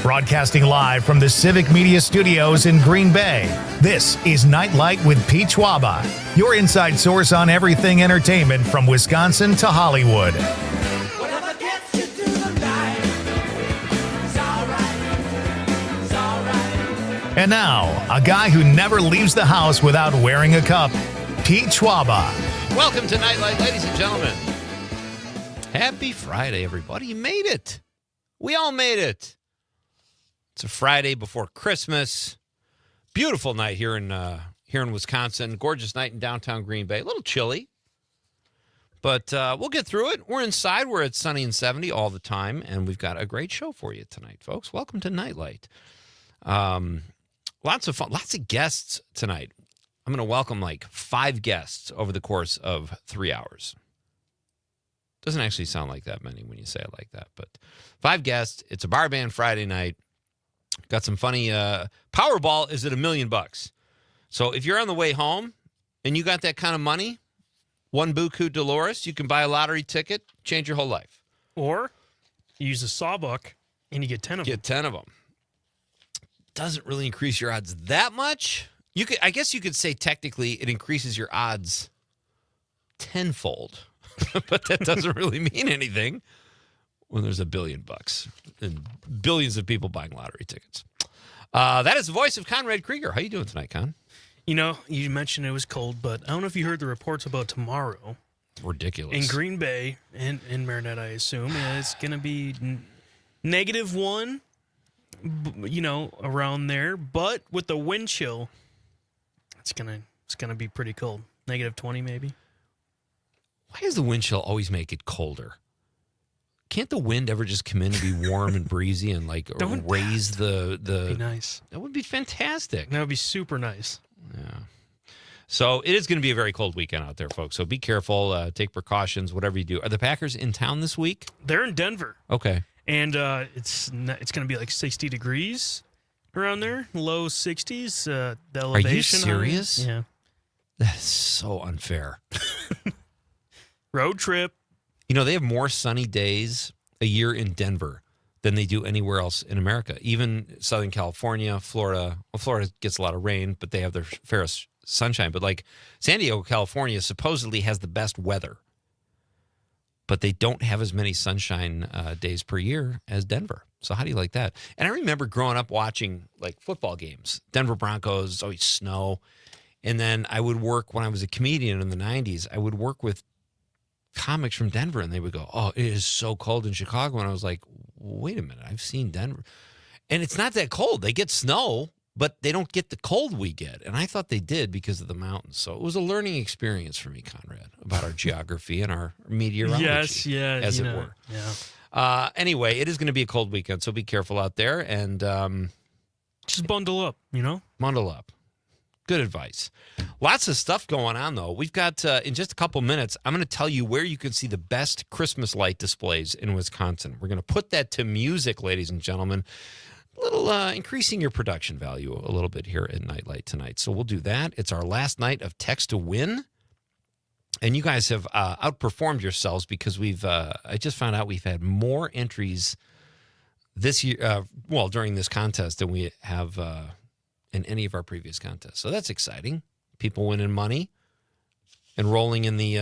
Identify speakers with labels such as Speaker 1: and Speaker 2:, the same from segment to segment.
Speaker 1: Broadcasting live from the Civic Media Studios in Green Bay, this is Nite Lite with Pete Schwaba, your inside source on everything entertainment from Wisconsin to Hollywood.
Speaker 2: Whatever gets you through the night, it's all right.
Speaker 1: And now, a guy who never leaves the house without wearing a cup, Pete Schwaba.
Speaker 3: Welcome to Nite Lite, ladies and gentlemen. Happy Friday, everybody. You made it. We all made it. It's a Friday before Christmas. Beautiful night here in Wisconsin. Gorgeous night in downtown Green Bay. A little chilly, but we'll get through it. We're inside. We're at sunny and 70 all the time, and we've got a great show for you tonight, folks. Welcome to Nite Lite. Lots of fun. Lots of guests tonight. I'm going to welcome like 5 guests over the course of 3 hours. Doesn't actually sound like that many when you say it like that, but 5 guests. It's a bar band Friday night. Got some funny Powerball is at $1 million. So if you're on the way home and you got that kind of money, one buku Dolores, you can buy a lottery ticket, change your whole life.
Speaker 4: Or you use a sawbuck and you get 10 of them.
Speaker 3: Get 10 of them. Doesn't really increase your odds that much. I guess you could say technically it increases your odds tenfold, but that doesn't really mean anything when there's $1 billion and billions of people buying lottery tickets. That is the voice of Conrad Krieger. How you doing tonight, Con?
Speaker 4: You know, you mentioned it was cold, but I don't know if you heard the reports about tomorrow.
Speaker 3: Ridiculous.
Speaker 4: In Green Bay, and in Marinette, I assume, it's going to be -1, around there. But with the wind chill, it's gonna be pretty cold. -20 maybe.
Speaker 3: Why does the wind chill always make it colder? Can't the wind ever just come in and be warm and breezy and raise the?
Speaker 4: That'd be nice.
Speaker 3: That would be fantastic.
Speaker 4: That would be super nice.
Speaker 3: Yeah. So it is going to be a very cold weekend out there, folks. So be careful, take precautions, whatever you do. Are the Packers in town this week?
Speaker 4: They're in Denver.
Speaker 3: Okay.
Speaker 4: And it's going to be like 60 degrees around there, low 60s. The elevation.
Speaker 3: Are you serious?
Speaker 4: Yeah.
Speaker 3: That's so unfair.
Speaker 4: Road trip.
Speaker 3: You know, they have more sunny days a year in Denver than they do anywhere else in America. Even Southern California, Florida. Well, Florida gets a lot of rain, but they have their fair sunshine. But like San Diego, California supposedly has the best weather. But they don't have as many sunshine days per year as Denver. So how do you like that? And I remember growing up watching like football games. Denver Broncos, always snow. And then I would work when I was a comedian in the 90s. I would work with comics from Denver, and they would go, "Oh, it is so cold in Chicago." And I was like, wait a minute, I've seen Denver. And it's not that cold. They get snow, but they don't get the cold we get. And I thought they did because of the mountains. So it was a learning experience for me, Conrad, about our geography and our meteorology, as it were.
Speaker 4: Yeah.
Speaker 3: Anyway, it is going to be a cold weekend, so be careful out there. And
Speaker 4: just bundle up,
Speaker 3: Bundle up. Good advice. Lots of stuff going on, though. We've got, in just a couple minutes, I'm going to tell you where you can see the best Christmas light displays in Wisconsin. We're going to put that to music, ladies and gentlemen. A little increasing your production value a little bit here at Nite Lite tonight. So we'll do that. It's our last night of Text to Win. And you guys have outperformed yourselves because I just found out we've had more entries this year, during this contest than we have in any of our previous contests. So that's exciting. People winning money, enrolling in the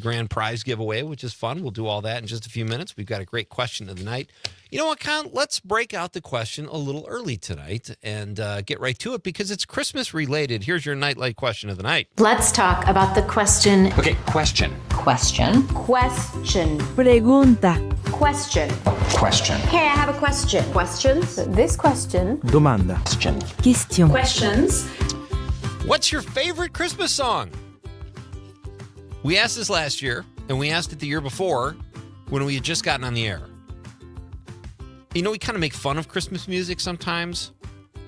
Speaker 3: grand prize giveaway, which is fun. We'll do all that in just a few minutes. We've got a great question of the night. You know what, Con? Let's break out the question a little early tonight and get right to it because it's Christmas related. Here's your Nite Lite question of the night.
Speaker 5: Let's talk about the question.
Speaker 6: Okay, question.
Speaker 5: Question.
Speaker 7: Question.
Speaker 8: Pregunta.
Speaker 7: Question.
Speaker 6: Question.
Speaker 7: Hey, I have a question. Questions? This question.
Speaker 8: Domanda.
Speaker 6: Question.
Speaker 8: Question.
Speaker 7: Questions.
Speaker 3: What's your favorite Christmas song? We asked this last year, and we asked it the year before when we had just gotten on the air. You know, we kind of make fun of Christmas music sometimes.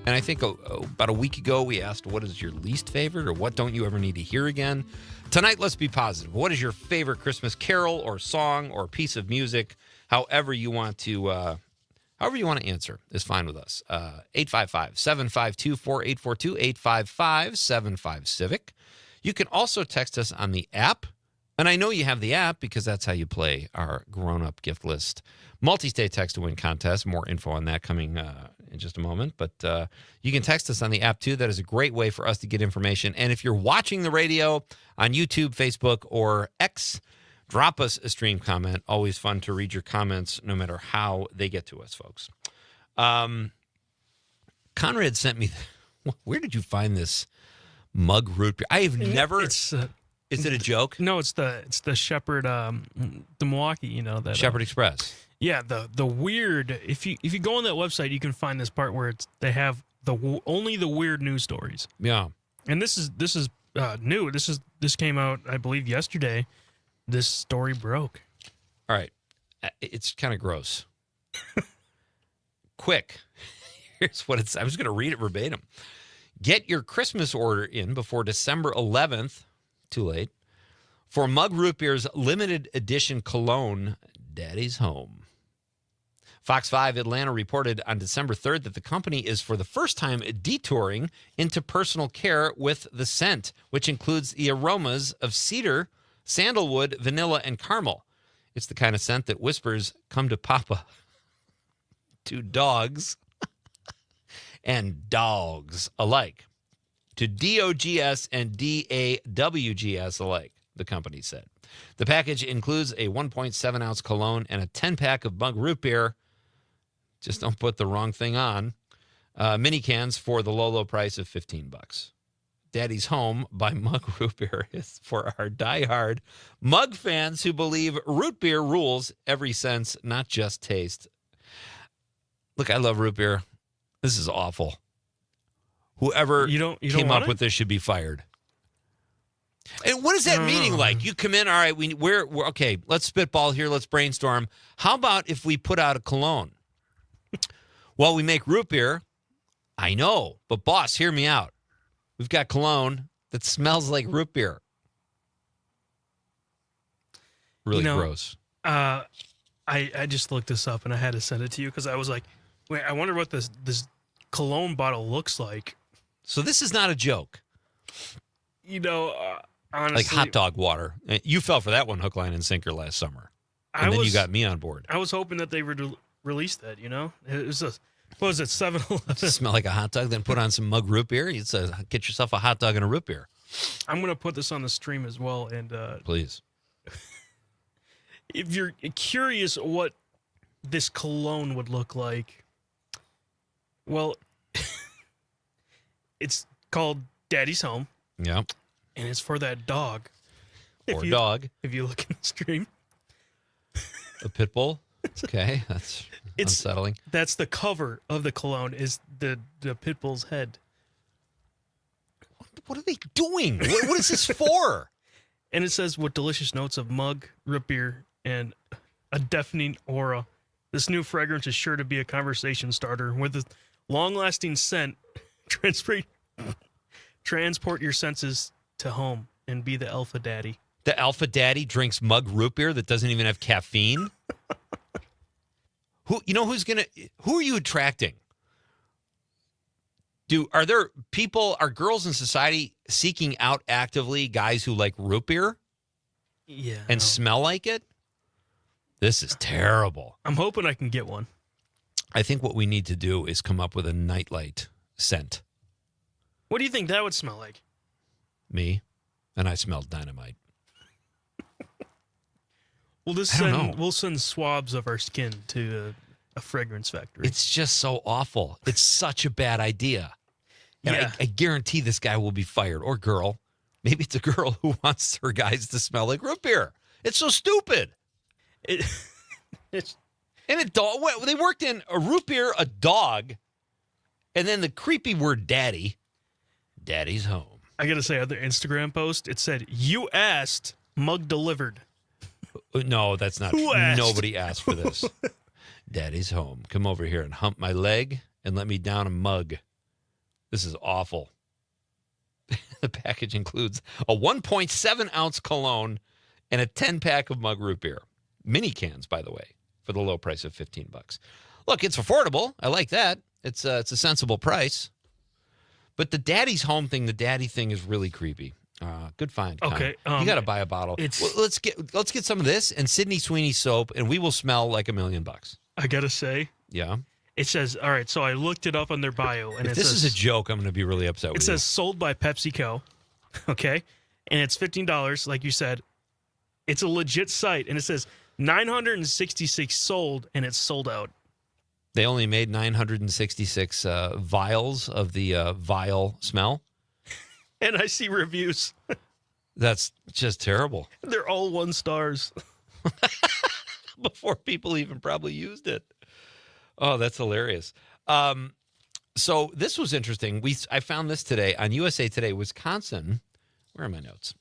Speaker 3: And I think about a week ago, we asked, what is your least favorite or what don't you ever need to hear again? Tonight, let's be positive. What is your favorite Christmas carol or song or piece of music? However you want to answer is fine with us. 855-752-4842, 855-75-CIVIC. You can also text us on the app And I know you have the app because that's how you play our grown-up gift list multi-state text-to-win contest. More info on that coming in just a moment. But you can text us on the app, too. That is a great way for us to get information. And if you're watching the radio on YouTube, Facebook, or X, drop us a stream comment. Always fun to read your comments no matter how they get to us, folks. Conrad sent me... Where did you find this mug root beer? I have never... Is it a joke?
Speaker 4: No, it's the Shepherd, the Milwaukee. You know that
Speaker 3: Shepherd Express.
Speaker 4: Yeah, the weird. If you go on that website, you can find this part where they have only the weird news stories.
Speaker 3: Yeah,
Speaker 4: and this is new. This came out, I believe, yesterday. This story broke.
Speaker 3: All right, it's kind of gross. Quick, here's what it's. I was going to read it verbatim. Get your Christmas order in before December 11th. Too late. For Mug Root Beer's limited edition cologne, Daddy's Home. Fox 5 Atlanta reported on December 3rd that the company is for the first time detouring into personal care with the scent, which includes the aromas of cedar, sandalwood, vanilla, and caramel. It's the kind of scent that whispers, "Come to Papa," to dogs and dogs alike. To DOGS and DAWGS alike, the company said. The package includes a 1.7-ounce cologne and a 10-pack of Mug Root Beer. Just don't put the wrong thing on. Mini cans for the low price of $15. Daddy's Home by Mug Root Beer is for our diehard mug fans who believe root beer rules every sense, not just taste. Look, I love root beer. This is awful. Whoever came up with this should be fired. And what is that meaning like? You come in, all right, we're okay, let's spitball here, let's brainstorm. How about if we put out a cologne? Well, we make root beer. I know, but boss, hear me out. We've got cologne that smells like root beer. Really gross.
Speaker 4: I just looked this up and I had to send it to you because I was like, wait, I wonder what this cologne bottle looks like.
Speaker 3: So this is not a joke.
Speaker 4: Honestly,
Speaker 3: like hot dog water. You fell for that one hook, line, and sinker last summer. And then you got me on board.
Speaker 4: I was hoping that they would release that, It was what was it, 7-Eleven?
Speaker 3: Smell like a hot dog, then put on some Mug Root Beer. You'd say, get yourself a hot dog and a root beer.
Speaker 4: I'm going to put this on the stream as well. And
Speaker 3: please.
Speaker 4: If you're curious what this cologne would look like, well, it's called Daddy's Home.
Speaker 3: Yeah.
Speaker 4: And it's for that dog.
Speaker 3: Dog.
Speaker 4: If you look in the stream.
Speaker 3: A pit bull? Okay, that's unsettling.
Speaker 4: That's the cover of the cologne is the pit bull's head.
Speaker 3: What are they doing? What is this for?
Speaker 4: And it says, with delicious notes of mug, root beer, and a deafening aura, this new fragrance is sure to be a conversation starter. With a long-lasting scent, transport your senses to home and be the alpha daddy.
Speaker 3: The alpha daddy drinks Mug Root Beer that doesn't even have caffeine? Who are you attracting? Are girls in society seeking out actively guys who like root beer?
Speaker 4: Yeah.
Speaker 3: And smell like it? This is terrible.
Speaker 4: I'm hoping I can get one.
Speaker 3: I think what we need to do is come up with a nightlight scent.
Speaker 4: What do you think that would smell like?
Speaker 3: Me? And I smelled dynamite.
Speaker 4: We'll send swabs of our skin to a fragrance factory.
Speaker 3: It's just so awful. It's such a bad idea. And I guarantee this guy will be fired, or girl. Maybe it's a girl who wants her guys to smell like root beer. It's so stupid. They worked in a root beer, a dog, and then the creepy word daddy. Daddy's Home.
Speaker 4: I got to say, on their Instagram post, it said, "You asked, mug delivered."
Speaker 3: No, that's not
Speaker 4: Who
Speaker 3: true.
Speaker 4: asked?
Speaker 3: Nobody asked for this. Daddy's Home. Come over here and hump my leg and let me down a mug. This is awful. The package includes a 1.7-ounce cologne and a 10-pack of Mug Root Beer. Mini cans, by the way, for the low price of $15. Look, it's affordable. I like that. It's a sensible price. But the Daddy's Home thing, the daddy thing is really creepy. Good find. Con.
Speaker 4: Okay,
Speaker 3: you got to buy a bottle. Well, let's get some of this and Sydney Sweeney soap, and we will smell like $1 million.
Speaker 4: I gotta say,
Speaker 3: Yeah.
Speaker 4: it says, all right, so I looked it up on their bio, and
Speaker 3: If
Speaker 4: it
Speaker 3: this
Speaker 4: says,
Speaker 3: is a joke, I'm going to be really upset
Speaker 4: it
Speaker 3: with
Speaker 4: says sold by PepsiCo, okay? And it's $15, like you said. It's a legit site, and it says 966 sold, and it's sold out.
Speaker 3: They only made 966 vials of the vile smell.
Speaker 4: And I see reviews.
Speaker 3: That's just terrible.
Speaker 4: They're all 1 stars.
Speaker 3: Before people even probably used it. Oh, that's hilarious. So this was interesting. I found this today on USA Today, Wisconsin. Where are my notes?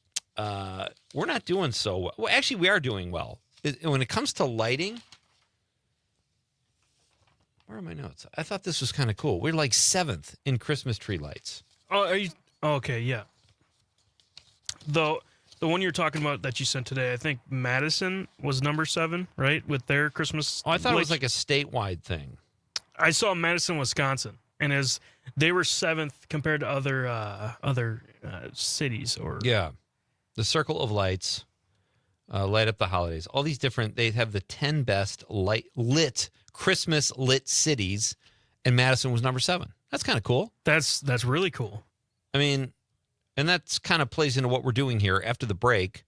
Speaker 3: We're not doing so well. Well, actually, we are doing well. When it comes to lighting, where are my notes? I thought this was kind of cool. We're like 7th in Christmas tree lights.
Speaker 4: Oh, are you? Okay, yeah. The one you're talking about that you sent today, I think Madison was number 7, right? With their Christmas.
Speaker 3: Oh, I thought it was like a statewide thing.
Speaker 4: I saw Madison, Wisconsin, and they were 7th compared to other cities. Or
Speaker 3: Yeah. The Circle of Lights, Light Up the Holidays. All these different, they have the 10 best Christmas lit cities, and Madison was number 7. That's kind of cool.
Speaker 4: That's really cool.
Speaker 3: I mean, and that's kind of plays into what we're doing here. After the break,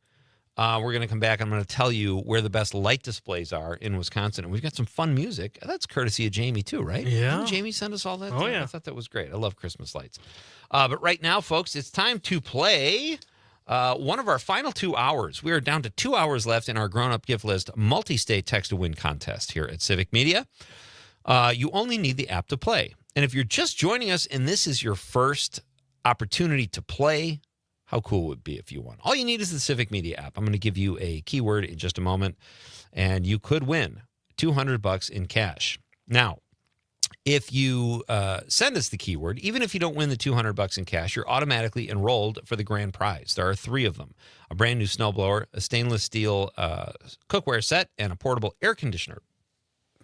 Speaker 3: we're going to come back. I'm going to tell you where the best light displays are in Wisconsin. And we've got some fun music. That's courtesy of Jamie, too, right?
Speaker 4: Yeah.
Speaker 3: Didn't Jamie send us all that?
Speaker 4: Oh, yeah.
Speaker 3: I thought that was great. I love Christmas lights. But right now, folks, it's time to play one of our final 2 hours. We are down to 2 hours left in our grown-up gift list multi-state text-to-win contest here at Civic Media. You only need the app to play. And if you're just joining us and this is your first opportunity to play, how cool would it be if you won? All you need is the Civic Media app. I'm going to give you a keyword in just a moment, and you could win $200 in cash. Now, if you send us the keyword, even if you don't win the $200 in cash, you're automatically enrolled for the grand prize. There are 3 of them: a brand new snowblower, a stainless steel cookware set, and a portable air conditioner.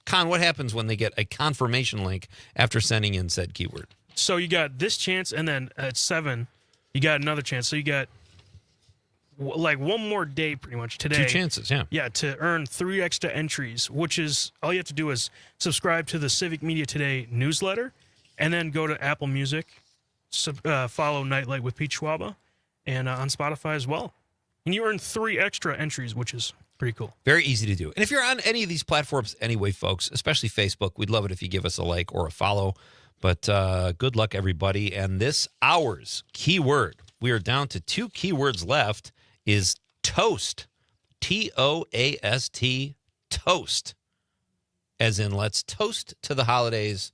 Speaker 3: Con, what happens when they get a confirmation link after sending in said keyword?
Speaker 4: So you got this chance, and then at 7, you got another chance. So you got like one more day pretty much today.
Speaker 3: 2 chances, yeah.
Speaker 4: Yeah, to earn 3 extra entries, which is all you have to do is subscribe to the Civic Media Today newsletter, and then go to Apple Music, follow Nite Light with Pete Schwaba, and on Spotify as well. And you earn 3 extra entries, which is pretty cool.
Speaker 3: Very easy to do. And if you're on any of these platforms anyway, folks, especially Facebook, we'd love it if you give us a like or a follow. But good luck, everybody. And this hour's keyword, we are down to 2 keywords left, is toast. Toast. Toast. As in, let's toast to the holidays.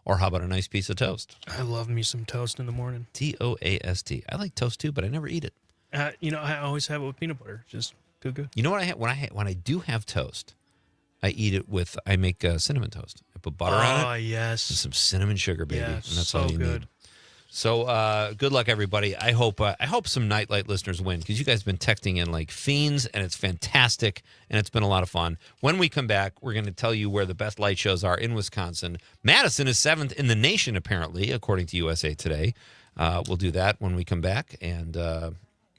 Speaker 3: Or how about a nice piece of toast?
Speaker 4: I love me some toast in the morning.
Speaker 3: Toast. I like toast too, but I never eat it.
Speaker 4: I always have it with peanut butter. Just too good.
Speaker 3: You know what I have? When I do have toast, I make cinnamon toast. I put butter on it.
Speaker 4: Oh,
Speaker 3: And
Speaker 4: yes.
Speaker 3: some cinnamon sugar, baby.
Speaker 4: Yeah,
Speaker 3: and that's
Speaker 4: so
Speaker 3: all you
Speaker 4: good.
Speaker 3: need. So good luck, everybody. I hope some Nite Light listeners win, because you guys have been texting in like fiends, and it's fantastic, and it's been a lot of fun. When we come back, we're going to tell you where the best light shows are in Wisconsin. Madison is 7th in the nation, apparently, according to USA Today. We'll do that when we come back, and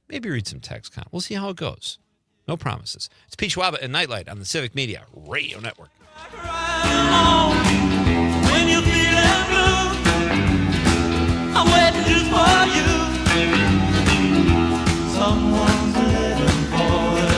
Speaker 3: maybe read some text. We'll see how it goes. No promises. It's Pete Schwaba and Nite Light on the Civic Media Radio Network.
Speaker 2: When you feeling blue, I'm waiting just for you. Someone's living for it.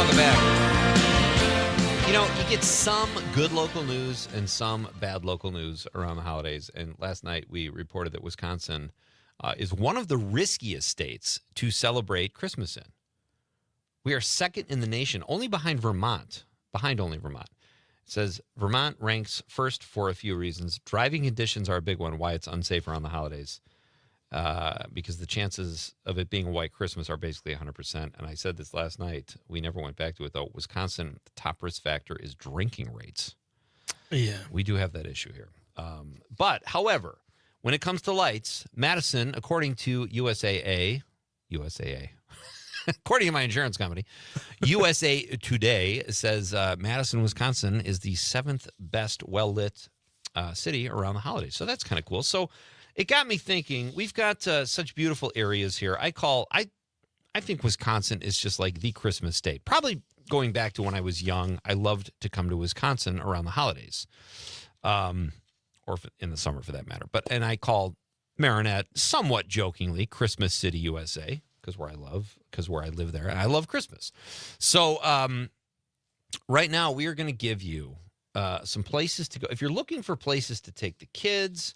Speaker 3: Welcome back. You know, you get some good local news and some bad local news around the holidays. And last night we reported that Wisconsin is one of the riskiest states to celebrate Christmas in. We are second in the nation, only behind Vermont. It says Vermont ranks first for a few reasons. Driving conditions are a big one, why it's unsafe around the holidays. Because the chances of it being a white Christmas are basically 100%. And I said this last night. We never went back to it, though. Wisconsin, the top risk factor is drinking rates.
Speaker 4: Yeah.
Speaker 3: We do have that issue here. But, however, when it comes to lights, Madison, according to USAA, according to my insurance company, USA Today says Madison, Wisconsin is the 7th best well-lit city around the holidays. So that's kind of cool. So it got me thinking, we've got such beautiful areas here. I think Wisconsin is just like the Christmas state. Probably going back to when I was young, I loved to come to Wisconsin around the holidays, or in the summer for that matter. And I call Marinette somewhat jokingly Christmas City, USA, because where I live there, and I love Christmas. So right now we are going to give you some places to go. If you're looking for places to take the kids,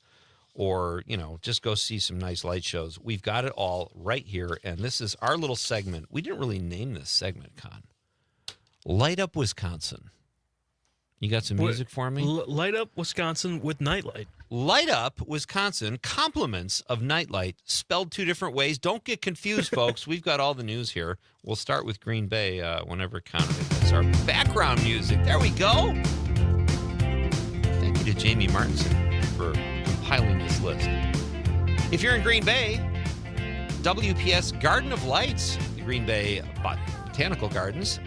Speaker 3: or, just go see some nice light shows, we've got it all right here. And this is our little segment. We didn't really name this segment, Con. Light Up Wisconsin. You got some music for me?
Speaker 4: Light Up Wisconsin with Nightlight.
Speaker 3: Light Up Wisconsin, compliments of Nightlight, spelled two different ways. Don't get confused, folks. We've got all the news here. We'll start with Green Bay whenever counted. That's our background music. There we go. Thank you to Jamie Martinson for compiling this list. If you're in Green Bay, WPS Garden of Lights, the Green Bay Botanical Gardens,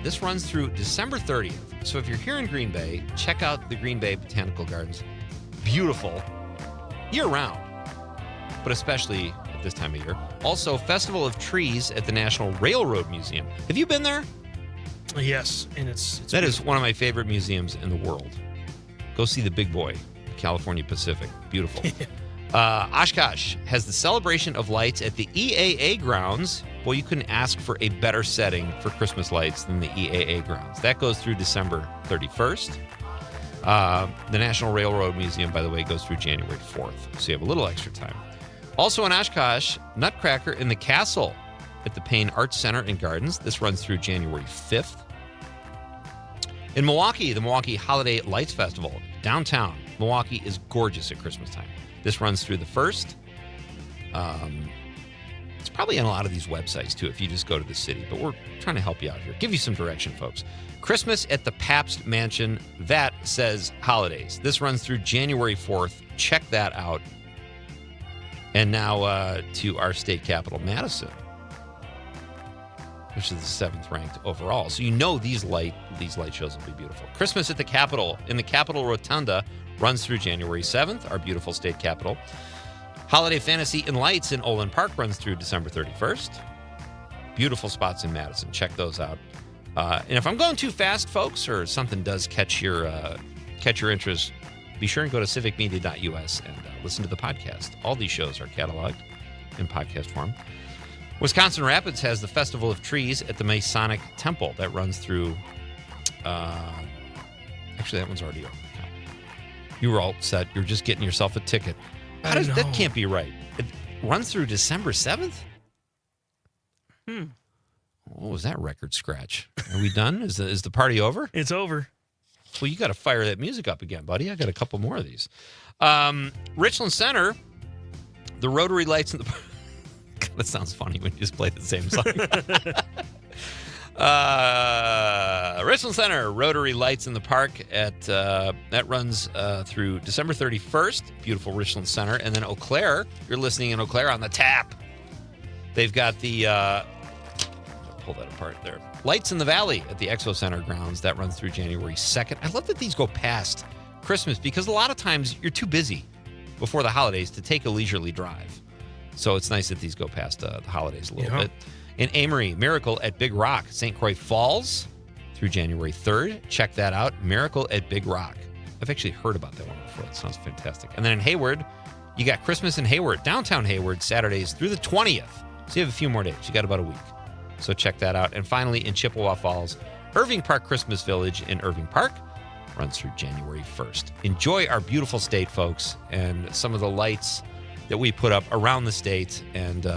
Speaker 3: this runs through December 30th. So if you're here in Green Bay, check out the Green Bay Botanical Gardens. Beautiful year-round, but especially at this time of year. Also, Festival of Trees at the National Railroad Museum. Have you been there?
Speaker 4: Yes, and it's
Speaker 3: that is one of my favorite museums in the world. Go see the big boy, California Pacific. Beautiful. Oshkosh has the celebration of lights at the EAA grounds. Well, you couldn't ask for a better setting for Christmas lights than the EAA grounds. That goes through December 31st. The National Railroad Museum, by the way, goes through January 4th. So you have a little extra time. Also in Oshkosh, Nutcracker in the Castle at the Payne Arts Center and Gardens. This runs through January 5th. In Milwaukee, the Milwaukee Holiday Lights Festival. Downtown Milwaukee is gorgeous at Christmas time. This runs through the 1st. It's probably on a lot of these websites, too, if you just go to the city. But we're trying to help you out here. Give you some direction, folks. Christmas at the Pabst Mansion. That says holidays. This runs through January 4th. Check that out. And now to our state capital, Madison, which is the 7th ranked overall. So these light shows will be beautiful. Christmas at the Capitol, in the Capitol Rotunda, runs through January 7th, our beautiful state capital. Holiday Fantasy and Lights in Olin Park runs through December 31st. Beautiful spots in Madison. Check those out. And if I'm going too fast, folks, or something does catch your interest, be sure and go to civicmedia.us and listen to the podcast. All these shows are cataloged in podcast form. Wisconsin Rapids has the Festival of Trees at the Masonic Temple. That runs through... actually, that one's already over. You were all set. You're just getting yourself a ticket. That can't be right. It runs through December 7th? What was that record scratch? Are we done? Is the party over?
Speaker 4: It's over.
Speaker 3: Well, you got to fire that music up again, buddy. I got a couple more of these. Richland Center, the Rotary Lights in the... God, that sounds funny when you just play the same song. Richland Center, Rotary Lights in the Park that runs through December 31st. Beautiful Richland Center. And then Eau Claire, you're listening in Eau Claire on the tap. They've got the... pull that apart there. Lights in the Valley at the Expo Center grounds. That runs through January 2nd. I love that these go past Christmas because a lot of times you're too busy before the holidays to take a leisurely drive. So it's nice that these go past the holidays a little bit. In Amory, Miracle at Big Rock, St. Croix Falls through January 3rd. Check that out. Miracle at Big Rock. I've actually heard about that one before. It sounds fantastic. And then in Hayward, you got Christmas in Hayward, downtown Hayward, Saturdays through the 20th. So you have a few more days. You got about a week. So check that out. And finally, in Chippewa Falls, Irving Park Christmas Village in Irving Park runs through January 1st. Enjoy our beautiful state, folks, and some of the lights that we put up around the state and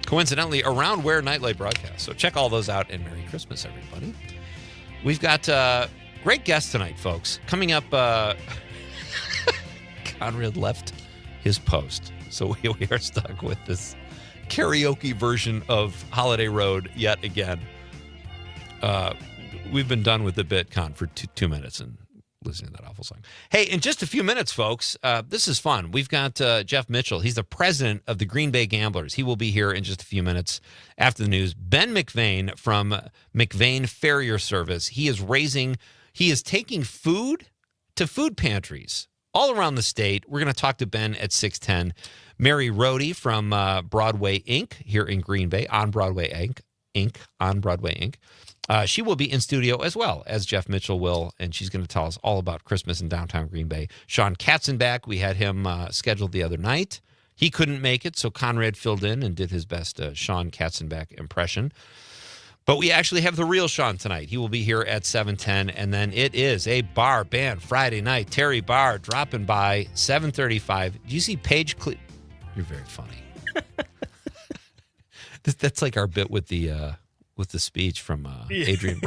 Speaker 3: coincidentally around where Nightlight broadcasts. So check all those out, and Merry Christmas, everybody. We've got great guests tonight, folks. Coming up, Conrad left his post, so we are stuck with this karaoke version of Holiday Road yet again. We've been done with the bit, Con, for 2 minutes and listening to that awful song. Hey, in just a few minutes, folks, this is fun. We've got Jeff Mitchell. He's the president of the Green Bay Gamblers. He will be here in just a few minutes after the news. Ben McVeigh from McVeigh Farrier Service. He is taking food to food pantries all around the state. We're going to talk to Ben at 6:10. Mary Rohde from Broadway Inc. here in Green Bay, on Broadway Inc. She will be in studio as well as Jeff Mitchell will, and she's going to tell us all about Christmas in downtown Green Bay. Sean Katzenbach, we had him scheduled the other night. He couldn't make it, so Conrad filled in and did his best Sean Katzenbach impression. But we actually have the real Sean tonight. He will be here at 7:10, and then it is a BARR band Friday night. Terry BARR dropping by 7:35. Do you see Paige You're very funny. That's like our bit with the speech from Adrian.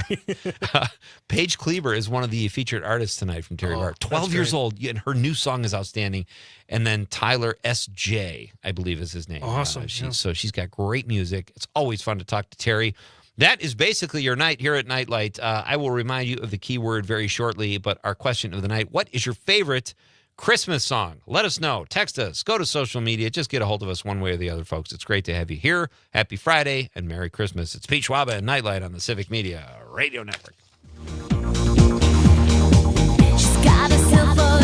Speaker 3: Paige Kleber is one of the featured artists tonight from Terry BARR. 12 years old, and her new song is outstanding. And then Tyler S.J., I believe is his name.
Speaker 4: Awesome.
Speaker 3: So she's got great music. It's always fun to talk to Terry. That is basically your night here at Nightlight. I will remind you of the keyword very shortly, but our question of the night, what is your favorite Christmas song? Let us know. Text us. Go to social media. Just get a hold of us one way or the other, folks. It's great to have you here. Happy Friday and Merry Christmas. It's Pete Schwaba and Nightlight on the Civic Media Radio Network.
Speaker 6: She's got a silver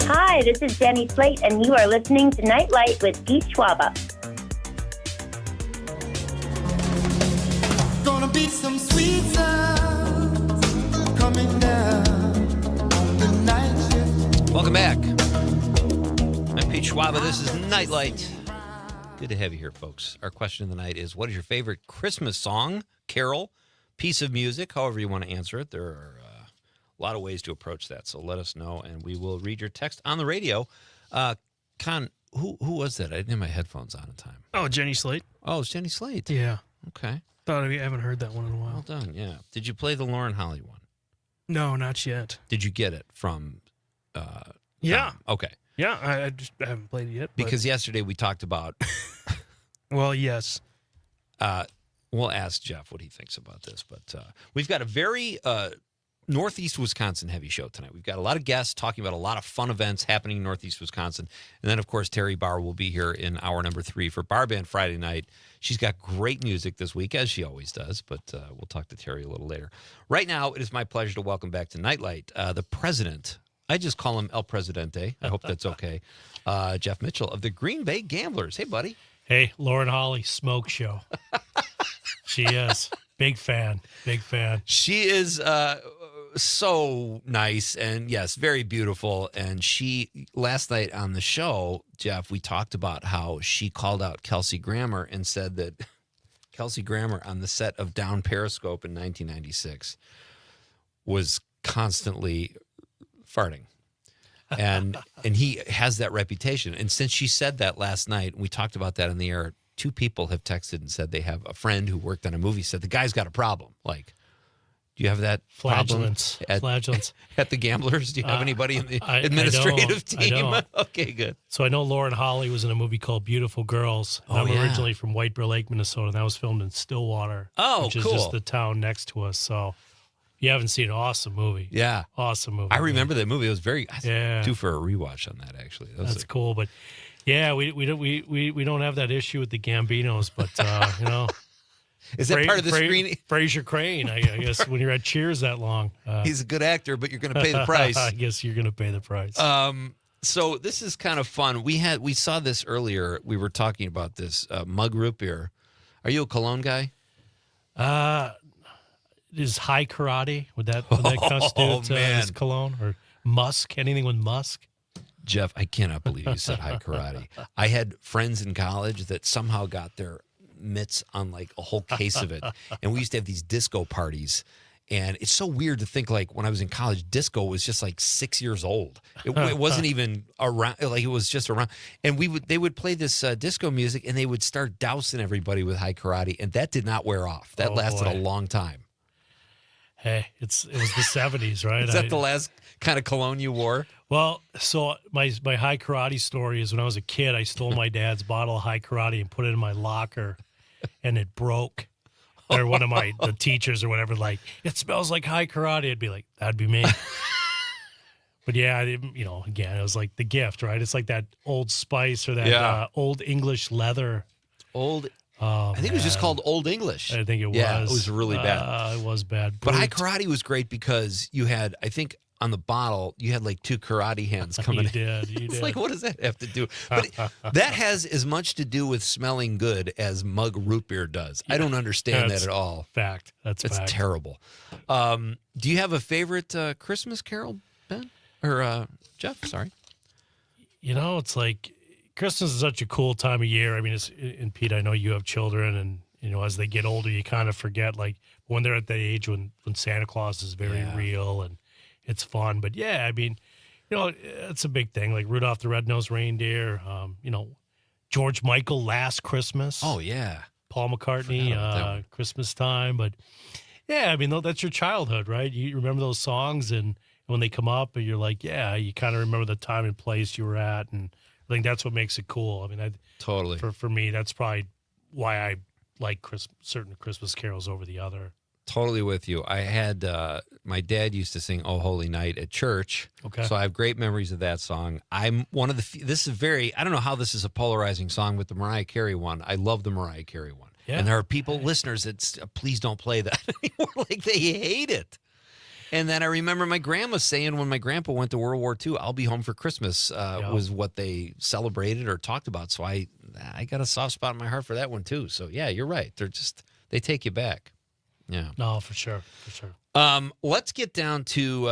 Speaker 8: Hi, this is Jenny Slate, and you are listening to Night Light with Pete Schwaba.
Speaker 2: Gonna be some sweet sounds coming down on the night shift.
Speaker 3: Welcome back. I'm Pete Schwaba. This is Night Light. Good to have you here, folks. Our question of the night is, what is your favorite Christmas song, carol, piece of music, however you want to answer it? There are a lot of ways to approach that, so let us know, and we will read your text on the radio. Con, who was that? I didn't have my headphones on in time.
Speaker 4: Oh, Jenny Slate.
Speaker 3: Oh, it's Jenny Slate.
Speaker 4: Yeah.
Speaker 3: Okay.
Speaker 4: Thought I haven't heard that one in a while.
Speaker 3: Well done, yeah. Did you play the Lauren Holly one?
Speaker 4: No, not yet.
Speaker 3: Did you get it from...
Speaker 4: Yeah.
Speaker 3: Okay.
Speaker 4: Yeah, I just haven't played it yet. But,
Speaker 3: Because yesterday we talked about...
Speaker 4: well, yes.
Speaker 3: We'll ask Jeff what he thinks about this, but we've got a very Northeast Wisconsin heavy show tonight. We've got a lot of guests talking about a lot of fun events happening in Northeast Wisconsin. And then, of course, Terry BARR will be here in hour number 3 for Bar Band Friday night. She's got great music this week, as she always does, but we'll talk to Terry a little later. Right now, it is my pleasure to welcome back to Night Light the president. I just call him El Presidente. I hope that's okay. Jeff Mitchell of the Green Bay Gamblers. Hey, buddy.
Speaker 9: Hey, Lauren Holly, Smoke Show. She is. Big fan. Big fan.
Speaker 3: She is so nice and, yes, very beautiful. And she, last night on the show, Jeff, we talked about how she called out Kelsey Grammer and said that Kelsey Grammer on the set of Down Periscope in 1996 was constantly farting. And he has that reputation. And since she said that last night, we talked about that in the air, 2 people have texted and said they have a friend who worked on a movie said the guy's got a problem. Like, do you have that
Speaker 9: Flagellants. Flagellants.
Speaker 3: At the Gamblers? Do you have anybody in the
Speaker 9: I
Speaker 3: administrative
Speaker 9: don't.
Speaker 3: team?
Speaker 9: I don't.
Speaker 3: Okay, good.
Speaker 9: So I know Lauren Holly was in a movie called Beautiful Girls. And I'm originally from White Bear Lake, Minnesota, and that was filmed in Stillwater.
Speaker 3: Oh,
Speaker 9: which is
Speaker 3: cool.
Speaker 9: just the town next to us. So if you haven't seen it, awesome movie.
Speaker 3: Yeah.
Speaker 9: Awesome movie.
Speaker 3: I remember that movie. It was very due for a rewatch on that, actually.
Speaker 9: That's cool. But yeah, we don't have that issue with the Gambinos, but you know.
Speaker 3: Is that part of the screening?
Speaker 9: Fraser Crane, I guess, when you're at Cheers that long.
Speaker 3: He's a good actor, but you're going to pay the price.
Speaker 9: I guess you're going to pay the price.
Speaker 3: So this is kind of fun. We saw this earlier. We were talking about this mug root beer. Are you a cologne guy?
Speaker 9: Is high karate? Would that constitute as cologne or musk? Anything with musk?
Speaker 3: Jeff, I cannot believe you said high karate. I had friends in college that somehow got their mitts on like a whole case of it. And we used to have these disco parties. And it's so weird to think like when I was in college, disco was just like 6 years old. It wasn't even around, like it was just around. And they would play this disco music and they would start dousing everybody with high karate. And that did not wear off. That lasted a long time.
Speaker 9: Hey, it was the 70s, right?
Speaker 3: Is that the last kind of cologne you wore?
Speaker 9: Well, so my high karate story is when I was a kid, I stole my dad's bottle of high karate and put it in my locker, and it broke. Or one of the teachers or whatever, like, it smells like high karate. I'd be like, that'd be me. But yeah, again, it was like the gift, right? It's like that Old Spice or that Old English leather.
Speaker 3: I think it was just called Old English.
Speaker 9: I think it was.
Speaker 3: Yeah, it was really bad.
Speaker 9: It was bad.
Speaker 3: But high karate was great because you had, I think, on the bottle, you had like 2 karate hands coming in.
Speaker 9: You
Speaker 3: It's
Speaker 9: did.
Speaker 3: like, what does that have to do? But that has as much to do with smelling good as mug root beer does. I don't understand that at all.
Speaker 9: Fact. That's fact.
Speaker 3: Terrible. Do you have a favorite Christmas carol, Ben? Or Jeff, sorry.
Speaker 9: It's like Christmas is such a cool time of year. I mean, and Pete, I know you have children, and as they get older, you kind of forget like when they're at that age when Santa Claus is very real and it's fun. But yeah, I mean, it's a big thing. Like Rudolph the Red-Nosed Reindeer. George Michael, Last Christmas.
Speaker 3: Oh yeah,
Speaker 9: Paul McCartney, Christmas Time. But yeah, I mean, that's your childhood, right? You remember those songs, and when they come up, and you're like, yeah, you kind of remember the time and place you were at, and I think that's what makes it cool. I mean,
Speaker 3: totally.
Speaker 9: For me, that's probably why I like certain Christmas carols over the other.
Speaker 3: Totally with you. I had my dad used to sing "Oh Holy Night" at church.
Speaker 9: Okay.
Speaker 3: So I have great memories of that song. I'm one of the. This is I don't know how this is a polarizing song, but the Mariah Carey one. I love the Mariah Carey one. Yeah. And there are listeners that please don't play that anymore. Like they hate it. And then I remember my grandma saying when my grandpa went to World War II, "I'll be home for Christmas," was what they celebrated or talked about. So I got a soft spot in my heart for that one too. So yeah, you're right. They take you back. Yeah.
Speaker 9: No, for sure.
Speaker 3: Let's get down to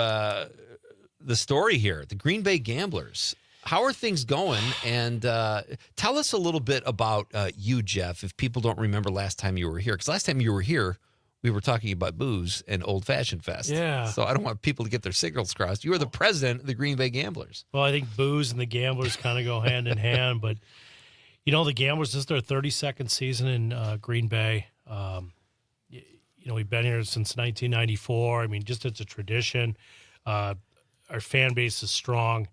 Speaker 3: the story here. The Green Bay Gamblers. How are things going? And tell us a little bit about you, Jeff, if people don't remember last time you were here. Because last time you were here, we were talking about booze and Old Fashioned Fest.
Speaker 9: Yeah.
Speaker 3: So I don't want people to get their signals crossed. You are the president of the Green Bay Gamblers.
Speaker 9: Well, I think booze and the Gamblers kind of go hand in hand. But, the Gamblers, this is their 32nd season in Green Bay. We've been here since 1994. I mean, just it's a tradition. Our fan base is strong.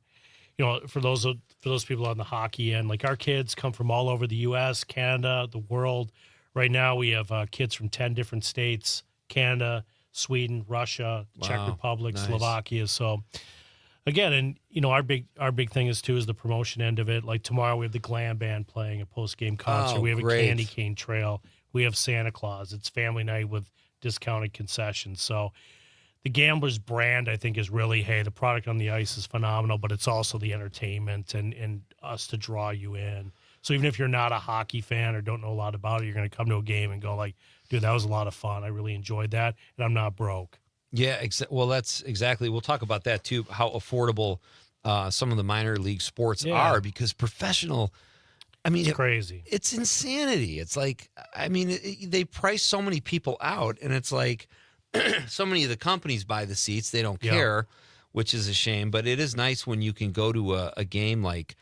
Speaker 9: For those people on the hockey end, like our kids come from all over the U.S., Canada, the world. Right now, we have kids from 10 different states: Canada, Sweden, Russia, Czech Republic,
Speaker 3: nice.
Speaker 9: Slovakia. So, again, and our big thing is the promotion end of it. Like tomorrow, we have the Glam Band playing a post game concert. We have
Speaker 3: great.
Speaker 9: a candy cane trail. We have Santa Claus. It's family night with discounted concessions. So, the Gamblers brand, I think, is really, hey, the product on the ice is phenomenal, but it's also the entertainment and us to draw you in. So even if you're not a hockey fan or don't know a lot about it, you're going to come to a game and go like, dude, that was a lot of fun. I really enjoyed that, and I'm not broke.
Speaker 3: Yeah, well, that's exactly. We'll talk about that, too, how affordable some of the minor league sports are, because professional, I mean,
Speaker 9: it's crazy.
Speaker 3: It's insanity. It's like, I mean, they price so many people out, and it's like so many of the companies buy the seats. They don't care, which is a shame. But it is nice when you can go to a game like,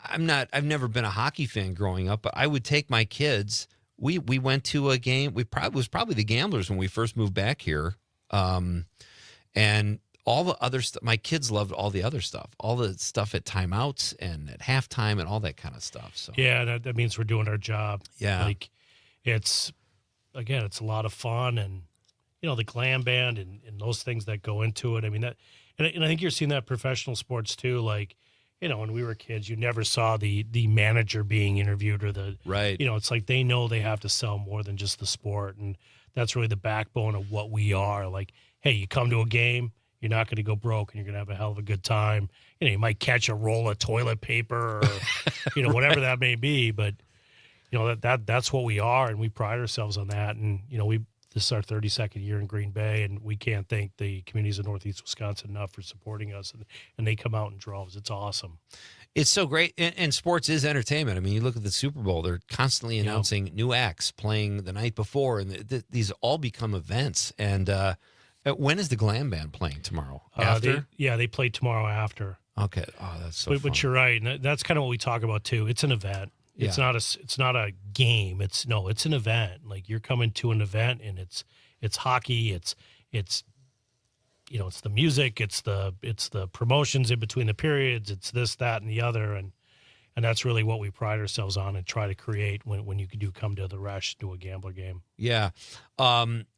Speaker 3: I've never been a hockey fan growing up, but I would take my kids. We went to a game. Was probably the Gamblers when we first moved back here. And all the other stuff, my kids loved all the other stuff, all the stuff at timeouts and at halftime and all that kind of stuff. So
Speaker 9: yeah, that means we're doing our job.
Speaker 3: Yeah.
Speaker 9: Like it's a lot of fun, and the Glam Band and those things that go into it. I mean, and I think you're seeing that professional sports too. Like, when we were kids, you never saw the manager being interviewed or the
Speaker 3: right.
Speaker 9: It's like they know they have to sell more than just the sport, and that's really the backbone of what we are. Like, hey, you come to a game, you're not going to go broke, and you're going to have a hell of a good time. You might catch a roll of toilet paper or whatever that may be, but that's what we are, and we pride ourselves on that. And this is our 32nd year in Green Bay, and we can't thank the communities of Northeast Wisconsin enough for supporting us. And they come out in droves. It's awesome.
Speaker 3: It's so great. And sports is entertainment. I mean, you look at the Super Bowl, they're constantly announcing new acts playing the night before, and these all become events. And when is the Glam Band playing tomorrow? After?
Speaker 9: They play tomorrow after.
Speaker 3: Okay. Oh, that's so fun.
Speaker 9: But you're right. And that's kind of what we talk about, too. It's an event. It's not a game. It's an event. Like you're coming to an event, and it's hockey. It's the music. It's the promotions in between the periods. It's this, that, and the other, and that's really what we pride ourselves on and try to create when you do come to the Rush, do a Gambler game.
Speaker 3: Yeah.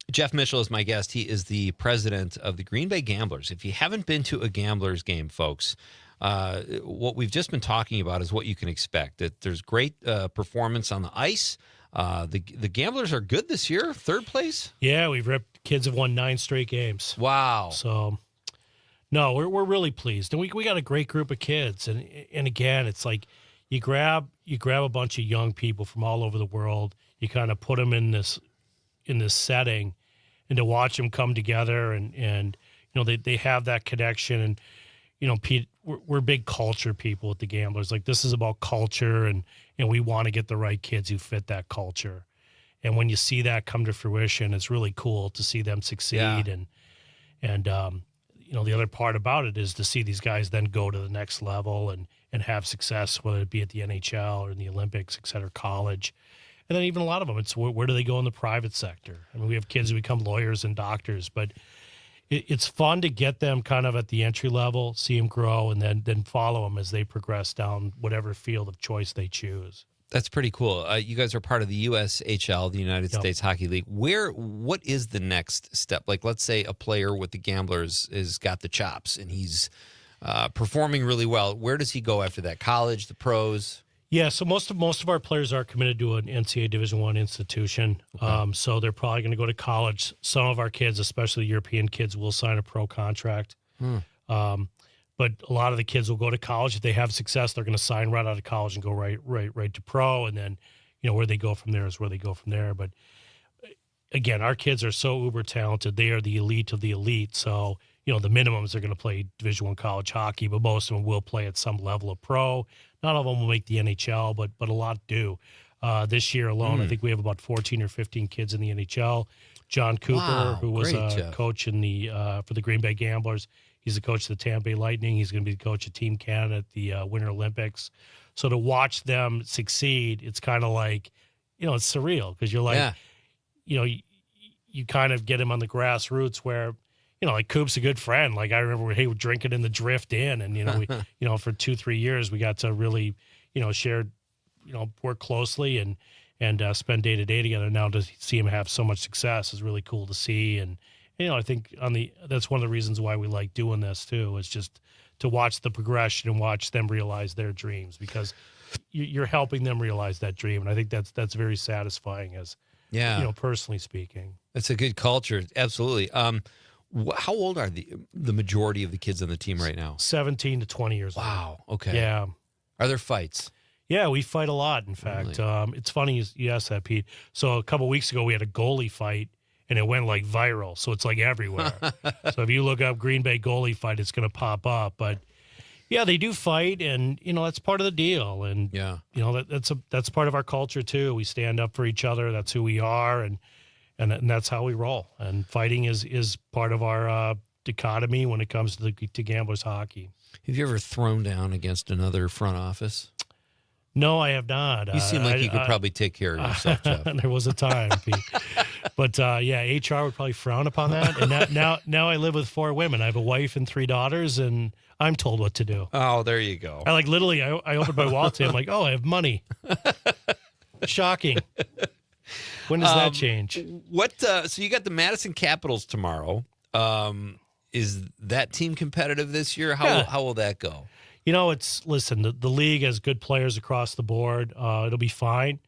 Speaker 3: Jeff Mitchell is my guest. He is the president of the Green Bay Gamblers. If you haven't been to a Gamblers game, folks, what we've just been talking about is what you can expect. That there's great performance on the ice. The Gamblers are good this year, third place.
Speaker 9: Yeah, kids have won 9 straight games.
Speaker 3: Wow.
Speaker 9: So, no, we're really pleased, and we got a great group of kids. And again, it's like you grab a bunch of young people from all over the world. You kind of put them in this setting, and to watch them come together, and they have that connection. And Pete, we're big culture people at the Gamblers. Like, this is about culture, and we want to get the right kids who fit that culture. And when you see that come to fruition, it's really cool to see them succeed.
Speaker 3: Yeah.
Speaker 9: And the other part about it is to see these guys then go to the next level and have success, whether it be at the NHL or in the Olympics, et cetera, college. And then even a lot of them, it's where do they go in the private sector? I mean, we have kids who become lawyers and doctors, but it's fun to get them kind of at the entry level, see them grow, and then follow them as they progress down whatever field of choice they choose.
Speaker 3: That's pretty cool. You guys are part of the USHL, the United States Hockey League. What is the next step? Like, let's say a player with the Gamblers has got the chops and he's performing really well. Where does he go after that? College, the pros?
Speaker 9: Yeah, so most of our players are committed to an NCAA Division I institution. So they're probably going to go to college. Some of our kids, especially European kids, will sign a pro contract. But a lot of the kids will go to college. If they have success, they're going to sign right out of college and go right to pro. And then, where they go from there is where they go from there. But again, our kids are so uber talented. They are the elite of the elite. So, the minimums are going to play Division I college hockey, but most of them will play at some level of pro. Not all of them will make the NHL, but a lot do. This year alone, I think we have about 14 or 15 kids in the NHL. John Cooper,
Speaker 3: Wow,
Speaker 9: who was
Speaker 3: great,
Speaker 9: a
Speaker 3: Jeff.
Speaker 9: coach in the for the Green Bay Gamblers, he's the coach of the Tampa Bay Lightning. He's going to be the coach of Team Canada at the Winter Olympics. So to watch them succeed, it's kind of like, it's surreal because you're like, you kind of get him on the grassroots where, like Coop's a good friend. Like I remember he would drinking in the Drift Inn, and we, for 2-3 years we got to really, share, work closely and spend day to day together. Now to see him have so much success is really cool to see, and I think that's one of the reasons why we like doing this too. Is just to watch the progression and watch them realize their dreams because you're helping them realize that dream, and I think that's very satisfying as personally speaking.
Speaker 3: It's a good culture, absolutely. How old are the majority of the kids on the team right now?
Speaker 9: 17 to 20 years old.
Speaker 3: Wow. Okay.
Speaker 9: Yeah.
Speaker 3: Are there fights?
Speaker 9: Yeah, we fight a lot, in fact.
Speaker 3: Really?
Speaker 9: It's funny you asked that, Pete. So a couple of weeks ago, we had a goalie fight, and it went like viral. So it's like everywhere. So if you look up Green Bay goalie fight, it's going to pop up. But yeah, they do fight, and that's part of the deal. And that's part of our culture too. We stand up for each other. That's who we are, and that's how we roll. And fighting is part of our dichotomy when it comes to Gamblers hockey.
Speaker 3: Have you ever thrown down against another front office?
Speaker 9: No, I have not.
Speaker 3: You seem like you could probably take care of yourself, Jeff.
Speaker 9: There was a time, Pete. But HR would probably frown upon that. And now I live with 4 women. I have a wife and 3 daughters, and I'm told what to do.
Speaker 3: Oh, there you go.
Speaker 9: I literally, I opened my wallet today. I'm like, oh, I have money. Shocking. When does that change?
Speaker 3: So you got the Madison Capitals tomorrow. Is that team competitive this year? How will that go?
Speaker 9: Listen, the league has good players across the board. It'll be fine.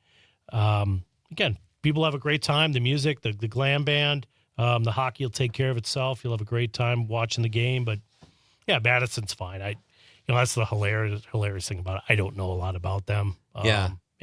Speaker 9: Again, people have a great time. The music, the glam band, the hockey will take care of itself. You'll have a great time watching the game. But yeah, Madison's fine. That's the hilarious thing about it. I don't know a lot about them.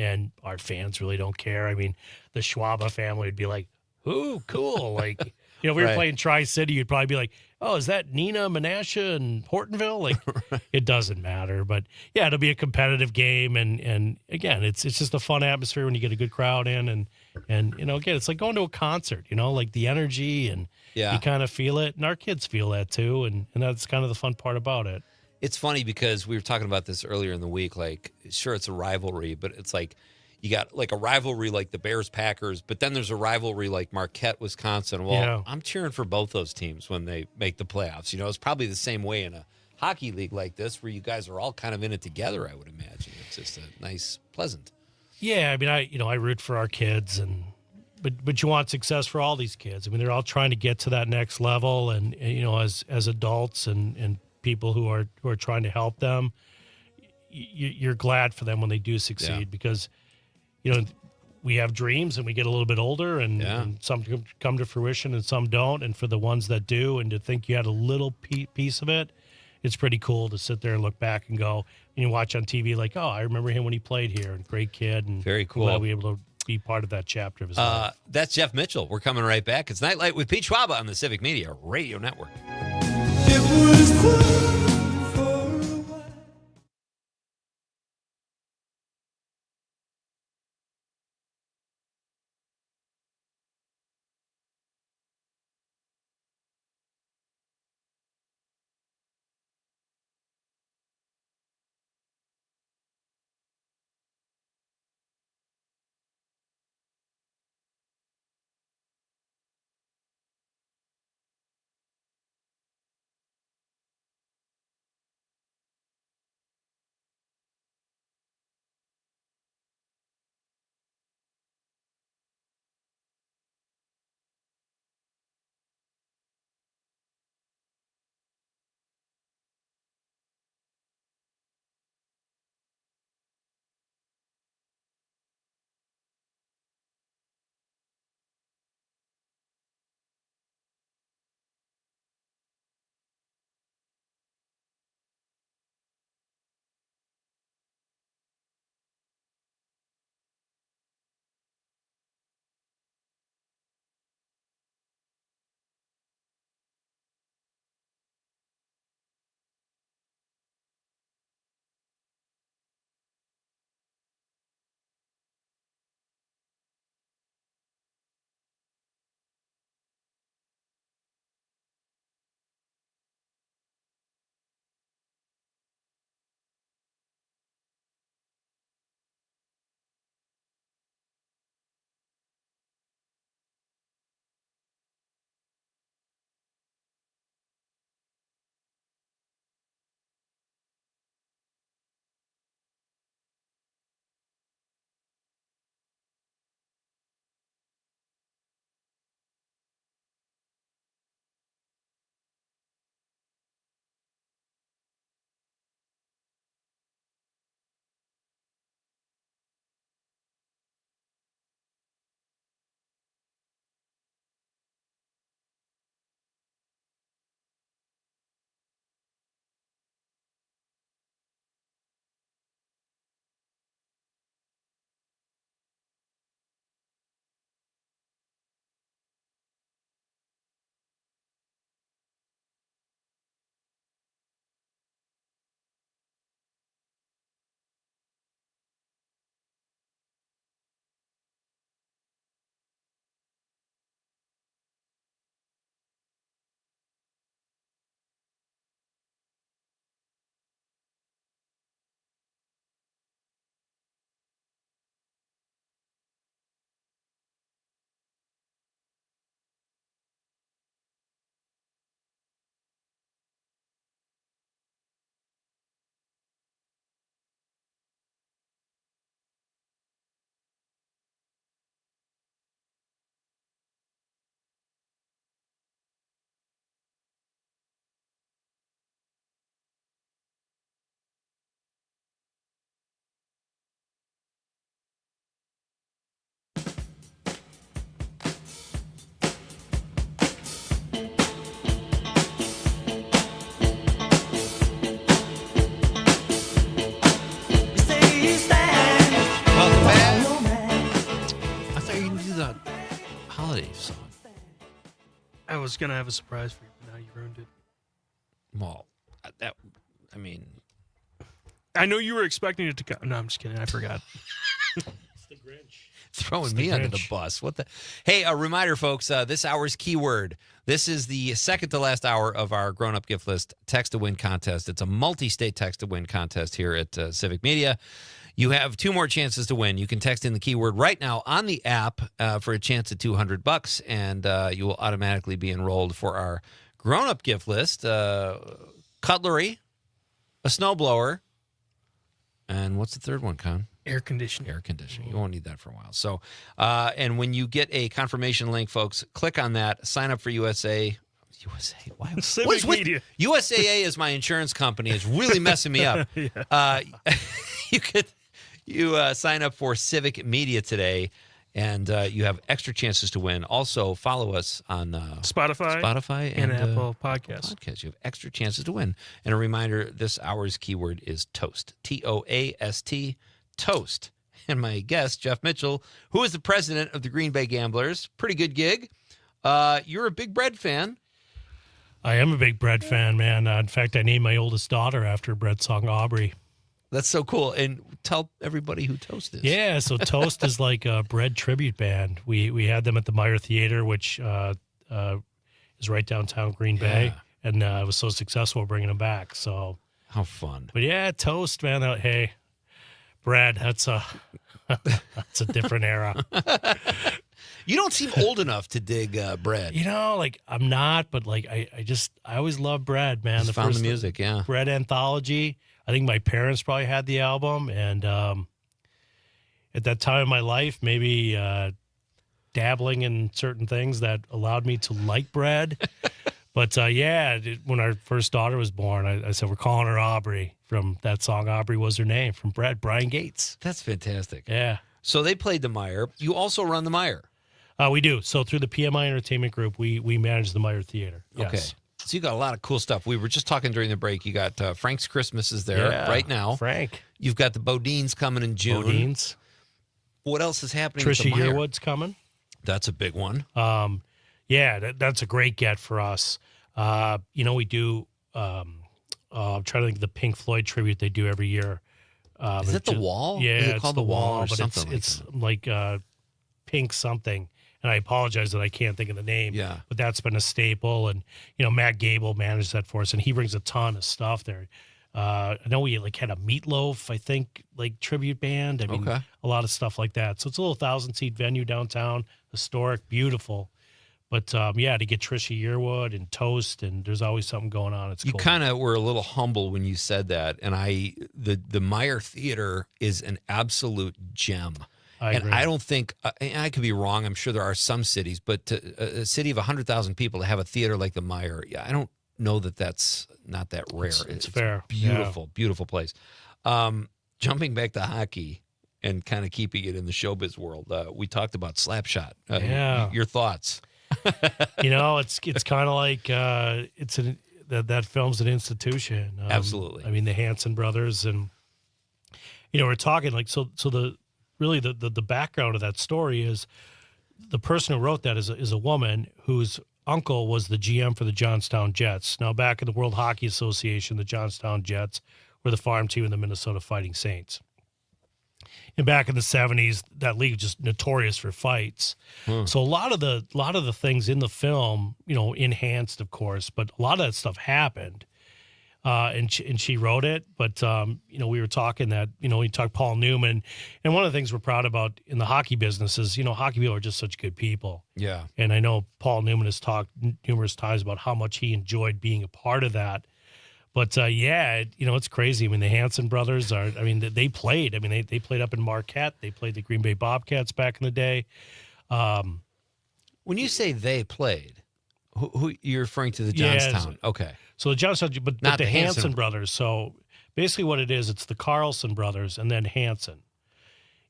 Speaker 9: And our fans really don't care. I mean, the Schwaba family would be like, "Ooh, cool!" Like, we were playing Tri-City, you'd probably be like, "Oh, is that Nina, Menasha, and Hortonville?" Like, It doesn't matter. But yeah, it'll be a competitive game, and again, it's just a fun atmosphere when you get a good crowd in, and again, it's like going to a concert. Like the energy, and you kind of feel it, and our kids feel that too, and that's kind of the fun part about it.
Speaker 3: It's funny because we were talking about this earlier in the week. Like, sure, it's a rivalry, but it's like you got like a rivalry like the Bears-Packers, but then there's a rivalry like Marquette-Wisconsin. Well, I'm cheering for both those teams when they make the playoffs. It's probably the same way in a hockey league like this where you guys are all kind of in it together, I would imagine. It's just a nice, pleasant.
Speaker 9: Yeah, I mean, I root for our kids, but you want success for all these kids. I mean, they're all trying to get to that next level, and as adults and people who are trying to help them, you're glad for them when they do succeed because we have dreams and we get a little bit older and some come to fruition and some don't, and for the ones that do, and to think you had a little piece of it, it's pretty cool to sit there and look back and go, and you watch on TV like, oh, I remember him when he played here, and great kid, and
Speaker 3: very cool.
Speaker 9: Glad we were able to be part of that chapter of his life.
Speaker 3: That's Jeff Mitchell. We're coming right back. It's Nite Light with Pete Schwaba on the Civic Media Radio Network.
Speaker 2: It was fun.
Speaker 4: gonna have a surprise for you, but now you ruined it.
Speaker 3: Well, I mean,
Speaker 4: I know you were expecting it to come. No, I'm just kidding. I forgot.
Speaker 3: throwing me under the bus. What the? Hey, a reminder, folks, this hour's keyword. This is the second to last hour of our grown-up gift list text to win contest. It's a multi-state text to win contest here at Civic Media. You have 2 more chances to win. You can text in the keyword right now on the app for a chance at $200, and you will automatically be enrolled for our grown-up gift list. Cutlery, a snowblower, and what's the third one, Con?
Speaker 4: Air conditioning.
Speaker 3: Air conditioning. You won't need that for a while. So, and when you get a confirmation link, folks, click on that. Sign up for USA. Why?
Speaker 4: Civic Media.
Speaker 3: USAA is my insurance company. It's really messing me up.
Speaker 4: Yeah.
Speaker 3: You sign up for Civic Media today, and you have extra chances to win. Also, follow us on
Speaker 4: Spotify and Apple Podcasts.
Speaker 3: You have extra chances to win. And a reminder: this hour's keyword is toast. TOAST. Toast. And my guest, Jeff Mitchell, who is the president of the Green Bay Gamblers. Pretty good gig. You're a big bread fan.
Speaker 9: I am a big bread fan, man. In fact, I named my oldest daughter after a bread song, Aubrey.
Speaker 3: That's so cool. And tell everybody who Toast is.
Speaker 9: Yeah, so Toast is like a bread tribute band. We had them at the Meyer Theater, which is right downtown Green Bay. And it was so successful bringing them back. So
Speaker 3: how fun.
Speaker 9: But yeah, Toast, man. Hey, bread, that's a different era.
Speaker 3: You don't seem old enough to dig bread.
Speaker 9: You know, like I'm not, but like I always loved bread, man.
Speaker 3: Just found the music, yeah.
Speaker 9: Bread Anthology. I think my parents probably had the album, and at that time in my life, maybe dabbling in certain things that allowed me to like bread. But when our first daughter was born, I said, we're calling her Aubrey from that song. Aubrey was her name from bread, Brian Gates.
Speaker 3: That's fantastic.
Speaker 9: Yeah.
Speaker 3: So they played the Meyer. You also run the Meyer.
Speaker 9: We do. So through the PMI Entertainment Group, we manage the Meyer Theater. Yes.
Speaker 3: Okay. So you got a lot of cool stuff. We were just talking during the break. You got Frank's Christmas is there right now.
Speaker 9: Frank.
Speaker 3: You've got the Bodines coming in June.
Speaker 9: Bodines.
Speaker 3: What else is happening?
Speaker 9: Trisha Yearwood's coming.
Speaker 3: That's a big one.
Speaker 9: That's a great get for us. We do. I'm trying to think of the Pink Floyd tribute they do every year.
Speaker 3: Is it the Wall?
Speaker 9: Yeah,
Speaker 3: it's called the Wall, or
Speaker 9: but
Speaker 3: something.
Speaker 9: It's like Pink something. And I apologize that I can't think of the name.
Speaker 3: Yeah.
Speaker 9: But that's been a staple. And, Matt Gable managed that for us, and he brings a ton of stuff there. I know we had a Meatloaf, I think, tribute band. I mean, a lot of stuff like that. So it's a little 1,000-seat venue downtown, historic, beautiful. But, to get Trisha Yearwood and Toast, and there's always something going on. It's
Speaker 3: You
Speaker 9: cool.
Speaker 3: kind of were a little humble when you said that. And the Meyer Theater is an absolute gem.
Speaker 9: I agree.
Speaker 3: I don't think, I could be wrong, I'm sure there are some cities, but a city of 100,000 people to have a theater like the Meyer, I don't know that that's not that rare.
Speaker 9: It's fair.
Speaker 3: Beautiful, beautiful place. Jumping back to hockey and kind of keeping it in the showbiz world, we talked about Slapshot. Your thoughts?
Speaker 9: It's kind of like that film's an institution.
Speaker 3: Absolutely.
Speaker 9: I mean, the Hanson brothers, and we're talking the background of that story is the person who wrote that is a woman whose uncle was the GM for the Johnstown Jets. Now, back in the World Hockey Association, the Johnstown Jets were the farm team of the Minnesota Fighting Saints. And back in the 70s, that league was just notorious for fights. So a lot of the things in the film, enhanced, of course, but a lot of that stuff happened. And she wrote it, but we were talking that we talked Paul Newman, and one of the things we're proud about in the hockey business is hockey people are just such good people.
Speaker 3: Yeah,
Speaker 9: and I know Paul Newman has talked numerous times about how much he enjoyed being a part of that. But it's crazy. I mean, the Hanson brothers are. I mean, they played. I mean, they played up in Marquette. They played the Green Bay Bobcats back in the day.
Speaker 3: When you say they played, who you're referring to? The Johnstown. Okay.
Speaker 9: So the Johnstown, but the Hanson brothers. So basically, what it is, it's the Carlson brothers and then Hanson,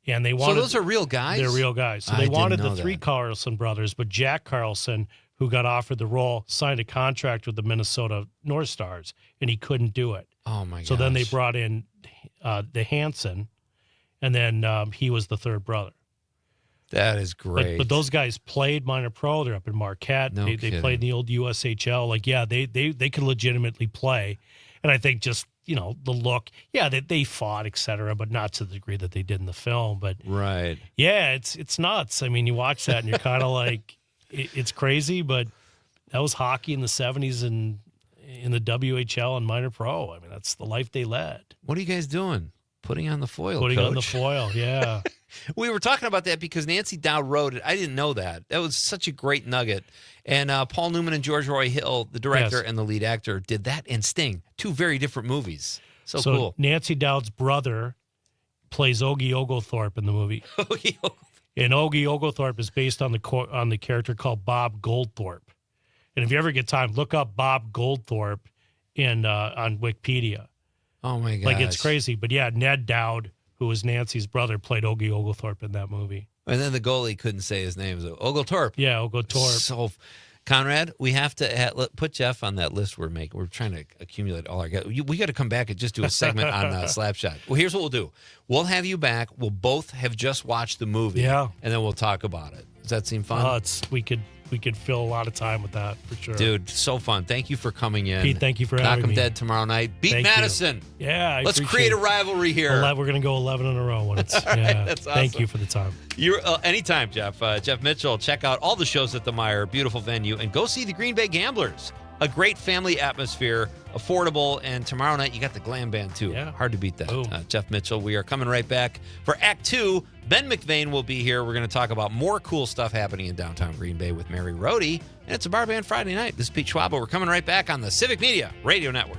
Speaker 9: and they wanted.
Speaker 3: So those are real guys.
Speaker 9: They're real guys. So they wanted the three Carlson brothers, but Jack Carlson, who got offered the role, signed a contract with the Minnesota North Stars, and he couldn't do it.
Speaker 3: Oh my gosh.
Speaker 9: So then they brought in the Hanson, and then he was the third brother.
Speaker 3: That is great.
Speaker 9: But those guys played minor pro. They're up in Marquette.
Speaker 3: No
Speaker 9: They
Speaker 3: kidding.
Speaker 9: played in the old USHL. Like, yeah, they could legitimately play. And I think just, the look, yeah, they fought, et cetera, but not to the degree that they did in the film. But
Speaker 3: right.
Speaker 9: yeah, it's nuts. I mean, you watch that and you're kind of like, it's crazy, but that was hockey in the 70s and in the WHL and minor pro. I mean, that's the life they led.
Speaker 3: What are you guys doing? Putting on the foil,
Speaker 9: Putting on the
Speaker 3: Coach.
Speaker 9: foil, yeah.
Speaker 3: We were talking about that because Nancy Dowd wrote it. I didn't know that. That was such a great nugget. And Paul Newman and George Roy Hill, the director
Speaker 9: Yes.
Speaker 3: and the lead actor, did that and Sting. Two very different movies. So cool.
Speaker 9: Nancy Dowd's brother plays Ogie Oglethorpe in the movie. And Ogie Oglethorpe is based on the character called Bob Goldthorpe. And if you ever get time, look up Bob Goldthorpe on Wikipedia.
Speaker 3: Oh, my gosh.
Speaker 9: Like, it's crazy. But yeah, Ned Dowd, who was Nancy's brother, played Ogie Oglethorpe in that movie.
Speaker 3: And then the goalie couldn't say his name. So Oglethorpe.
Speaker 9: Yeah, Oglethorpe.
Speaker 3: So, Conrad, we have to put Jeff on that list we're making. We're trying to accumulate all our guys. We got to come back and just do a segment on Slapshot. Well, here's what we'll do. We'll have you back. We'll both have just watched the movie.
Speaker 9: Yeah.
Speaker 3: And then we'll talk about it. Does that seem fun?
Speaker 9: We could fill a lot of time with that for sure.
Speaker 3: Dude, so fun. Thank you for coming in.
Speaker 9: Pete, thank you for
Speaker 3: Knock
Speaker 9: having
Speaker 3: 'em
Speaker 9: me.
Speaker 3: dead tomorrow night. Beat
Speaker 9: Thank
Speaker 3: Madison.
Speaker 9: you. Yeah,
Speaker 3: Let's create a rivalry here.
Speaker 9: We're going to go 11 in a row when it's. Yeah.
Speaker 3: That's
Speaker 9: Thank
Speaker 3: awesome.
Speaker 9: you for the time.
Speaker 3: You're anytime, Jeff. Jeff Mitchell. Check out all the shows at the Meyer. Beautiful venue, and go see the Green Bay Gamblers. A great family atmosphere, affordable, and tomorrow night you got the glam band too.
Speaker 9: Yeah.
Speaker 3: Hard to beat that.
Speaker 9: Boom.
Speaker 3: Jeff Mitchell. We are coming right back for Act 2. Ben McVeigh will be here. We're going to talk about more cool stuff happening in downtown Green Bay with Mary Rohde, and it's a Bar Band Friday night. This is Pete Schwaba. We're coming right back on the Civic Media Radio Network.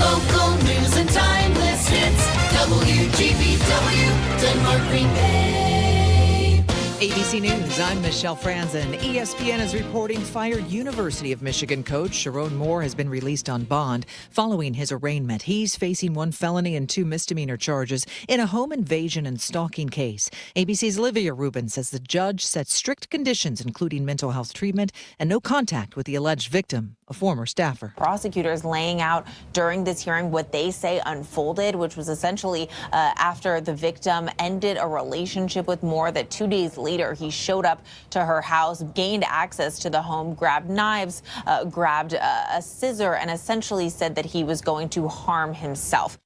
Speaker 6: Local news and timeless hits. WGBW, Denmark, Green Bay.
Speaker 10: ABC News, I'm Michelle Franzen. ESPN is reporting fired University of Michigan coach Sharon Moore has been released on bond following his arraignment. He's facing 1 felony and 2 misdemeanor charges in a home invasion and stalking case. ABC's Olivia Rubin says the judge set strict conditions, including mental health treatment and no contact with the alleged victim, a former staffer.
Speaker 11: Prosecutors laying out during this hearing what they say unfolded, which was essentially after the victim ended a relationship with Moore, that 2 days later he showed up to her house, gained access to the home, grabbed knives, grabbed a scissor, and essentially said that he was going to harm himself.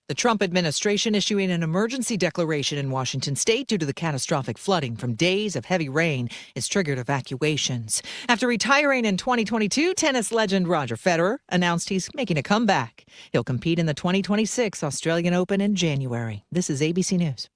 Speaker 10: The Trump administration issuing an emergency declaration in Washington state due to the catastrophic flooding from days of heavy rain has triggered evacuations. After retiring in 2022, tennis legend Roger Federer announced he's making a comeback. He'll compete in the 2026 Australian Open in January. This is ABC News.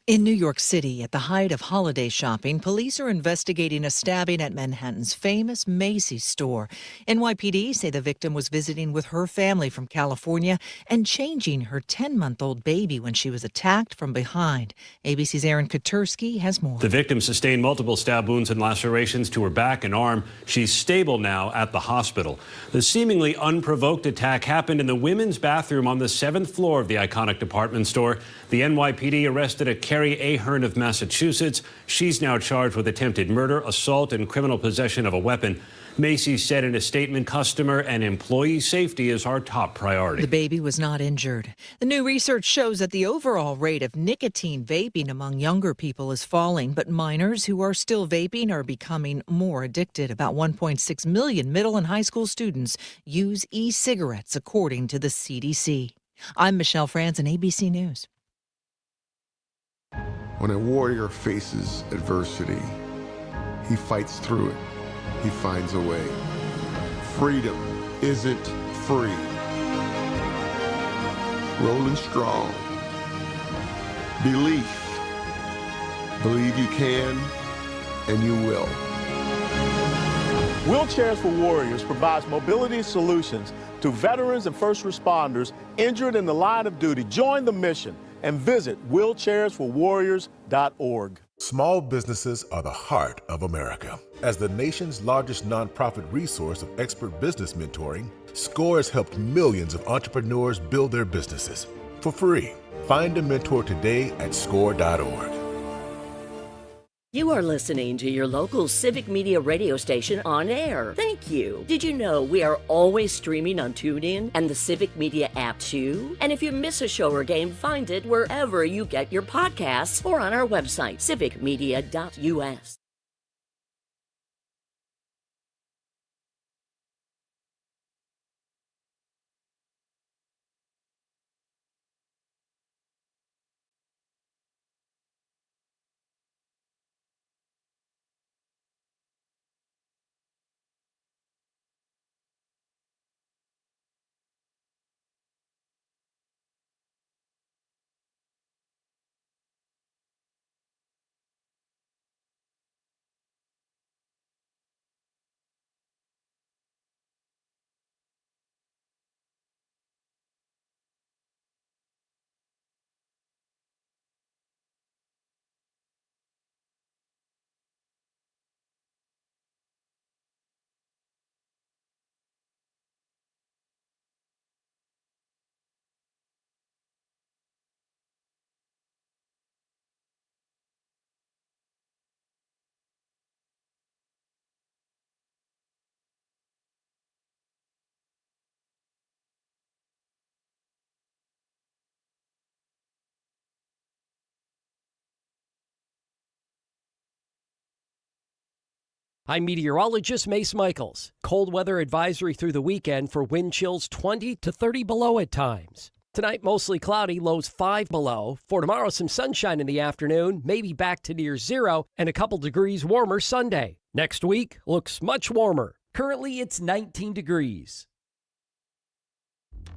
Speaker 10: In New York City, at the height of holiday shopping, police are investigating a stabbing at Manhattan's famous Macy's store. NYPD say the victim was visiting with her family from California and changing her 10-month-old baby when she was attacked from behind. ABC's Aaron Katursky has more.
Speaker 12: The victim sustained multiple stab wounds and lacerations to her back and arm. She's stable now at the hospital. The seemingly unprovoked attack happened in the women's bathroom on the 7th floor of the iconic department store. The NYPD arrested a Carrie Ahern of Massachusetts. She's now charged with attempted murder, assault, and criminal possession of a weapon. Macy's said in a statement, customer and employee safety is our top priority.
Speaker 10: The baby was not injured. The new research shows that the overall rate of nicotine vaping among younger people is falling, but minors who are still vaping are becoming more addicted. About 1.6 million middle and high school students use e-cigarettes, according to the CDC. I'm Michelle Franzen, ABC News.
Speaker 13: When a warrior faces adversity, he fights through it. He finds a way. Freedom isn't free. Rolling strong. Belief. Believe you can, and you will.
Speaker 14: Wheelchairs for Warriors provides mobility solutions to veterans and first responders injured in the line of duty. Join the mission and visit wheelchairsforwarriors.org.
Speaker 15: Small businesses are the heart of America. As the nation's largest nonprofit resource of expert business mentoring, SCORE has helped millions of entrepreneurs build their businesses for free. Find a mentor today at score.org.
Speaker 16: You are listening to your local Civic Media radio station on air. Thank you. Did you know we are always streaming on TuneIn and the Civic Media app too? And if you miss a show or game, find it wherever you get your podcasts or on our website, civicmedia.us.
Speaker 17: I'm meteorologist Mace Michaels. Cold weather advisory through the weekend for wind chills 20 to 30 below at times. Tonight, mostly cloudy, lows 5 below. For tomorrow, some sunshine in the afternoon, maybe back to near zero, and a couple degrees warmer Sunday. Next week looks much warmer. Currently, it's 19 degrees.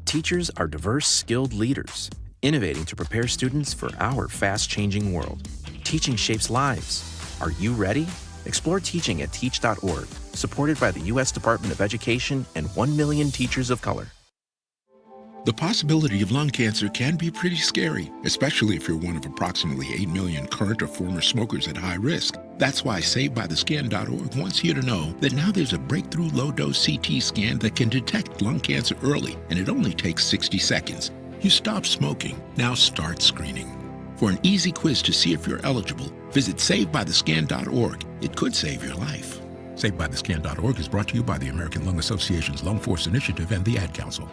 Speaker 18: Teachers are diverse, skilled leaders, innovating to prepare students for our fast-changing world. Teaching shapes lives. Are you ready? Explore teaching at teach.org, supported by the U.S. Department of Education and 1 million teachers of color.
Speaker 19: The possibility of lung cancer can be pretty scary, especially if you're one of approximately 8 million current or former smokers at high risk. That's why SaveByTheScan.org wants you to know that now there's a breakthrough low-dose CT scan that can detect lung cancer early, and it only takes 60 seconds. You stop smoking, now start screening. For an easy quiz to see if you're eligible, visit SaveByTheScan.org. It could save your life. SaveByTheScan.org is brought to you by the American Lung Association's Lung Force Initiative and the Ad Council.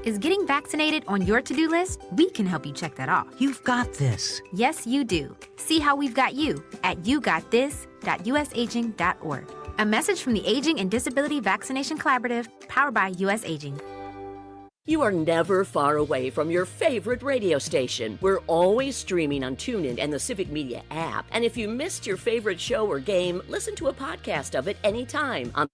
Speaker 20: Is getting vaccinated on your to-do list? We can help you check that off.
Speaker 21: You've got this.
Speaker 20: Yes, you do. See how we've got you at yougotthis.usaging.org. A message from the Aging and Disability Vaccination Collaborative, powered by US Aging.
Speaker 16: You are never far away from your favorite radio station. We're always streaming on TuneIn and the Civic Media app. And if you missed your favorite show or game, listen to a podcast of it anytime on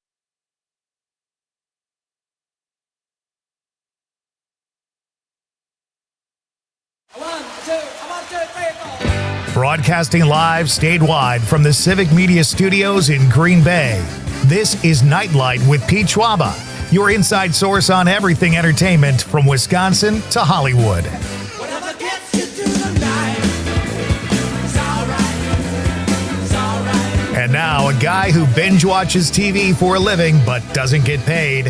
Speaker 1: Broadcasting live statewide from the Civic Media Studios in Green Bay. This is Nite Light with Pete Schwaba, your inside source on everything entertainment from Wisconsin to Hollywood. And now, a guy who binge watches TV for a living but doesn't get paid,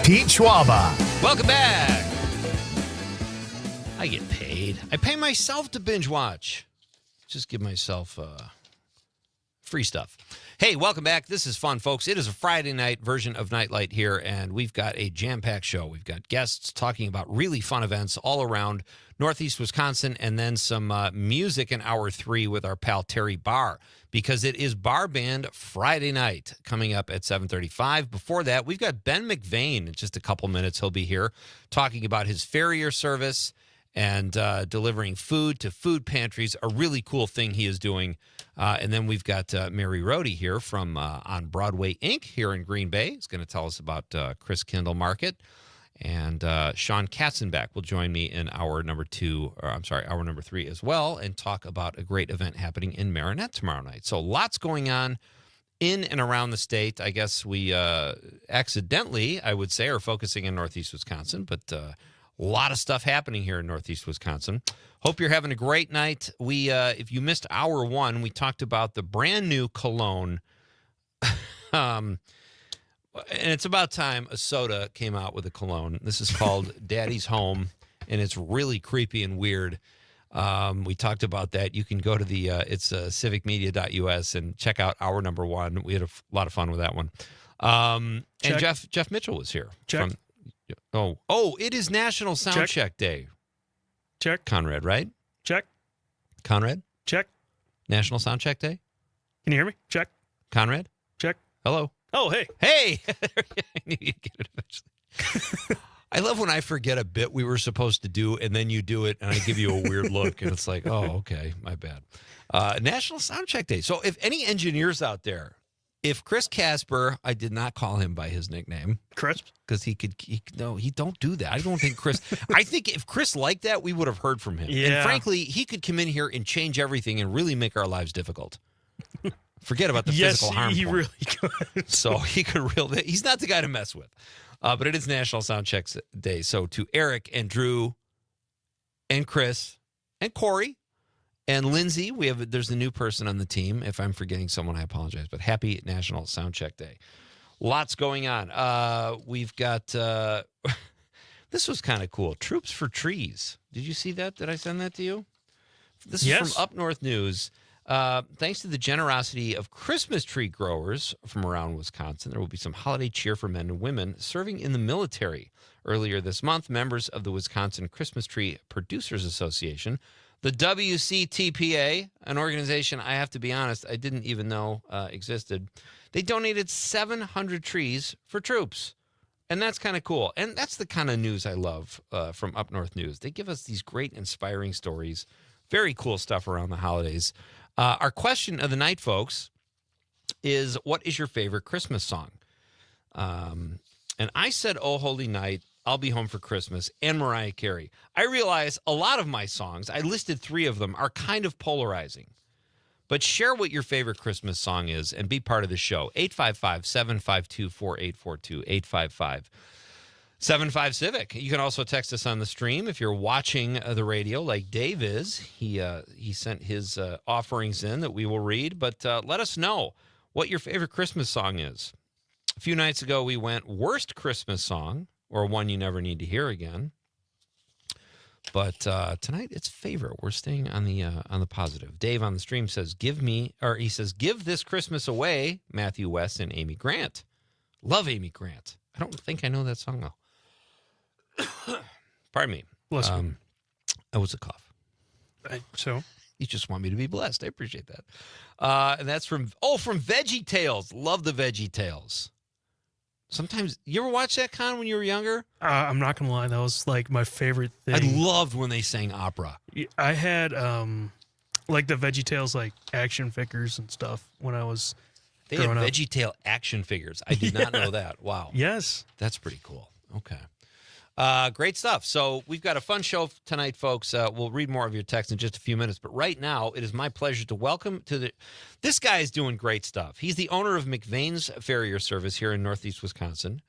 Speaker 1: Pete Schwaba.
Speaker 3: Welcome back. I get paid. I pay myself to binge watch. Just give myself free stuff. Hey, welcome back. This is fun, folks. It is a Friday night version of Nite Light here, and we've got a jam-packed show. We've got guests talking about really fun events all around Northeast Wisconsin, and then some music in Hour 3 with our pal Terry BARR, because it is BARR Band Friday night coming up at 7:35. Before that, we've got Ben McVeigh in just a couple minutes. He'll be here talking about his farrier service and delivering food to food pantries, a really cool thing he is doing. And then we've got Mary Rohde here from On Broadway Inc. here in Green Bay. He's going to tell us about Chris Kindle Market. And Sean Katzenbach will join me in hour number 3 as well, and talk about a great event happening in Marinette tomorrow night. So lots going on in and around the state. I guess we accidentally, I would say, are focusing in Northeast Wisconsin, but A lot of stuff happening here in Northeast Wisconsin. Hope you're having a great night. We, if you missed hour one, we talked about the brand new cologne. And it's about time a soda came out with a cologne. This is called Daddy's Home, and it's really creepy and weird. We talked about that. You can go to the it's civicmedia.us and check out hour number one. We had a lot of fun with that one. And Jeff Mitchell was here.
Speaker 4: Check.
Speaker 3: It is National Sound Check Day.
Speaker 4: Check.
Speaker 3: Conrad, right?
Speaker 4: Check.
Speaker 3: Conrad?
Speaker 4: Check.
Speaker 3: National Sound Check Day?
Speaker 4: Can you hear me? Check.
Speaker 3: Conrad?
Speaker 4: Check.
Speaker 3: Hello?
Speaker 4: Oh, hey.
Speaker 3: Hey! I knew you'd get it eventually. I love when I forget a bit we were supposed to do, and then you do it, and I give you a weird look, and it's like, oh, okay, my bad. National Sound Check Day. So if any engineers out there, if Chris Casper, I did not call him by his nickname.
Speaker 4: Crisp?
Speaker 3: Because he don't do that. I don't think Chris, I think if Chris liked that, we would have heard from him.
Speaker 4: Yeah.
Speaker 3: And frankly, he could come in here and change everything and really make our lives difficult. Forget about the physical harm.
Speaker 4: He
Speaker 3: point.
Speaker 4: really could.
Speaker 3: So he could really, he's not the guy to mess with. But it is National Sound Check Day. So to Eric and Drew and Chris and Corey and Lindsay, there's a new person on the team. If I'm forgetting someone, I apologize. But happy National Sound Check Day. Lots going on. We've got, this was kind of cool. Troops for Trees. Did you see that? Did I send that to you? This is from Up North News. Thanks to the generosity of Christmas tree growers from around Wisconsin, there will be some holiday cheer for men and women serving in the military. Earlier this month, members of the Wisconsin Christmas Tree Producers Association, the WCTPA, an organization I have to be honest, I didn't even know existed, they donated 700 trees for troops. And that's kind of cool. And that's the kind of news I love from Up North News. They give us these great, inspiring stories. Very cool stuff around the holidays. Our question of the night, folks, is what is your favorite Christmas song? And I said, Oh, Holy Night, I'll Be Home for Christmas, and Mariah Carey. I realize a lot of my songs, I listed 3 of them, are kind of polarizing. But share what your favorite Christmas song is and be part of the show. 855-752-4842, 855-75-CIVIC. You can also text us on the stream if you're watching the radio like Dave is. He sent his offerings in that we will read. But let us know what your favorite Christmas song is. A few nights ago, we went worst Christmas song, or one you never need to hear again. But tonight it's favorite. We're staying on the positive. Dave on the stream says, give this Christmas away, Matthew West and Amy Grant. Love Amy Grant. I don't think I know that song though. Pardon me.
Speaker 4: Bless you.
Speaker 3: That was a cough.
Speaker 4: So
Speaker 3: you just want me to be blessed. I appreciate that. And that's from Veggie Tales. Love the Veggie Tales. Sometimes, you ever watch that, Con, when you were younger?
Speaker 4: I'm not going to lie. That was like my favorite thing.
Speaker 3: I loved when they sang opera.
Speaker 4: I had like the VeggieTales like action figures and stuff when I was
Speaker 3: They had
Speaker 4: growing up.
Speaker 3: VeggieTale action figures. I did not know that. Wow.
Speaker 4: Yes.
Speaker 3: That's pretty cool. Okay. Great stuff. So we've got a fun show tonight, folks. We'll read more of your text in just a few minutes. But right now, it is my pleasure to welcome this guy is doing great stuff. He's the owner of McVain's Farrier Service here in Northeast Wisconsin,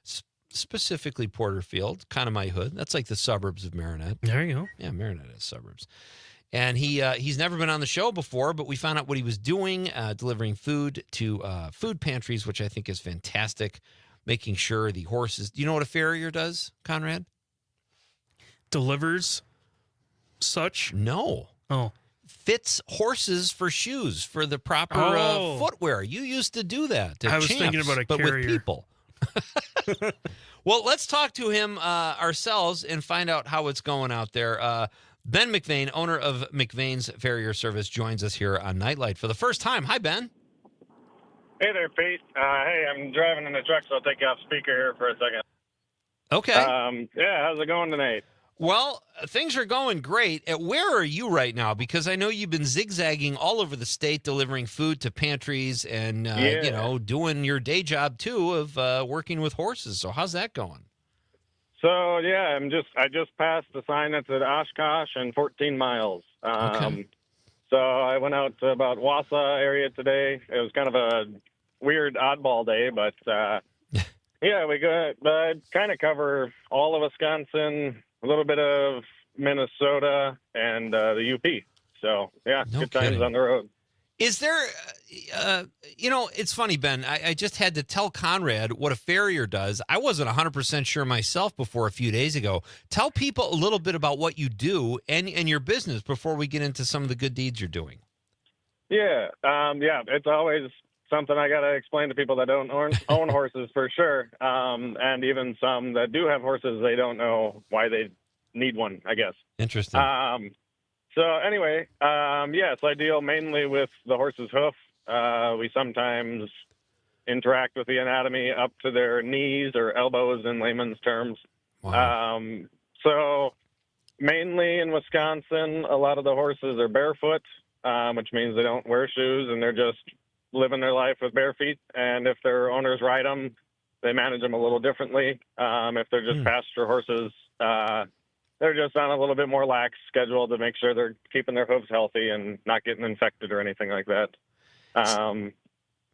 Speaker 3: specifically Porterfield, kind of my hood. That's like the suburbs of Marinette.
Speaker 4: There you go.
Speaker 3: Yeah, Marinette is suburbs. And he's never been on the show before, but we found out what he was doing, delivering food to food pantries, which I think is fantastic, making sure the horses. Do you know what a farrier does, Conrad?
Speaker 4: Delivers such?
Speaker 3: No.
Speaker 4: Oh.
Speaker 3: Fits horses for shoes for the proper footwear. You used to do that.
Speaker 4: I was thinking about a
Speaker 3: but
Speaker 4: carrier.
Speaker 3: with people. Well, let's talk to him ourselves and find out how it's going out there. Ben McVain, owner of McVain's Farrier Service, joins us here on Nightlight for the first time. Hi, Ben.
Speaker 21: Hey there, Pete. Hey, I'm driving in the truck, so I'll take you off speaker here for a second.
Speaker 3: Okay.
Speaker 21: Yeah, how's it going tonight?
Speaker 3: Well, things are going great. Where are you right now? Because I know you've been zigzagging all over the state, delivering food to pantries and, doing your day job, too, of working with horses. So how's that going?
Speaker 21: So, yeah, I just passed the sign that's at Oshkosh and 14 miles.
Speaker 3: Okay.
Speaker 21: So I went out to about Wausau area today. It was kind of a weird oddball day, but, yeah, we kind of cover all of Wisconsin, a little bit of Minnesota and the UP. So yeah,
Speaker 3: No
Speaker 21: good times
Speaker 3: kidding.
Speaker 21: on the road.
Speaker 3: Is there, it's funny, Ben. I just had to tell Conrad what a farrier does. I wasn't 100% sure myself before a few days ago. Tell people a little bit about what you do and your business before we get into some of the good deeds you're doing.
Speaker 21: Yeah, it's always something I got to explain to people that don't own horses for sure. And even some that do have horses, they don't know why they need one, I guess.
Speaker 3: Interesting.
Speaker 21: So anyway, so I deal mainly with the horse's hoof. We sometimes interact with the anatomy up to their knees or elbows in layman's terms.
Speaker 3: Wow.
Speaker 21: So mainly in Wisconsin, a lot of the horses are barefoot, which means they don't wear shoes and they're just living their life with bare feet. And if their owners ride them, they manage them a little differently. If they're just pasture horses, they're just on a little bit more lax schedule to make sure they're keeping their hooves healthy and not getting infected or anything like that.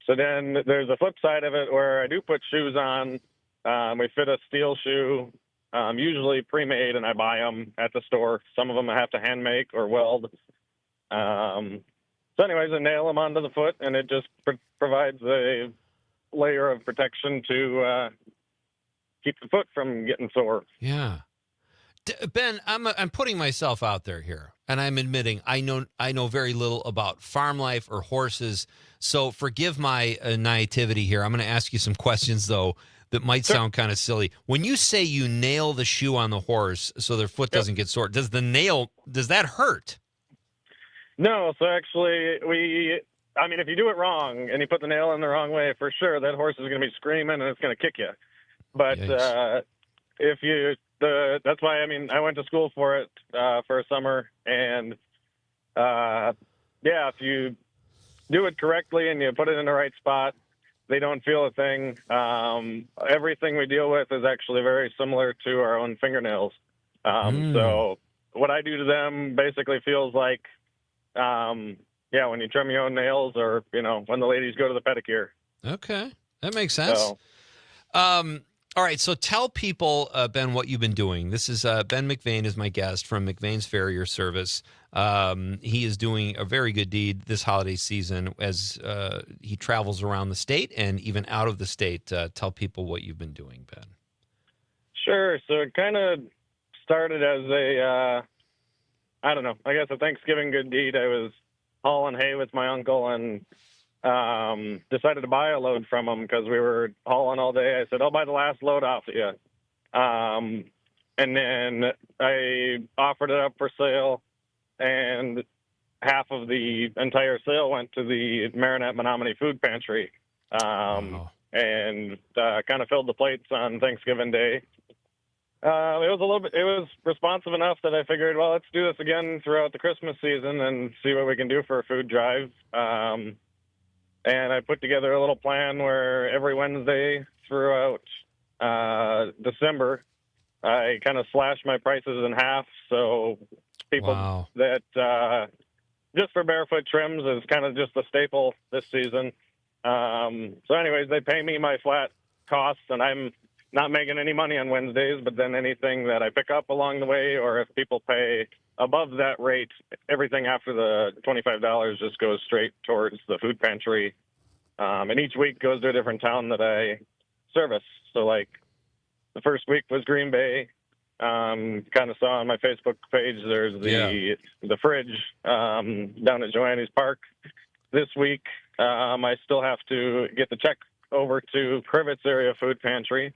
Speaker 21: So then there's a flip side of it where I do put shoes on. We fit a steel shoe, usually pre-made, and I buy them at the store. Some of them I have to hand make or weld. So anyways, I nail them onto the foot, and it just provides a layer of protection to keep the foot from getting sore.
Speaker 3: Yeah. Ben, I'm putting myself out there here, and I'm admitting I know very little about farm life or horses. So forgive my naivety here. I'm going to ask you some questions though that might sound kind of silly. When you say you nail the shoe on the horse so their foot doesn't get sore, does that hurt?
Speaker 21: No, so actually if you do it wrong and you put the nail in the wrong way, for sure that horse is going to be screaming and it's going to kick you. But that's why I went to school for it for a summer, and if you do it correctly and you put it in the right spot, they don't feel a thing. Everything we deal with is actually very similar to our own fingernails. So what I do to them basically feels like, when you trim your own nails, or when the ladies go to the pedicure.
Speaker 3: Okay, that makes sense. All right, so tell people, Ben, what you've been doing. This is Ben McVeigh is my guest from McVeigh's Farrier Service. He is doing a very good deed this holiday season as he travels around the state and even out of the state. Tell people what you've been doing, Ben.
Speaker 21: Sure. So it kind of started as a Thanksgiving good deed. I was hauling hay with my uncle and decided to buy a load from him because we were hauling all day. I said, I'll buy the last load off of you. And then I offered it up for sale, and half of the entire sale went to the Marinette Menominee Food Pantry, and kind of filled the plates on Thanksgiving Day. It was responsive enough that I figured, well, let's do this again throughout the Christmas season and see what we can do for a food drive. And I put together a little plan where every Wednesday throughout December, I kind of slashed my prices in half. So people that just for barefoot trims is kind of just a staple this season. So anyways, they pay me my flat costs, and I'm not making any money on Wednesdays, but then anything that I pick up along the way, or if people pay above that rate, everything after the $25 just goes straight towards the food pantry. And each week goes to a different town that I service. So like the first week was Green Bay. Kind of saw on my Facebook page, there's the fridge down at Joanne's Park. This week, I still have to get the check over to Crivets Area Food Pantry.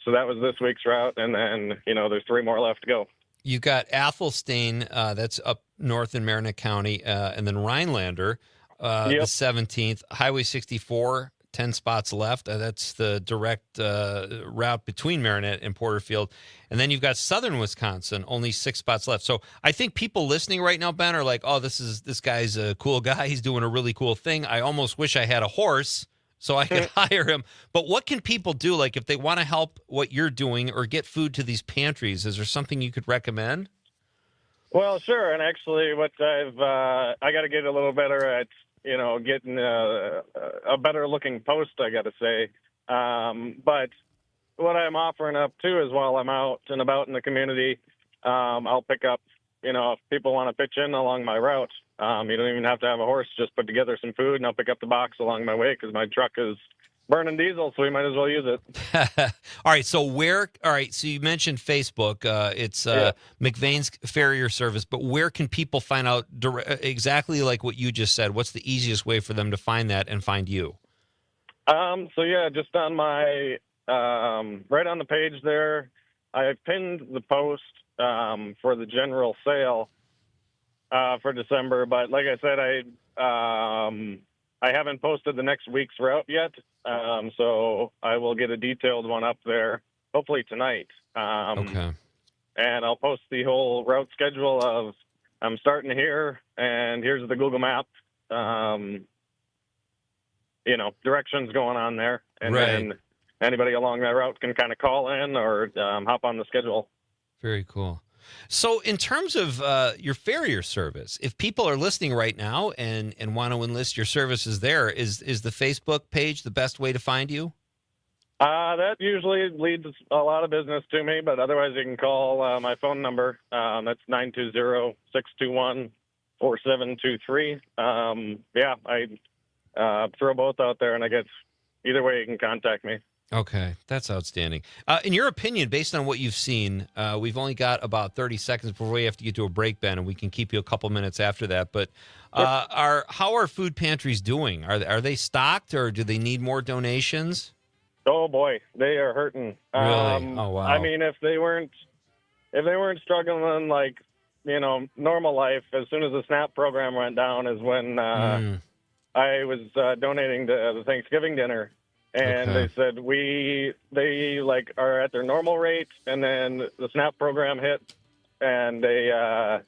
Speaker 21: So that was this week's route, and then, there's 3 more left to go.
Speaker 3: You got Athelstane, that's up north in Marinette County, and then Rhinelander, the 17th, Highway 64, 10 spots left. That's the direct route between Marinette and Porterfield. And then you've got southern Wisconsin, only 6 spots left. So I think people listening right now, Ben, are like, oh, this guy's a cool guy. He's doing a really cool thing. I almost wish I had a horse so I could hire him. But what can people do? Like, if they want to help what you're doing or get food to these pantries, is there something you could recommend?
Speaker 21: Well, sure. And actually what I got to get a little better at, getting a better looking post, I got to say. But what I'm offering up too is while I'm out and about in the community, I'll pick up. If people want to pitch in along my route, you don't even have to have a horse. Just put together some food, and I'll pick up the box along my way because my truck is burning diesel, so we might as well use it.
Speaker 3: All right. So so you mentioned Facebook. It's McVein's Farrier Service, but where can people find out exactly like what you just said? What's the easiest way for them to find that and find you?
Speaker 21: Just on my right on the page there, I pinned the post for the general sale for December. But like I said, I haven't posted the next week's route yet, so I will get a detailed one up there hopefully tonight.
Speaker 3: Okay.
Speaker 21: And I'll post the whole route schedule of I'm starting here, and here's the Google map. Directions going on there, and then anybody along that route can kind of call in or hop on the schedule.
Speaker 3: Very cool. So in terms of your farrier service, if people are listening right now and want to enlist your services there, is the Facebook page the best way to find you?
Speaker 21: That usually leads a lot of business to me, but otherwise you can call my phone number. That's 920-621-4723. I throw both out there, and I guess either way you can contact me.
Speaker 3: Okay, that's outstanding. In your opinion, based on what you've seen, we've only got about 30 seconds before we have to get to a break, Ben, and we can keep you a couple minutes after that. But how are food pantries doing? Are they stocked, or do they need more donations?
Speaker 21: Oh boy, they are hurting.
Speaker 3: Really? Oh wow.
Speaker 21: I mean, if they weren't struggling like normal life, as soon as the SNAP program went down, is when I was donating to the Thanksgiving dinner. And they said they are at their normal rate, and then the SNAP program hit, and it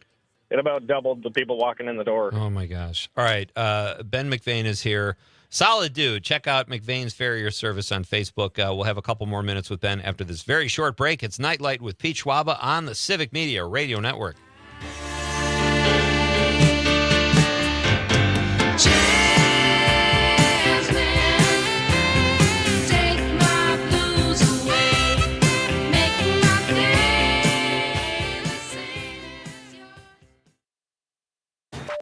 Speaker 21: about doubled the people walking in the door.
Speaker 3: Oh my gosh! All right, Ben McVein is here. Solid dude. Check out McVein's Farrier Service on Facebook. We'll have a couple more minutes with Ben after this very short break. It's Night Light with Pete Schwaba on the Civic Media Radio Network.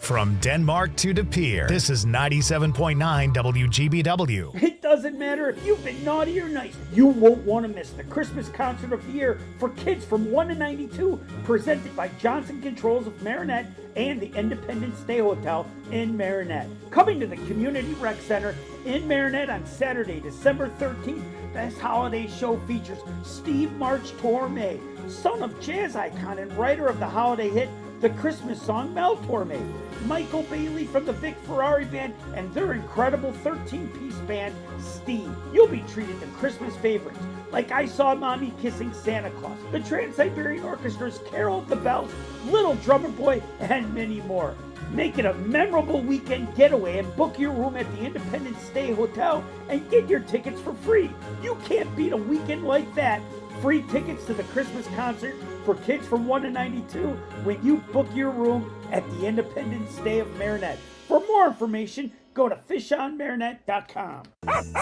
Speaker 1: From Denmark to De Pere, this is 97.9 WGBW.
Speaker 5: It doesn't matter if you've been naughty or nice, you won't want to miss the Christmas concert of the year for kids from 1 to 92, presented by Johnson Controls of Marinette and the Independence Day Hotel in Marinette. Coming to the Community Rec Center in Marinette on Saturday, December 13th, this holiday show features Steve March Torme, son of jazz icon and writer of the holiday hit the Christmas song Mel Torme, Michael Bailey from the Vic Ferrari Band, and their incredible 13-piece band, Steve. You'll be treated to Christmas favorites like I Saw Mommy Kissing Santa Claus, the Trans-Siberian Orchestra's Carol of the Bells, Little Drummer Boy, and many more. Make it a memorable weekend getaway and book your room at the Independence Day Hotel and get your tickets for free. You can't beat a weekend like that. Free tickets to the Christmas concert for kids from 1 to 92 when you book your room at the Independence Day of Marinette. For more information, go to fishonmarinette.com.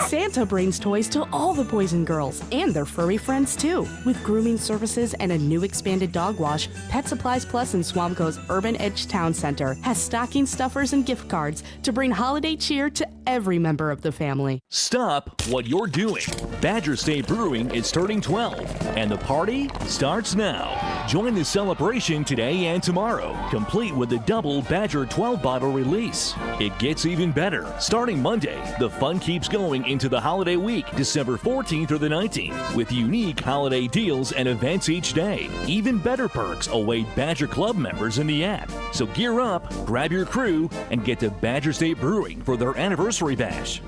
Speaker 22: Santa brings toys to all the boys and girls and their furry friends too. With grooming services and a new expanded dog wash, Pet Supplies Plus in Swamco's Urban Edge Town Center has stocking stuffers and gift cards to bring holiday cheer to every member of the family.
Speaker 23: Stop what you're doing. Badger State Brewing is turning 12, and the party starts now. Join the celebration today and tomorrow, complete with the double Badger 12-bottle release. It gets even better. Starting Monday, the fun keeps going into the holiday week, December 14th through the 19th, with unique holiday deals and events each day. Even better perks await Badger Club members in the app. So gear up, grab your crew, and get to Badger State Brewing for their anniversary bash.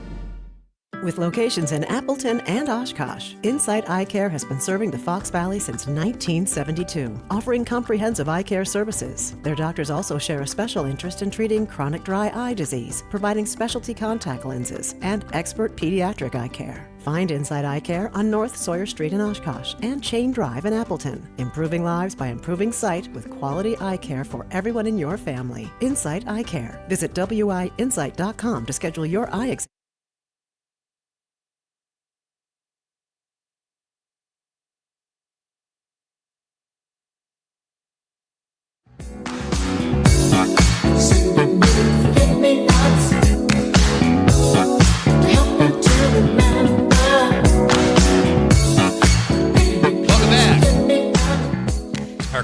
Speaker 24: With locations in Appleton and Oshkosh, Insight Eye Care has been serving the Fox Valley since 1972, offering comprehensive eye care services. Their doctors also share a special interest in treating chronic dry eye disease, providing specialty contact lenses, and expert pediatric eye care. Find Insight Eye Care on North Sawyer Street in Oshkosh and Chain Drive in Appleton. Improving lives by improving sight with quality eye care for everyone in your family. Insight Eye Care. Visit WIInsight.com to schedule your eye exam.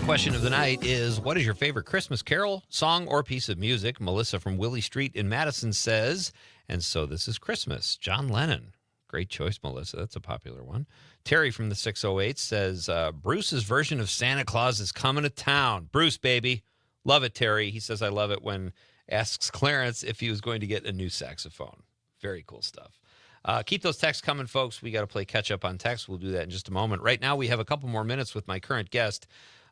Speaker 3: question of the night is, what is your favorite Christmas carol, song, or piece of music? Melissa from Willie Street in Madison says, and so this is Christmas, John Lennon. Great choice, Melissa. That's a popular one. Terry from the 608 says, Bruce's version of Santa Claus is coming to town. Bruce, baby. Love it, Terry. He says, I love it when asks Clarence if he was going to get a new saxophone. Very cool stuff. Keep those texts coming, folks. We got to play catch up on text. We'll do that in just a moment. Right now, we have a couple more minutes with my current guest,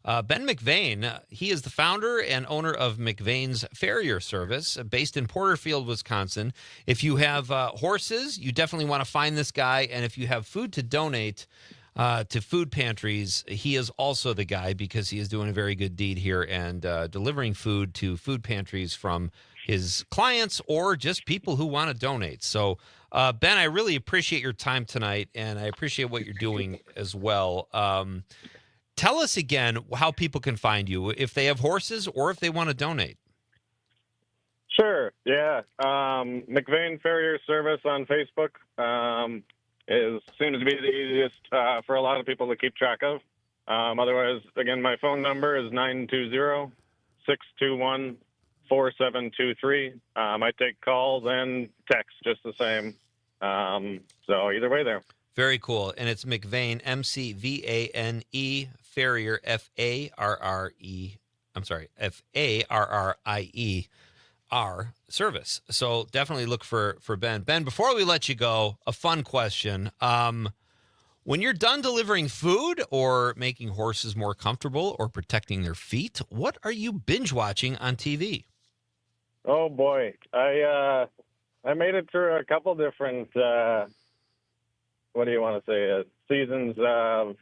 Speaker 3: Ben McVeigh. He is the founder and owner of McVeigh's Farrier Service, based in Porterfield, Wisconsin. If you have horses, you definitely want to find this guy. And if you have food to donate to food pantries, he is also the guy, because he is doing a very good deed here and delivering food to food pantries from his clients or just people who want to donate. So, Ben, I really appreciate your time tonight, and I appreciate what you're doing as well. Tell us again how people can find you, if they have horses or if they want to donate.
Speaker 21: Sure, yeah. McVeigh Farrier Service on Facebook is seems to be the easiest for a lot of people to keep track of. Otherwise, again, my phone number is 920-621-4723. I take calls and text just the same. So either way there.
Speaker 3: Very cool. And it's McVeigh, McVane, Farrier, Farrie. I'm sorry, Farrier service. So definitely look for Ben. Ben, before we let you go, a fun question. When you're done delivering food or making horses more comfortable or protecting their feet, what are you binge watching on TV?
Speaker 21: Oh boy, I made it through a couple different what do you want to say? Seasons of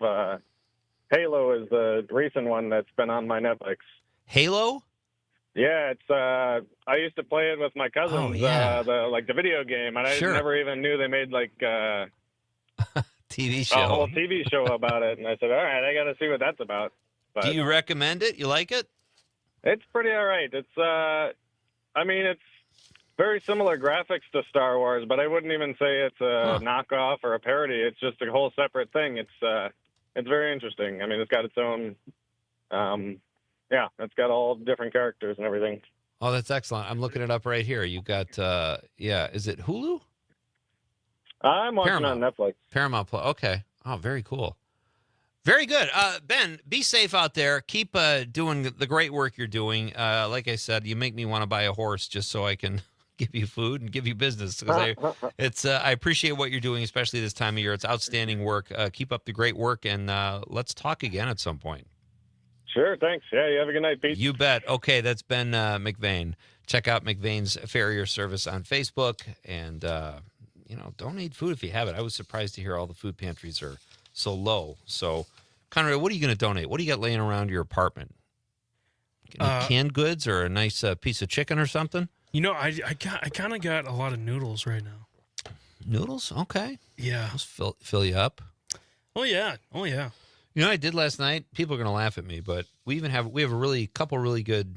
Speaker 21: Halo is the recent one that's been on my Netflix.
Speaker 3: Halo?
Speaker 21: Yeah, it's. I used to play it with my cousins.
Speaker 3: Oh, yeah.
Speaker 21: The video game, and I never even knew they made
Speaker 3: TV show.
Speaker 21: a whole TV show about it. And I said, all right, I got to see what that's about. But
Speaker 3: do you recommend it? You like it?
Speaker 21: It's pretty all right. It's. It's very similar graphics to Star Wars, but I wouldn't even say it's a knockoff or a parody. It's just a whole separate thing. It's very interesting. I mean, it's got its own. It's got all different characters and everything.
Speaker 3: Oh, that's excellent. I'm looking it up right here. You got, is it Hulu?
Speaker 21: I'm watching on Netflix.
Speaker 3: Paramount Plus. Okay. Oh, very cool. Very good. Ben, be safe out there. Keep doing the great work you're doing. Like I said, you make me want to buy a horse just so I can give you food and give you business. I appreciate what you're doing, especially this time of year. It's outstanding work. Keep up the great work, and let's talk again at some point.
Speaker 21: Sure, thanks. Yeah, you have a good night, Pete.
Speaker 3: You bet. Okay, that's Ben McVeigh. Check out McVeigh's Farrier Service on Facebook, and donate food if you have it. I was surprised to hear all the food pantries are so low. So, Conrad, what are you going to donate? What do you got laying around your apartment? Any canned goods or a nice piece of chicken or something?
Speaker 4: I kind of got a lot of noodles right now.
Speaker 3: Noodles? Okay.
Speaker 4: Yeah.
Speaker 3: Let's fill you up.
Speaker 4: Oh yeah.
Speaker 3: You know what I did last night? People are going to laugh at me, but we have a couple really good,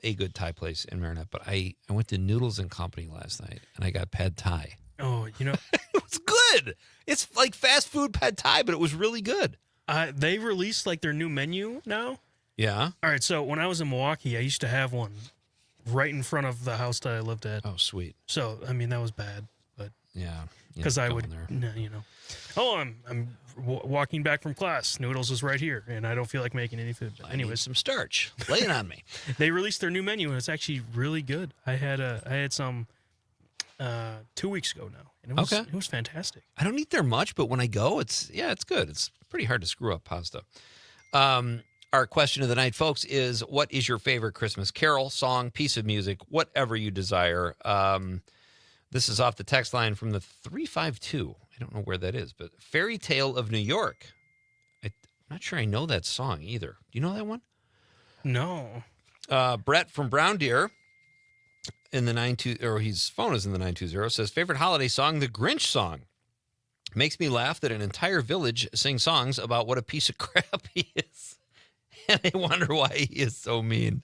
Speaker 3: a good Thai place in Marinette, but I went to Noodles and Company last night, and I got pad Thai.
Speaker 4: Oh,
Speaker 3: it was good. It's like fast food pad Thai, but it was really good.
Speaker 4: They released their new menu now.
Speaker 3: Yeah.
Speaker 4: All right. So when I was in Milwaukee, I used to have one right in front of the house that I lived at.
Speaker 3: Oh, sweet.
Speaker 4: So that was bad, but
Speaker 3: yeah,
Speaker 4: because I would, Oh, I'm walking back from class. Noodles is right here, and I don't feel like making any food.
Speaker 3: But anyways, some starch. Lay it on me.
Speaker 4: They released their new menu, and it's actually really good. I had some 2 weeks ago now, and it was fantastic.
Speaker 3: I don't eat there much, but when I go, it's good. It's pretty hard to screw up pasta. Our question of the night, folks, is what is your favorite Christmas carol, song, piece of music, whatever you desire? This is off the text line from the 352. I don't know where that is, but Fairy Tale of New York. I'm not sure I know that song either. Do you know that one?
Speaker 4: No.
Speaker 3: Brett from Brown Deer in the 92, or his phone is in the 920, says favorite holiday song, the Grinch song. Makes me laugh that an entire village sings songs about what a piece of crap he is. And I wonder why he is so mean.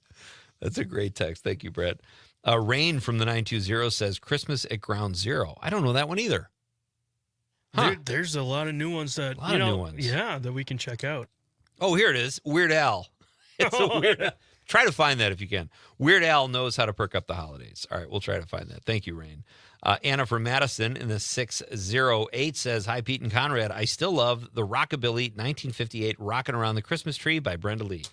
Speaker 3: That's a great text. Thank you, Brett. Rain from the 920 says Christmas at Ground Zero. I don't know that one either. Huh.
Speaker 4: There's a lot of new ones that
Speaker 3: new ones.
Speaker 4: Yeah, that we can check out.
Speaker 3: Oh, here it is. Weird Al. It's a weird. Try to find that if you can. Weird Al knows how to perk up the holidays. All right, we'll try to find that. Thank you, Rain. Anna from Madison in the 608 says, "Hi, Pete and Conrad. I still love the Rockabilly 1958 Rockin' Around the Christmas Tree by Brenda Lee."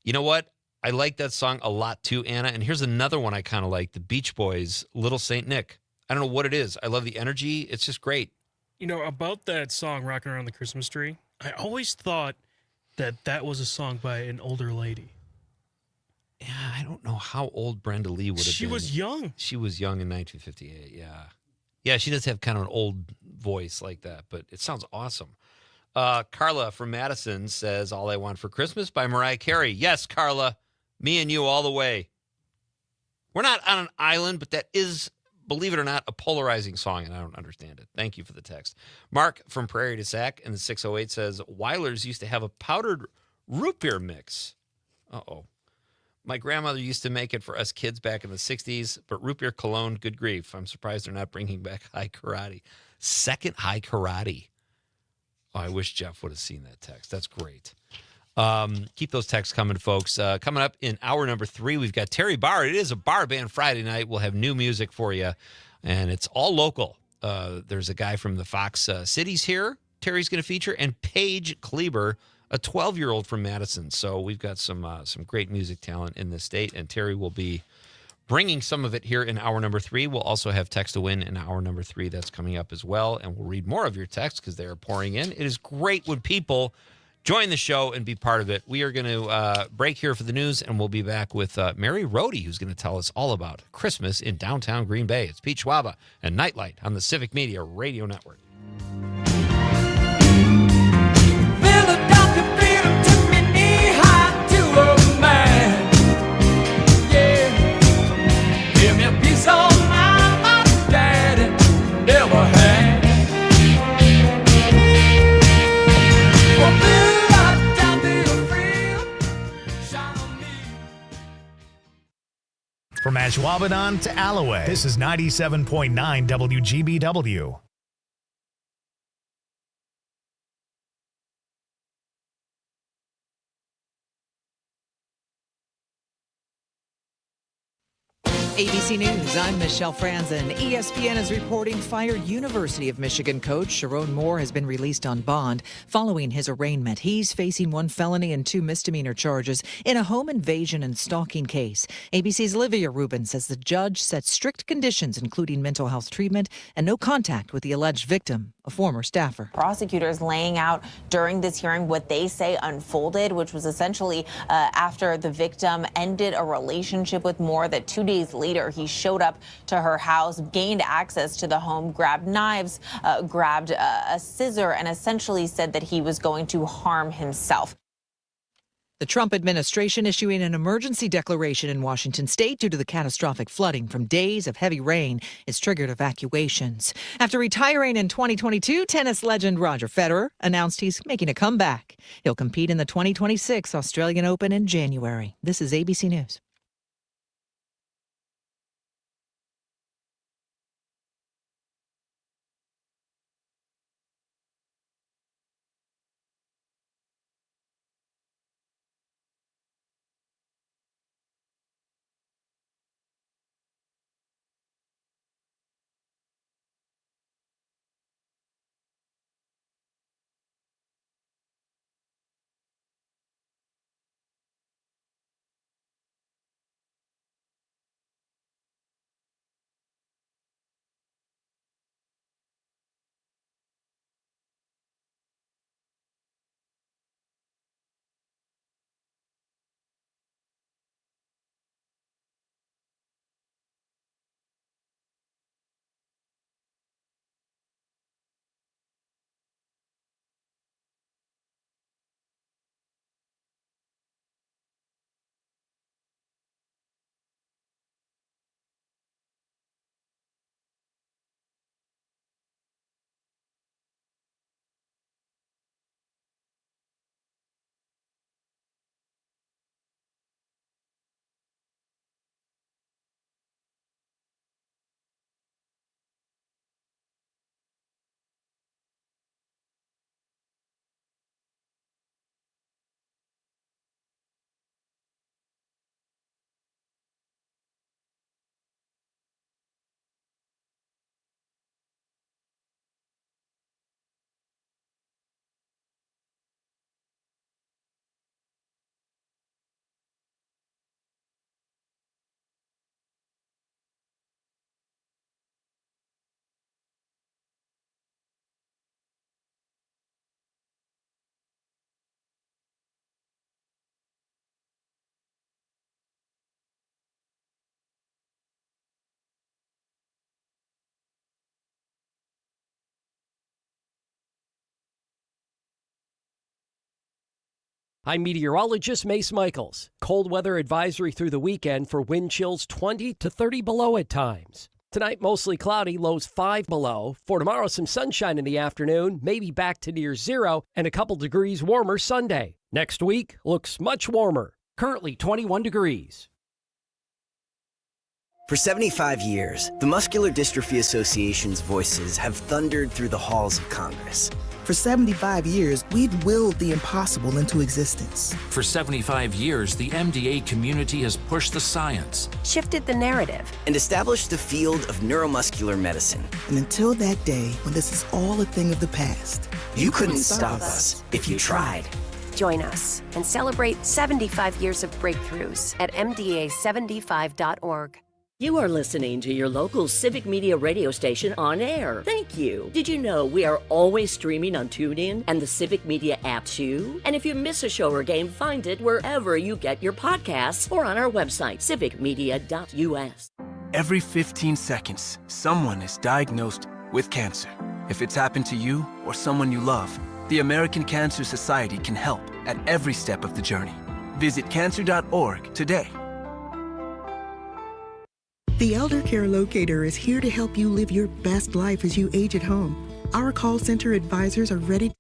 Speaker 3: You know what? I like that song a lot too, Anna. And here's another one I kind of like, the Beach Boys, Little Saint Nick. I don't know what it is. I love the energy. It's just great.
Speaker 4: You know, about that song, Rockin' Around the Christmas Tree, I always thought that was a song by an older lady.
Speaker 3: Yeah, I don't know how old Brenda Lee would have been.
Speaker 4: She was young.
Speaker 3: She was young in 1958, yeah. Yeah, she does have kind of an old voice like that, but it sounds awesome. Carla from Madison says, "All I Want for Christmas" by Mariah Carey. Yes, Carla, me and you all the way. We're not on an island, but that is, believe it or not, a polarizing song, and I don't understand it. Thank you for the text. Mark from Prairie du Sac in the 608 says, "Weiler's used to have a powdered root beer mix." Uh-oh. "My grandmother used to make it for us kids back in the 60s, but root beer cologne, good grief. I'm surprised they're not bringing back high karate." Second high karate. Oh, I wish Jeff would have seen that text. That's great. Keep those texts coming, folks. Coming up in hour number 3, we've got Terry BARR. It is a bar band Friday night. We'll have new music for you, and it's all local. There's a guy from the Fox Cities here Terry's going to feature, and Paige Kleber, a 12-year-old from Madison. So we've got some great music talent in this state, and Terry will be bringing some of it here in hour number 3. We'll also have Text to Win in hour number 3. That's coming up as well, and we'll read more of your texts because they are pouring in. It is great when people join the show and be part of it. We are going to break here for the news, and we'll be back with Mary Rohde, who's going to tell us all about Christmas in downtown Green Bay. It's Pete Schwaba and Nite Light on the Civic Media Radio Network.
Speaker 1: From Ashwaubenon to Alloway, this is 97.9 WGBW.
Speaker 10: ABC News, I'm Michelle Franzen. ESPN is reporting fired University of Michigan coach Sharon Moore has been released on bond following his arraignment. He's facing 1 felony and 2 misdemeanor charges in a home invasion and stalking case. ABC's Olivia Rubin says the judge set strict conditions, including mental health treatment and no contact with the alleged victim, a former staffer.
Speaker 11: Prosecutors laying out during this hearing what they say unfolded, which was essentially after the victim ended a relationship with Moore, that 2 days later he showed up to her house, gained access to the home, grabbed knives, grabbed a scissor, and essentially said that he was going to harm himself.
Speaker 10: The Trump administration issuing an emergency declaration in Washington state due to the catastrophic flooding from days of heavy rain has triggered evacuations. After retiring in 2022, tennis legend Roger Federer announced he's making a comeback. He'll compete in the 2026 Australian Open in January. This is ABC News.
Speaker 17: I'm meteorologist Mace Michaels. Cold weather advisory through the weekend for wind chills 20 to 30 below at times. Tonight, mostly cloudy, lows 5 below. For tomorrow, some sunshine in the afternoon, maybe back to near zero, and a couple degrees warmer Sunday. Next week looks much warmer. Currently 21 degrees.
Speaker 2: For 75 years, the Muscular Dystrophy Association's voices have thundered through the halls of Congress.
Speaker 7: For 75 years, we've willed the impossible into existence.
Speaker 8: For 75 years, the MDA community has pushed the science,
Speaker 2: shifted the narrative, and established the field of neuromuscular medicine.
Speaker 7: And until that day, when this is all a thing of the past,
Speaker 2: you couldn't stop us if you tried.
Speaker 9: Join us and celebrate 75 years of breakthroughs at MDA75.org.
Speaker 16: You are listening to your local Civic Media radio station on air. Thank you. Did you know we are always streaming on TuneIn and the Civic Media app too? And if you miss a show or game, find it wherever you get your podcasts or on our website, civicmedia.us.
Speaker 25: Every 15 seconds, someone is diagnosed with cancer. If it's happened to you or someone you love, the American Cancer Society can help at every step of the journey. Visit cancer.org today.
Speaker 7: The Elder Care Locator is here to help you live your best life as you age at home. Our call center advisors are ready.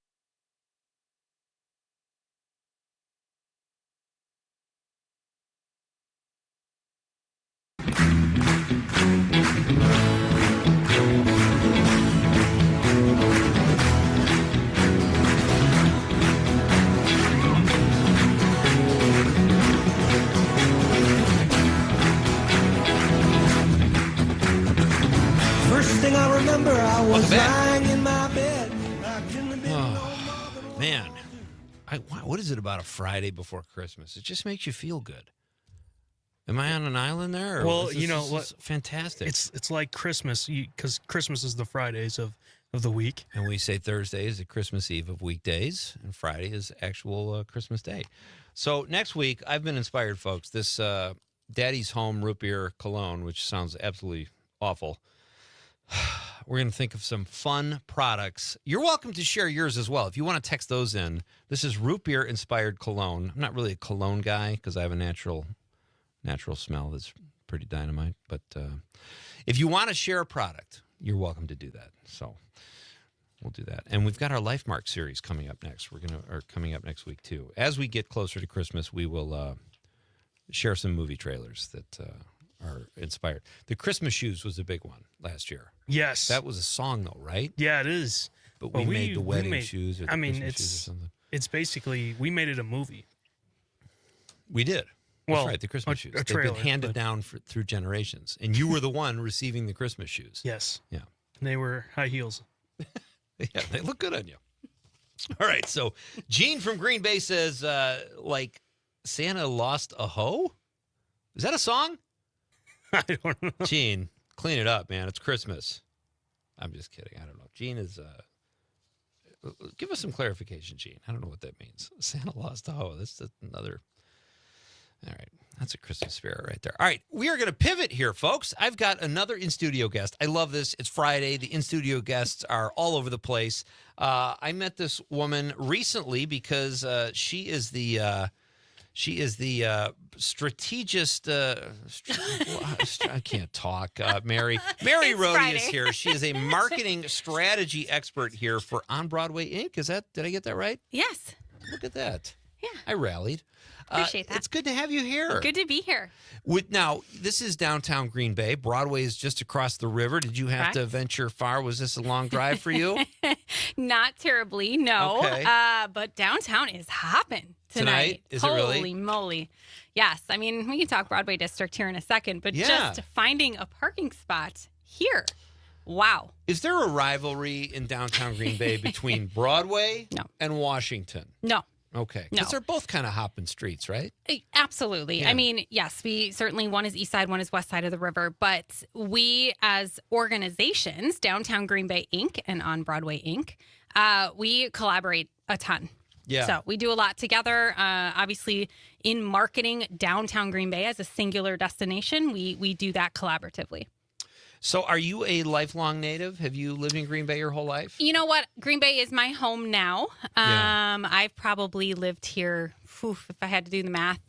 Speaker 3: Lying in my bed. Oh, man. What is it about a Friday before Christmas? It just makes you feel good. Am I on an island there? Or
Speaker 4: well,
Speaker 3: this
Speaker 4: what?
Speaker 3: Fantastic.
Speaker 4: It's like Christmas, because Christmas is the Fridays of the week.
Speaker 3: And we say Thursday is the Christmas Eve of weekdays, and Friday is actual Christmas Day. So next week, I've been inspired, folks. This Daddy's Home Root Beer Cologne, which sounds absolutely awful. We're going to think of some fun products. You're welcome to share yours as well. If you want to text those in, this is root beer inspired cologne. I'm not really a cologne guy because I have a natural smell that's pretty dynamite. But if you want to share a product, you're welcome to do that. So we'll do that. And we've got our LifeMark series coming up next. Coming up next week too. As we get closer to Christmas, we will share some movie trailers that are inspired. The Christmas Shoes was a big one last year.
Speaker 4: Yes.
Speaker 3: That was a song though, right?
Speaker 4: Yeah, it is.
Speaker 3: But we made the wedding shoes or the Christmas shoes or something.
Speaker 4: It's basically, we made it a movie.
Speaker 3: We did.
Speaker 4: Well,
Speaker 3: that's right, the Christmas shoes.
Speaker 4: A trailer,
Speaker 3: they've been handed down through generations. And you were the one receiving the Christmas shoes.
Speaker 4: Yes.
Speaker 3: Yeah.
Speaker 4: And they were high heels.
Speaker 3: Yeah, they look good on you. All right, so Gene from Green Bay says, like, Santa lost a hoe? Is that a song?
Speaker 4: I don't know.
Speaker 3: Gene, clean it up, man. It's Christmas. I'm just kidding. I don't know. Gene is, give us some clarification, Gene. I don't know what that means. Santa lost a hoe. That's another. All right. That's a Christmas spirit right there. All right. We are going to pivot here, folks. I've got another in-studio guest. I love this. It's Friday. The in-studio guests are all over the place. I met this woman recently because she is the strategist. I can't talk. Mary Rohde is here. She is a marketing strategy expert here for On Broadway Inc. Did I get that right?
Speaker 26: Yes.
Speaker 3: Look at that.
Speaker 26: Yeah.
Speaker 3: I rallied.
Speaker 26: Appreciate that.
Speaker 3: It's good to have you here.
Speaker 26: Good to be here.
Speaker 3: Now, this is downtown Green Bay. Broadway is just across the river. Did you have to venture far? Was this a long drive for you?
Speaker 26: Not terribly, no.
Speaker 3: Okay.
Speaker 26: But downtown is hopping
Speaker 3: tonight. Is it really?
Speaker 26: Holy moly. Yes. I mean, we can talk Broadway District here in a second, but
Speaker 3: Yeah.
Speaker 26: just finding a parking spot here. Wow.
Speaker 3: Is there a rivalry in downtown Green Bay between Broadway and Washington?
Speaker 26: No.
Speaker 3: Okay.
Speaker 26: No.
Speaker 3: Because they're both kind of hopping streets, right?
Speaker 26: Absolutely.
Speaker 3: Yeah.
Speaker 26: I mean, yes, we certainly, one is east side, one is west side of the river, but we as organizations, Downtown Green Bay Inc. and On Broadway Inc., we collaborate a ton.
Speaker 3: Yeah.
Speaker 26: So we do a lot together. Obviously, in marketing downtown Green Bay as a singular destination, we do that collaboratively.
Speaker 3: So are you a lifelong native? Have you lived in Green Bay your whole life?
Speaker 26: You know what? Green Bay is my home now. I've probably lived here, if I had to do the math,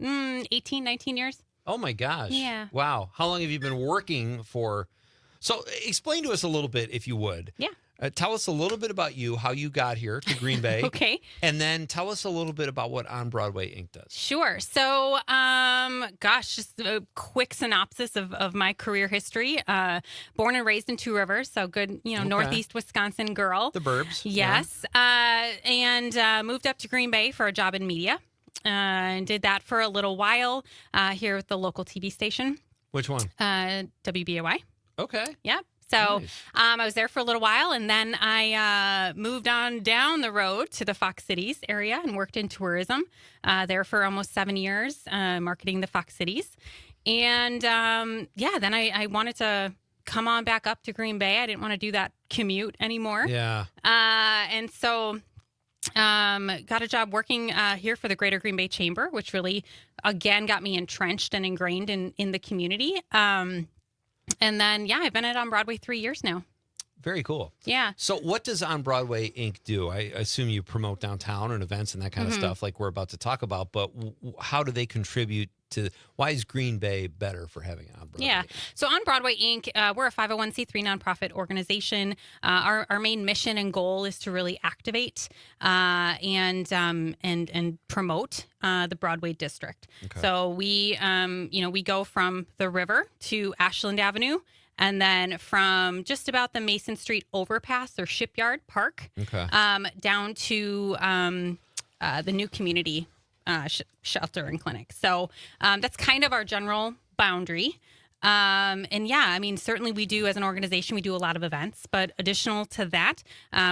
Speaker 26: 18, 19 years.
Speaker 3: Oh, my gosh.
Speaker 26: Yeah.
Speaker 3: Wow. How long have you been working for? So explain to us a little bit, if you would.
Speaker 26: Yeah.
Speaker 3: Tell us a little bit about you, how you got here to Green Bay.
Speaker 26: Okay.
Speaker 3: And then tell us a little bit about what On Broadway Inc. does.
Speaker 26: Sure. So, just a quick synopsis of my career history. Born and raised in Two Rivers, so good, Northeast Wisconsin girl.
Speaker 3: The burbs.
Speaker 26: Yes. Yeah. And moved up to Green Bay for a job in media. And did that for a little while here with the local TV station.
Speaker 3: Which one?
Speaker 26: WBAY.
Speaker 3: Okay.
Speaker 26: Yep. So
Speaker 3: Nice.
Speaker 26: I was there for a little while, and then I moved on down the road to the Fox Cities area and worked in tourism there for almost 7 years, marketing the Fox Cities. And then I wanted to come on back up to Green Bay. I didn't want to do that commute anymore.
Speaker 3: Yeah.
Speaker 26: And so got a job working here for the Greater Green Bay Chamber, which really, again, got me entrenched and ingrained in the community. And then, I've been at On Broadway 3 years now.
Speaker 3: Very cool.
Speaker 26: Yeah.
Speaker 3: So what does On Broadway Inc. do? I assume you promote downtown and events and that kind of stuff like we're about to talk about, but how do they contribute to, why is Green Bay better for having On Broadway?
Speaker 26: Yeah. So On Broadway Inc., we're a 501c3 nonprofit organization. Our main mission and goal is to really activate and promote the Broadway district.
Speaker 3: Okay.
Speaker 26: So we go from the river to Ashland Avenue, and then from just about the Mason Street overpass or Shipyard Park down to the new community shelter and clinic. So that's kind of our general boundary. Certainly we do, as an organization, we do a lot of events, but additional to that,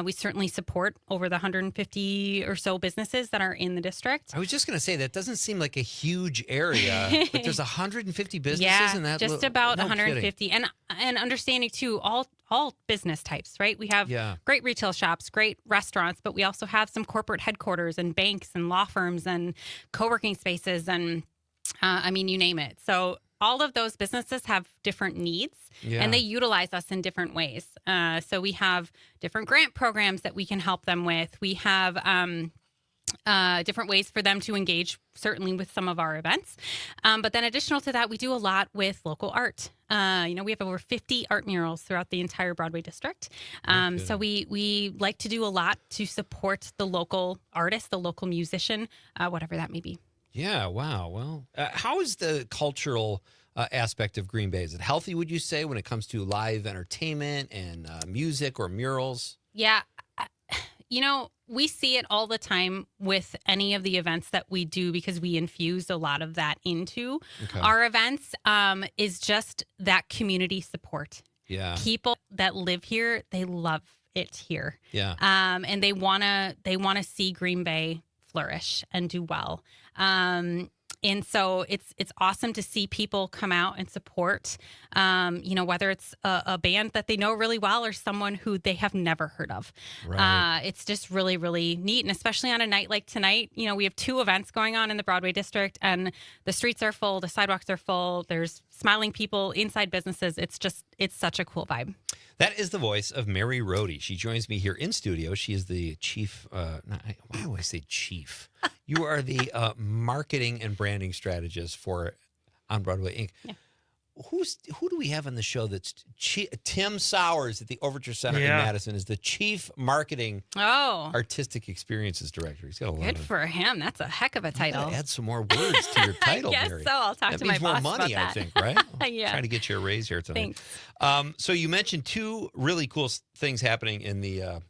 Speaker 26: we certainly support over the 150 or so businesses that are in the district.
Speaker 3: I was just going to say, that doesn't seem like a huge area, but there's 150 businesses in that.
Speaker 26: Just about
Speaker 3: no
Speaker 26: 150.
Speaker 3: kidding.
Speaker 26: And understanding too, all business types, right? We have great retail shops, great restaurants, but we also have some corporate headquarters and banks and law firms and co-working spaces and you name it. So all of those businesses have different needs and they utilize us in different ways. So we have different grant programs that we can help them with. We have different ways for them to engage, certainly with some of our events. But then additional to that, we do a lot with local art. We have over 50 art murals throughout the entire Broadway district. So we like to do a lot to support the local artist, the local musician, whatever that may be.
Speaker 3: Yeah, wow. Well, how is the cultural aspect of Green Bay? Is it healthy, would you say, when it comes to live entertainment and music or murals?
Speaker 26: Yeah. We see it all the time with any of the events that we do because we infuse a lot of that into our events, is just that community support.
Speaker 3: Yeah.
Speaker 26: People that live here, they love it here.
Speaker 3: Yeah.
Speaker 26: And they wanna see Green Bay flourish and do well. And so it's awesome to see people come out and support, whether it's a band that they know really well or someone who they have never heard of.
Speaker 3: Right.
Speaker 26: It's just really, really neat. And especially on a night like tonight, we have 2 events going on in the Broadway district and the streets are full, the sidewalks are full, there's smiling people inside businesses. It's such a cool vibe.
Speaker 3: That is the voice of Mary Rohde. She joins me here in studio. She is the chief. Why do I say chief? You are the marketing and branding strategist for On Broadway Inc.
Speaker 26: Yeah.
Speaker 3: Who do we have on the show that's Tim Sowers at the Overture Center in Madison is the chief marketing artistic experiences director. He's got a lot
Speaker 26: Good for him. That's a heck of a title.
Speaker 3: Add some more words to your title,
Speaker 26: I guess
Speaker 3: Mary.
Speaker 26: so. I'll talk
Speaker 3: that
Speaker 26: to
Speaker 3: means
Speaker 26: my boss
Speaker 3: more money,
Speaker 26: about
Speaker 3: I
Speaker 26: that.
Speaker 3: think, right?
Speaker 26: Yeah.
Speaker 3: Trying to get you a raise here tonight.
Speaker 26: Thanks.
Speaker 3: So you mentioned 2 really cool things happening in the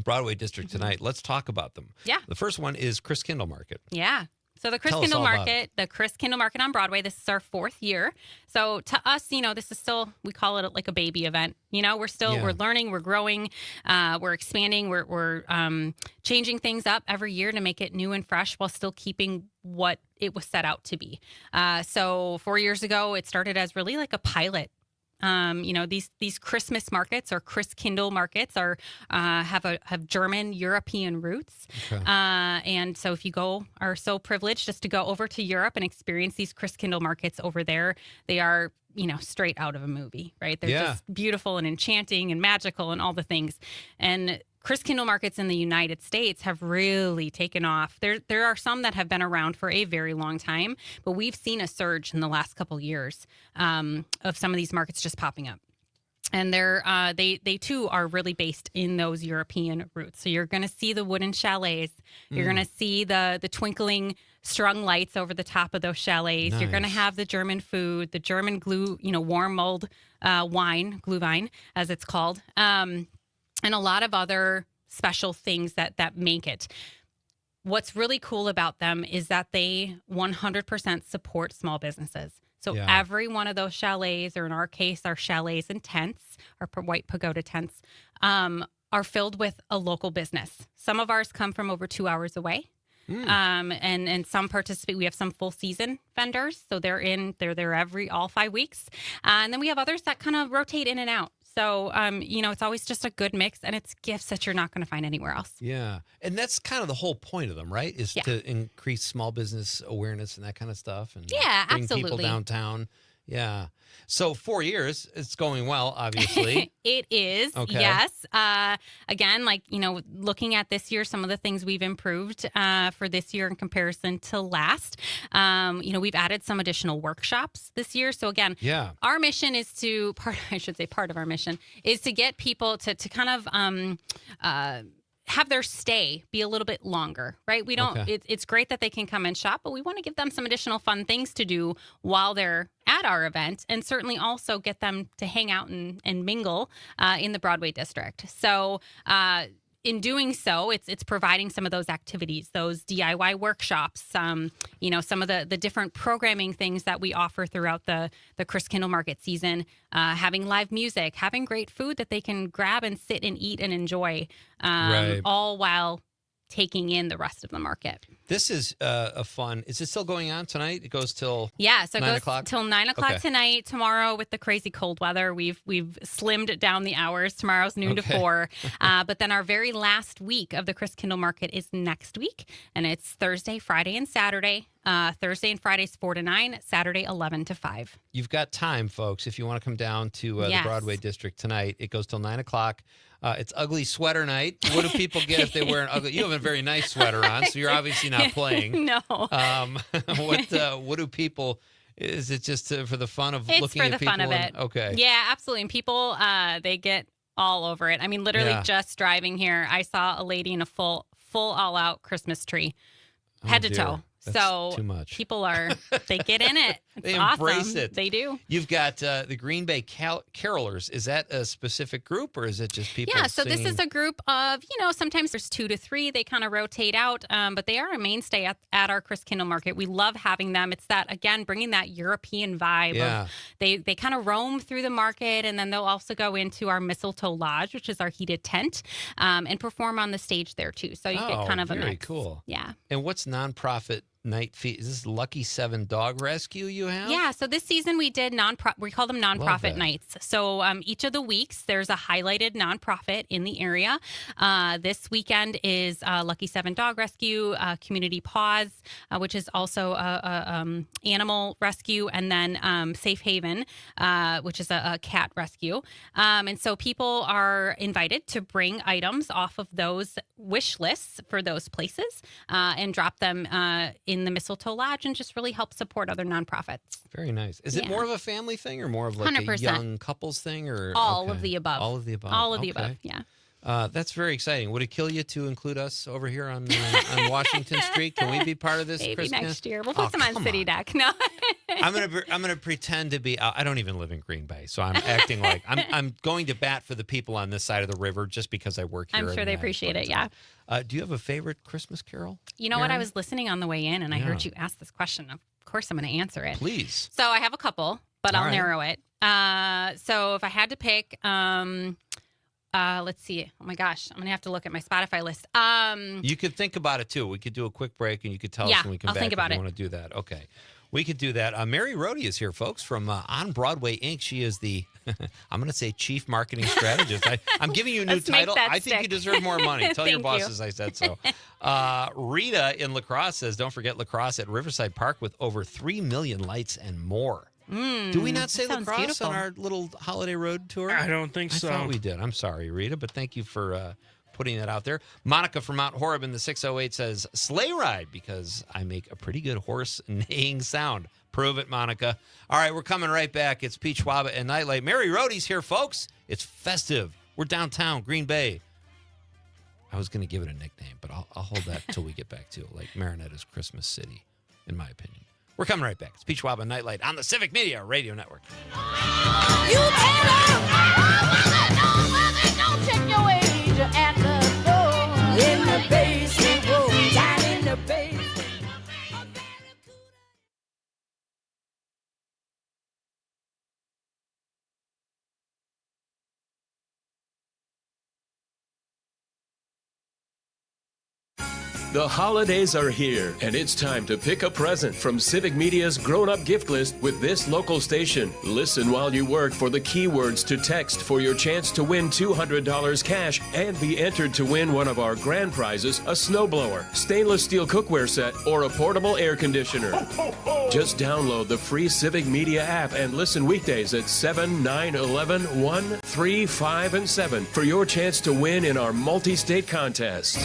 Speaker 3: Broadway district tonight. Let's talk about them.
Speaker 26: Yeah.
Speaker 3: The first one is Chris Kindle Market.
Speaker 26: Yeah. So the Chris Kindle Market on Broadway, this is our 4th year. So to us, this is still, we call it like a baby event. We're learning, we're growing, we're expanding, we're changing things up every year to make it new and fresh while still keeping what it was set out to be. So 4 years ago, it started as really like a pilot. These Christmas markets or Chris Kindle markets have German European roots.
Speaker 3: Okay.
Speaker 26: And so if you are so privileged just to go over to Europe and experience these Chris Kindle markets over there, they are straight out of a movie, right? They're
Speaker 3: Yeah.
Speaker 26: just beautiful and enchanting and magical and all the things. And Christkindl markets in the United States have really taken off. There are some that have been around for a very long time, but we've seen a surge in the last couple years of some of these markets just popping up. And they too are really based in those European roots. So you're going to see the wooden chalets. You're going to see the twinkling strung lights over the top of those chalets. You're going to
Speaker 3: Nice.
Speaker 26: have the German food, the German warm mulled wine, Glühwein, as it's called, and a lot of other special things that make it. What's really cool about them is that they 100% support small businesses. So
Speaker 3: Yeah.
Speaker 26: every one of those chalets, or in our case, our chalets and tents, our white pagoda tents, are filled with a local business. Some of ours come from over 2 hours away. And some participate. We have some full season vendors, so they're there all 5 weeks, and then we have others that kind of rotate in and out. So it's always just a good mix, and it's gifts that you're not going to find anywhere else.
Speaker 3: Yeah. And that's kind of the whole point of them, right? Is
Speaker 26: Yeah.
Speaker 3: to increase small business awareness and that kind of stuff. And
Speaker 26: Yeah,
Speaker 3: bring people
Speaker 26: absolutely.
Speaker 3: downtown. Yeah. So 4 years, it's going well, obviously.
Speaker 26: It is,
Speaker 3: Okay.
Speaker 26: yes. Again, looking at this year, some of the things we've improved for this year in comparison to last. We've added some additional workshops this year. So again,
Speaker 3: Yeah.
Speaker 26: our mission is part of our mission is to get people to kind of have their stay be a little bit longer, right? We don't,
Speaker 3: Okay.
Speaker 26: it's great that they can come and shop, but we want to give them some additional fun things to do while they're at our event, and certainly also get them to hang out and mingle in the Broadway district. So, in doing so, it's providing some of those activities, those DIY workshops, some of the different programming things that we offer throughout the Christkindl market season, having live music, having great food that they can grab and sit and eat and enjoy,
Speaker 3: Right.
Speaker 26: all while taking in the rest of the market.
Speaker 3: This is a fun. Is it still going on tonight? It goes till
Speaker 26: Yeah, so it
Speaker 3: 9
Speaker 26: goes
Speaker 3: o'clock?
Speaker 26: till 9 o'clock
Speaker 3: Okay.
Speaker 26: tonight. Tomorrow, with the crazy cold weather, we've slimmed down the hours. Tomorrow's noon to
Speaker 3: Okay.
Speaker 26: 4. But then our very last week of the Christkindl market is next week, and it's Thursday, Friday, and Saturday. Thursday and Friday's 4 to 9. Saturday 11 to 5.
Speaker 3: You've got time, folks, if you want to come down to the
Speaker 26: Yes.
Speaker 3: Broadway district tonight. It goes till 9 o'clock. It's ugly sweater night. What do people get if they wear an ugly? You have a very nice sweater on, so you're obviously not playing.
Speaker 26: No.
Speaker 3: What do people? Is it just for the fun of
Speaker 26: It's
Speaker 3: looking
Speaker 26: for
Speaker 3: at
Speaker 26: the
Speaker 3: people?
Speaker 26: fun of it.
Speaker 3: Okay.
Speaker 26: Yeah, absolutely. And people, they get all over it. I mean, literally
Speaker 3: Yeah.
Speaker 26: just driving here, I saw a lady in a full all-out Christmas tree, head to
Speaker 3: dear.
Speaker 26: toe.
Speaker 3: That's
Speaker 26: So
Speaker 3: too much.
Speaker 26: people they get in it. It's
Speaker 3: They
Speaker 26: awesome.
Speaker 3: embrace it.
Speaker 26: They do.
Speaker 3: You've got the Green Bay Carolers. Is that a specific group, or is it just people?
Speaker 26: Yeah, so this
Speaker 3: singing?
Speaker 26: is a group of, sometimes there's 2 to 3. They kind of rotate out, but they are a mainstay at our Christkindl market. We love having them. It's that, again, bringing that European vibe.
Speaker 3: Yeah.
Speaker 26: Of, they kind of roam through the market, and then they'll also go into our Mistletoe Lodge, which is our heated tent, and perform on the stage there, too. So you get kind of a
Speaker 3: very
Speaker 26: mix.
Speaker 3: cool.
Speaker 26: Yeah.
Speaker 3: And what's nonprofit night fee? Is this Lucky 7 Dog Rescue you have?
Speaker 26: Yeah, so this season we did we call them
Speaker 3: Love
Speaker 26: nonprofit
Speaker 3: that.
Speaker 26: nights. So each of the weeks there's a highlighted nonprofit in the area. This weekend is Lucky 7 Dog Rescue, Community Paws, which is also a animal rescue, and then Safe Haven, which is a cat rescue. And so people are invited to bring items off of those wish lists for those places and drop them in the Mistletoe Lodge, and just really help support other nonprofits.
Speaker 3: Very nice. Is it
Speaker 26: Yeah.
Speaker 3: more of a family thing, or more of like
Speaker 26: 100%.
Speaker 3: a young couples thing, or
Speaker 26: All
Speaker 3: okay.
Speaker 26: of the above.
Speaker 3: All of the above.
Speaker 26: All of the
Speaker 3: Okay.
Speaker 26: above, yeah.
Speaker 3: That's very exciting. Would it kill you to include us over here on Washington Street? Can we be part of this?
Speaker 26: Maybe
Speaker 3: Christmas?
Speaker 26: next year. We'll put
Speaker 3: Oh,
Speaker 26: some on
Speaker 3: come
Speaker 26: City Deck. No.
Speaker 3: I'm gonna pretend to be. I don't even live in Green Bay, so I'm acting like I'm going to bat for the people on this side of the river just because I work here.
Speaker 26: I'm sure
Speaker 3: and
Speaker 26: they
Speaker 3: that,
Speaker 26: appreciate
Speaker 3: but,
Speaker 26: it, yeah.
Speaker 3: Do you have a favorite Christmas carol?
Speaker 26: You know what? I
Speaker 3: Mary?
Speaker 26: was listening on the way in, and I
Speaker 3: Yeah.
Speaker 26: heard you ask this question. Of course, I'm going to answer it.
Speaker 3: Please.
Speaker 26: So I have a couple, but
Speaker 3: All
Speaker 26: I'll
Speaker 3: right.
Speaker 26: narrow it. So if I had to pick, let's see. Oh my gosh, I'm going to have to look at my Spotify list.
Speaker 3: You could think about it too. We could do a quick break, and you could tell us
Speaker 26: Yeah,
Speaker 3: when we come
Speaker 26: I'll
Speaker 3: back
Speaker 26: think about
Speaker 3: if you
Speaker 26: it.
Speaker 3: want to do that. Okay, we could do that. Mary Rohde is here, folks, from On Broadway Inc. She is the I'm going to say chief marketing strategist. I'm giving you a new
Speaker 26: Let's make
Speaker 3: title.
Speaker 26: that
Speaker 3: I think you
Speaker 26: stick.
Speaker 3: deserve more money. Tell your
Speaker 26: Thank you.
Speaker 3: bosses I said so. Rita in La Crosse says, don't forget La Crosse at Riverside Park with over 3 million lights and more. Do we not say
Speaker 26: sounds
Speaker 3: lacrosse
Speaker 26: beautiful.
Speaker 3: on our little holiday road tour?
Speaker 4: I don't think so.
Speaker 3: I thought we did. I'm sorry, Rita, but thank you for putting that out there. Monica from Mount Horeb in the 608 says, sleigh ride, because I make a pretty good horse neighing sound. Prove it, Monica. All right, we're coming right back. It's Pete Schwaba and Nightlight. Mary Rohde's here, folks. It's festive. We're downtown, Green Bay. I was going to give it a nickname, but I'll hold that until we get back to it. Like Marinetta's Christmas City, in my opinion. We're coming right back. It's Pete Schwaba and Nightlight on the Civic Media Radio Network.
Speaker 6: You don't check your age at the door. In the basement, down in the basement.
Speaker 12: The holidays are here, and it's time to pick a present from Civic Media's grown-up gift list with this local station. Listen while you work for the keywords to text for your chance to win $200 cash and be entered to win one of our grand prizes, a snowblower, stainless steel cookware set, or a portable air conditioner. Just download the free Civic Media app and listen weekdays at 7, 9, 11, 1, 3, 5, and 7 for your chance to win in our multi-state contest.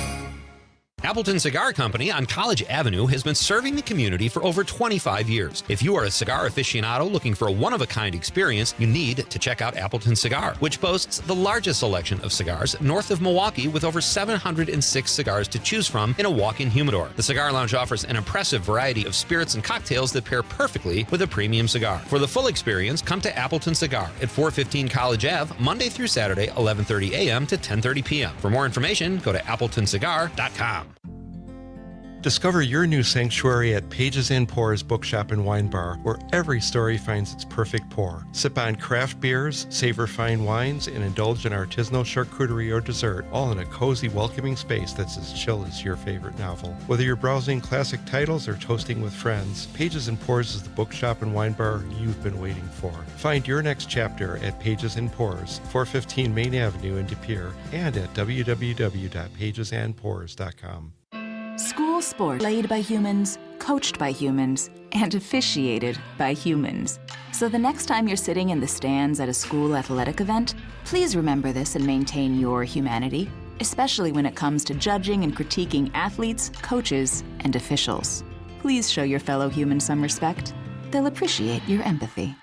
Speaker 3: Appleton Cigar Company on College Avenue has been serving the community for over 25 years. If you are a cigar aficionado looking for a one-of-a-kind experience, you need to check out Appleton Cigar, which boasts the largest selection of cigars north of Milwaukee with over 706 cigars to choose from in a walk-in humidor. The Cigar Lounge offers an impressive variety of spirits and cocktails that pair perfectly with a premium cigar. For the full experience, come to Appleton Cigar at 415 College Ave, Monday through Saturday, 11:30 a.m. to 10:30 p.m. For more information, go to appletoncigar.com.
Speaker 13: Discover your new sanctuary at Pages and Pours Bookshop and Wine Bar, where every story finds its perfect pour. Sip on craft beers, savor fine wines, and indulge in artisanal charcuterie or dessert, all in a cozy, welcoming space that's as chill as your favorite novel. Whether you're browsing classic titles or toasting with friends, Pages and Pours is the bookshop and wine bar you've been waiting for. Find your next chapter at Pages and Pours, 415 Main Avenue in De Pere, and at www.pagesandpours.com.
Speaker 14: School sport played by humans, coached by humans, and officiated by humans. So the next time you're sitting in the stands at a school athletic event, please remember this and maintain your humanity, especially when it comes to judging and critiquing athletes, coaches, and officials. Please show your fellow humans some respect. They'll appreciate your empathy.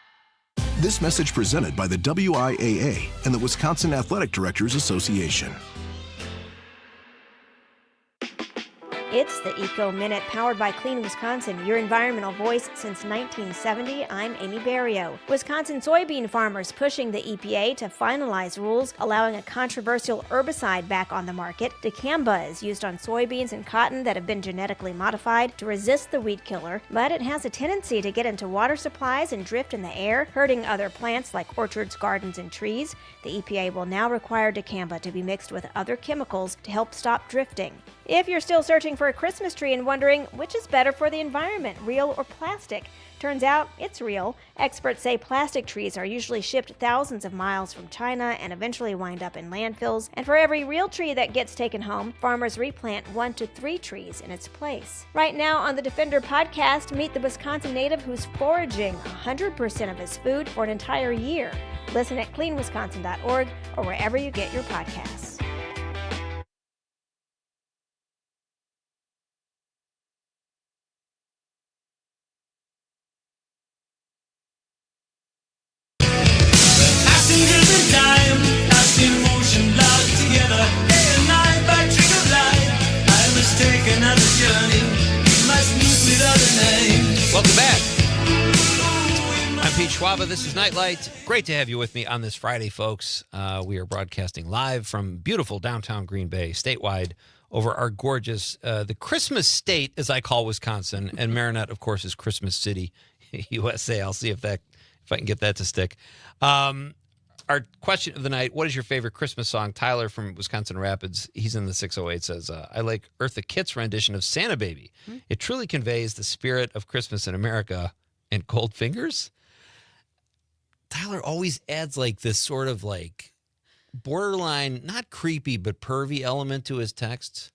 Speaker 15: This message presented by the WIAA and the Wisconsin Athletic Directors Association.
Speaker 18: It's the Eco Minute, powered by Clean Wisconsin, your environmental voice since 1970. I'm Amy Barrio. Wisconsin soybean farmers pushing the EPA to finalize rules allowing a controversial herbicide back on the market. Dicamba is used on soybeans and cotton that have been genetically modified to resist the weed killer, but it has a tendency to get into water supplies and drift in the air, hurting other plants like orchards, gardens, and trees. The EPA will now require dicamba to be mixed with other chemicals to help stop drifting. If you're still searching for a Christmas tree and wondering which is better for the environment, real or plastic, turns out it's real. Experts say plastic trees are usually shipped thousands of miles from China and eventually wind up in landfills. And for every real tree that gets taken home, farmers replant 1 to 3 trees in its place. Right now on the Defender podcast, meet the Wisconsin native who's foraging 100% of his food for an entire year. Listen at cleanwisconsin.org or wherever you get your podcasts.
Speaker 3: Welcome back. I'm Pete Schwaba. This is Nightlight. Great to have you with me on this Friday, folks. We are broadcasting live from beautiful downtown Green Bay, statewide, over our gorgeous, the Christmas state, as I call Wisconsin, and Marinette, of course, is Christmas City, USA. I'll see if I can get that to stick. Our question of the night, what is your favorite Christmas song? Tyler from Wisconsin Rapids, he's in the 608, says, I like Eartha Kitt's rendition of Santa Baby. It truly conveys the spirit of Christmas in America. And Cold Fingers? Tyler always adds like this sort of like borderline, not creepy, but pervy element to his texts.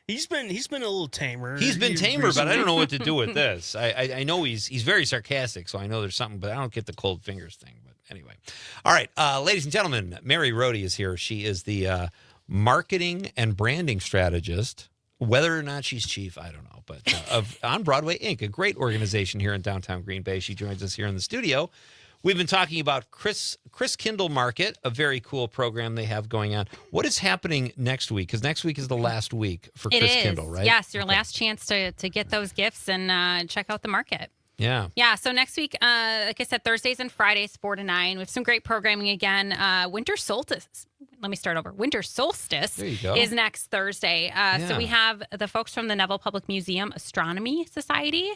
Speaker 4: He's been a little tamer.
Speaker 3: He's been tamer, but I don't know what to do with
Speaker 4: recently.
Speaker 3: this. I know he's very sarcastic, so I know there's something, but I don't get the cold fingers thing. But anyway. All right, ladies and gentlemen, Mary Rohde is here. She is the marketing and branding strategist. Whether or not she's chief, I don't know. But of On Broadway Inc., a great organization here in downtown Green Bay. She joins us here in the studio. We've been talking about Chris Kindle Market, a very cool program they have going on. What is happening next week? Because next week is the last week for Chris Kindle, right?
Speaker 26: Yes, your last chance to get those gifts and check out the market.
Speaker 3: Yeah.
Speaker 26: Yeah. So next week, like I said, Thursdays and Fridays, 4 to 9. We have some great programming again. Winter solstice. Let me start over. Winter solstice
Speaker 3: There you go.
Speaker 26: is next Thursday. So we have the folks from the Neville Public Museum Astronomy Society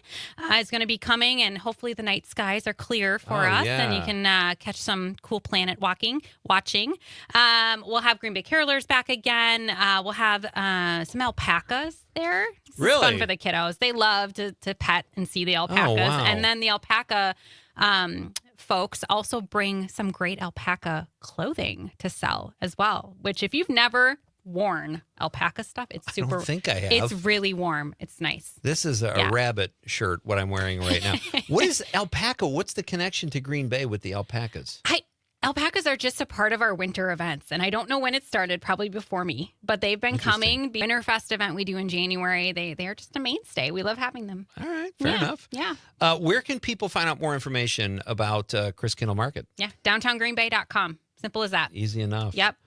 Speaker 26: is going to be coming, and hopefully the night skies are clear for us, and you can catch some cool planet watching. We'll have Green Bay Carolers back again. We'll have some alpacas there. This is fun for the kiddos. They love to pet and see the alpacas.
Speaker 3: Oh, wow.
Speaker 26: And then the alpaca folks also bring some great alpaca clothing to sell as well, which if you've never worn alpaca stuff, it's super.
Speaker 3: I don't think I have.
Speaker 26: It's really warm. It's nice.
Speaker 3: This is a rabbit shirt, what I'm wearing right now. What is alpaca? What's the connection to Green Bay with the alpacas?
Speaker 26: Alpacas are just a part of our winter events, and I don't know when it started, probably before me, but they've been coming. The Winterfest event we do in January, they are just a mainstay. We love having them.
Speaker 3: All right, fair enough.
Speaker 26: Yeah.
Speaker 3: Where can people find out more information about Chris Kindle Market?
Speaker 26: Yeah, downtowngreenbay.com. Simple as that.
Speaker 3: Easy enough.
Speaker 26: Yep.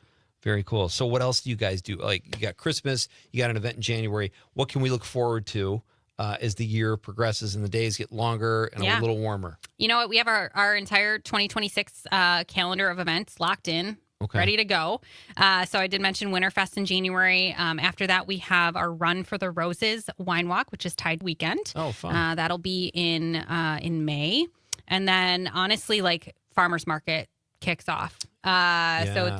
Speaker 3: Very cool. So what else do you guys do? Like, you got Christmas, you got an event in January. What can we look forward to as the year progresses and the days get longer and a little warmer?
Speaker 26: You know what? We have our entire 2026 calendar of events locked in, ready to go. So I did mention Winterfest in January. After that, we have our Run for the Roses Wine Walk, which is Tide Weekend.
Speaker 3: Oh, fun.
Speaker 26: That'll be in May. And then, honestly, like Farmers Market kicks off. So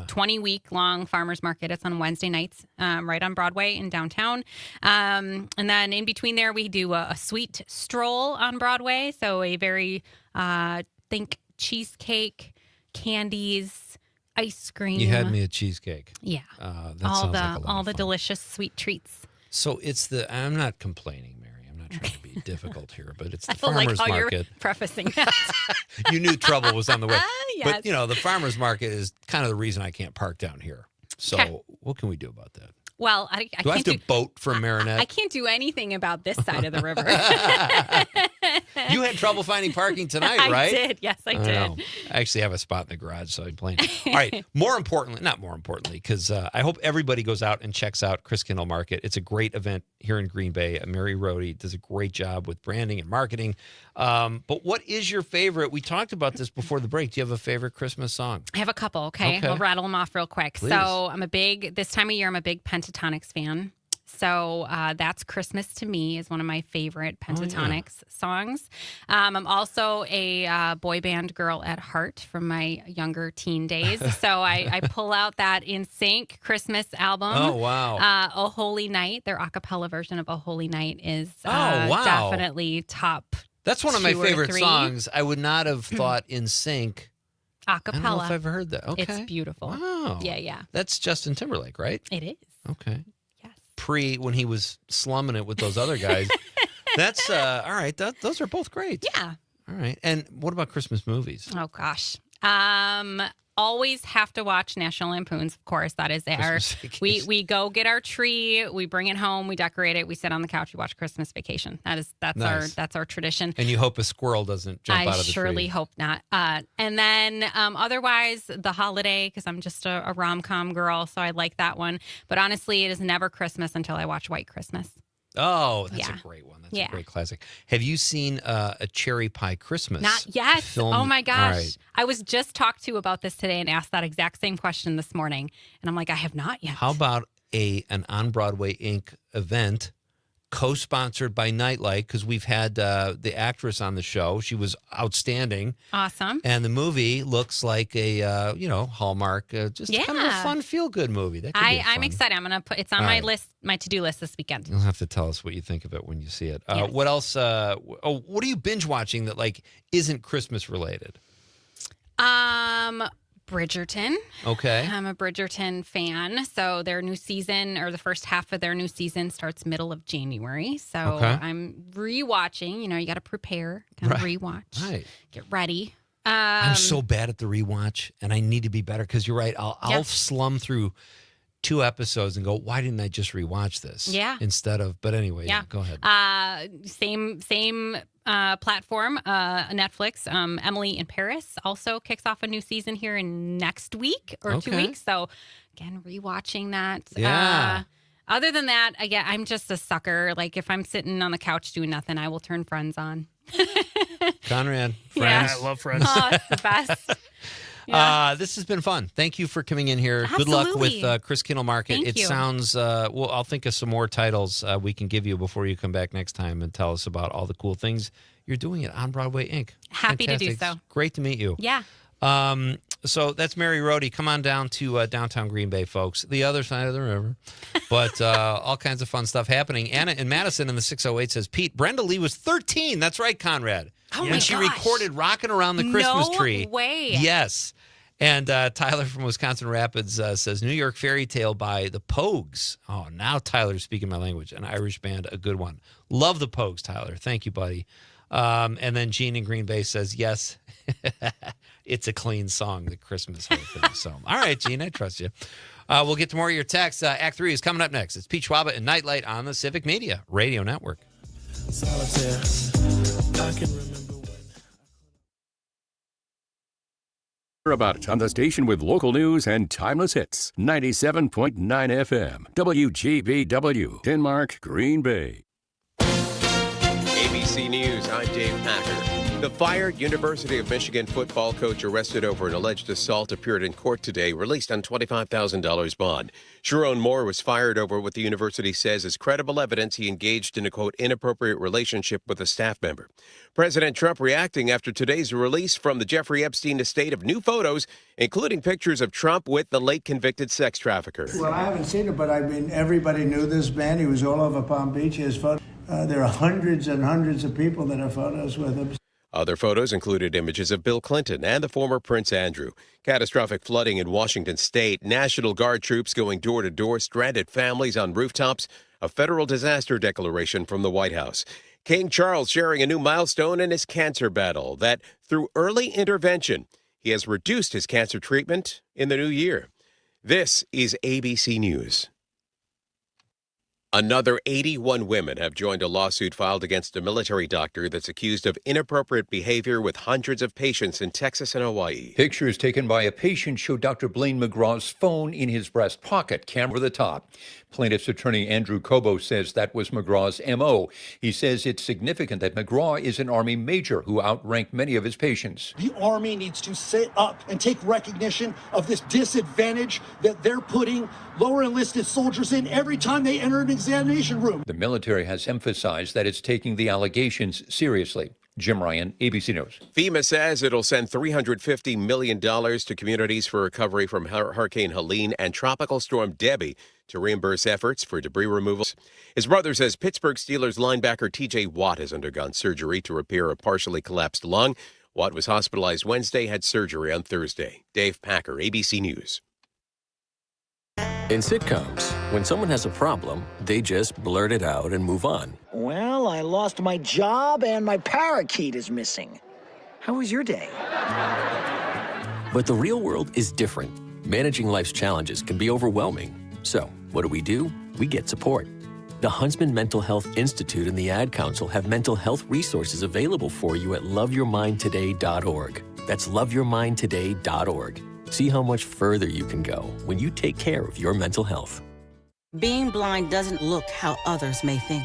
Speaker 26: 20-week long farmers market. It's on Wednesday nights, right on Broadway in downtown. And then in between there, we do a sweet stroll on Broadway. So a very think cheesecake, candies, ice cream.
Speaker 3: You had me a cheesecake.
Speaker 26: Yeah.
Speaker 3: That sounds like a lot
Speaker 26: all
Speaker 3: of
Speaker 26: the
Speaker 3: fun.
Speaker 26: delicious sweet treats.
Speaker 3: So I'm not complaining, Mary. I'm not trying to be difficult here, but it's the
Speaker 26: I feel
Speaker 3: farmer's
Speaker 26: like
Speaker 3: market.
Speaker 26: you're prefacing that.
Speaker 3: You knew trouble was on the way.
Speaker 26: Yes.
Speaker 3: But, the farmer's market is kind of the reason I can't park down here. So what can we do about that?
Speaker 26: Well, I
Speaker 3: Do I have
Speaker 26: can't
Speaker 3: to boat from Marinette?
Speaker 26: I can't do anything about this side of the river.
Speaker 3: You had trouble finding parking tonight,
Speaker 26: I
Speaker 3: right?
Speaker 26: did. Yes, I did.
Speaker 3: know. I actually have a spot in the garage, so I'm playing. All right. Not more importantly, because I hope everybody goes out and checks out Chris Kindle Market. It's a great event here in Green Bay. Mary Rohde does a great job with branding and marketing. But what is your favorite? We talked about this before the break. Do you have a favorite Christmas song?
Speaker 26: I have a couple, okay? I'll rattle them off real quick.
Speaker 3: Please.
Speaker 26: So this time of year, I'm a big Pentatonics fan. So That's Christmas to Me is one of my favorite Pentatonics songs. I'm also a boy band girl at heart from my younger teen days. So I pull out that In Sync Christmas album.
Speaker 3: Oh, wow.
Speaker 26: Oh Holy Night, their a cappella version of Oh Holy Night is
Speaker 3: wow.
Speaker 26: definitely top.
Speaker 3: That's one of my
Speaker 26: 2 or
Speaker 3: favorite
Speaker 26: 3.
Speaker 3: songs. I would not have thought In Sync.
Speaker 26: A
Speaker 3: I don't know if
Speaker 26: cappella.
Speaker 3: I've heard that. Okay.
Speaker 26: It's beautiful.
Speaker 3: Wow.
Speaker 26: Yeah.
Speaker 3: That's Justin Timberlake, right?
Speaker 26: It is.
Speaker 3: Okay. Yes. When he was slumming it with those other guys. That's all right. Those are both great.
Speaker 26: Yeah.
Speaker 3: All right. And what about Christmas movies?
Speaker 26: Oh gosh. Always have to watch National Lampoon's, of course. That is our we go get our tree, we bring it home, we decorate it, we sit on the couch, we watch Christmas Vacation. That's
Speaker 3: Nice.
Speaker 26: our tradition.
Speaker 3: And you hope a squirrel doesn't jump out of the tree.
Speaker 26: I surely hope not. And then otherwise, The Holiday, because I'm just a rom-com girl, so I like that one. But honestly, it is never Christmas until I watch White Christmas.
Speaker 3: Oh, that's a great one. That's a great classic. Have you seen a Cherry Pie Christmas?
Speaker 26: Not yet.
Speaker 3: Film?
Speaker 26: Oh my gosh.
Speaker 3: All right.
Speaker 26: I was just talked to about this today and asked that exact same question this morning. And I'm like, I have not yet.
Speaker 3: How about an On Broadway Inc. event co-sponsored by Nite, because we've had the actress on the show. She was outstanding.
Speaker 26: Awesome.
Speaker 3: And the movie looks like a Hallmark, just kind of a fun feel-good movie. That could be
Speaker 26: I'm
Speaker 3: fun.
Speaker 26: excited. I'm gonna put it's on my list, my to-do list this weekend.
Speaker 3: You'll have to tell us what you think of it when you see it.
Speaker 26: Yes.
Speaker 3: What else? What are you binge watching that isn't Christmas related?
Speaker 26: Bridgerton.
Speaker 3: Okay.
Speaker 26: I'm a Bridgerton fan. So their new season, or the first half of their new season, starts middle of January. So I'm rewatching. You know, you got to prepare, kind of rewatch, get ready.
Speaker 3: I'm so bad at the rewatch, and I need to be better because you're right. I'll slum through 2 episodes and go, why didn't I just rewatch this?
Speaker 26: Yeah.
Speaker 3: Instead of, but anyway, go ahead.
Speaker 26: Same platform, Netflix. Emily in Paris also kicks off a new season here in next week or 2 weeks. So again, rewatching that.
Speaker 3: Yeah.
Speaker 26: Other than that, again, I'm just a sucker. Like if I'm sitting on the couch doing nothing, I will turn Friends on.
Speaker 3: Conrad, Friends.
Speaker 4: Yeah, I love Friends.
Speaker 26: Oh, it's the best.
Speaker 3: This has been fun. Thank you for coming in here. Good luck with Chris Kindle Market.
Speaker 26: Thank
Speaker 3: it
Speaker 26: you.
Speaker 3: sounds, well, I'll think of some more titles we can give you before you come back next time and tell us about all the cool things you're doing at On Broadway Inc.
Speaker 26: Happy to do
Speaker 3: Fantastic.
Speaker 26: so.
Speaker 3: It's great to meet you.
Speaker 26: Yeah.
Speaker 3: So that's Mary Rohde. Come on down to downtown Green Bay, folks. The other side of the river. But all kinds of fun stuff happening. Anna in Madison in the 608 says, Pete, Brenda Lee was 13. That's right, Conrad.
Speaker 26: Oh,
Speaker 3: when she recorded Rockin' Around the Christmas Tree.
Speaker 26: No way.
Speaker 3: Yes. And Tyler from Wisconsin Rapids says, New York Fairy Tale by the Pogues. Oh, now Tyler's speaking my language. An Irish band, a good one. Love the Pogues, Tyler. Thank you, buddy. And then Gene in Green Bay says, yes, it's a clean song, the Christmas whole thing. So, all right, Gene, I trust you. We'll get to more of your texts. Act 3 is coming up next. It's Pete Schwaba and Nite Lite on the Civic Media Radio Network.
Speaker 5: Solitaire. I can remember
Speaker 19: about it on the station with local news and timeless hits. 97.9 FM. WGBW. Denmark, Green Bay.
Speaker 20: ABC News, I'm Dave Packer. The fired University of Michigan football coach arrested over an alleged assault appeared in court today, released on $25,000 bond. Sharon Moore was fired over what the university says is credible evidence he engaged in a, quote, inappropriate relationship with a staff member. President Trump reacting after today's release from the Jeffrey Epstein estate of new photos, including pictures of Trump with the late convicted sex trafficker.
Speaker 22: Well, I haven't seen it, but I mean, everybody knew this man. He was all over Palm Beach. His photo. There are hundreds and hundreds of people that have photos with him.
Speaker 20: Other photos included images of Bill Clinton and the former Prince Andrew. Catastrophic flooding in Washington state. National Guard troops going door to door. Stranded families on rooftops. A federal disaster declaration from the White House. King Charles sharing a new milestone in his cancer battle, that through early intervention, he has reduced his cancer treatment in the new year. This is ABC News. Another 81 women have joined a lawsuit filed against a military doctor that's accused of inappropriate behavior with hundreds of patients in Texas and Hawaii.
Speaker 23: Pictures taken by a patient show Dr. Blaine McGraw's phone in his breast pocket, camera over the top. Plaintiff's attorney Andrew Cobo says that was McGraw's M.O. He says it's significant that McGraw is an Army major who outranked many of his patients.
Speaker 24: The Army needs to sit up and take recognition of this disadvantage that they're putting lower enlisted soldiers in every time they enter an examination room.
Speaker 23: The military has emphasized that it's taking the allegations seriously. Jim Ryan, ABC News.
Speaker 20: FEMA says it'll send $350 million to communities for recovery from Hurricane Helene and Tropical Storm Debbie to reimburse efforts for debris removal. His brother says Pittsburgh Steelers linebacker TJ Watt has undergone surgery to repair a partially collapsed lung. Watt was hospitalized Wednesday, had surgery on Thursday. Dave Packer, ABC News.
Speaker 27: In sitcoms, when someone has a problem, they just blurt it out and move on.
Speaker 28: Well, I lost my job and my parakeet is missing. How was your day?
Speaker 27: But the real world is different. Managing life's challenges can be overwhelming. So, what do? We get support. The Huntsman Mental Health Institute and the Ad Council have mental health resources available for you at loveyourmindtoday.org. That's loveyourmindtoday.org. See how much further you can go when you take care of your mental health.
Speaker 29: Being blind doesn't look how others may think.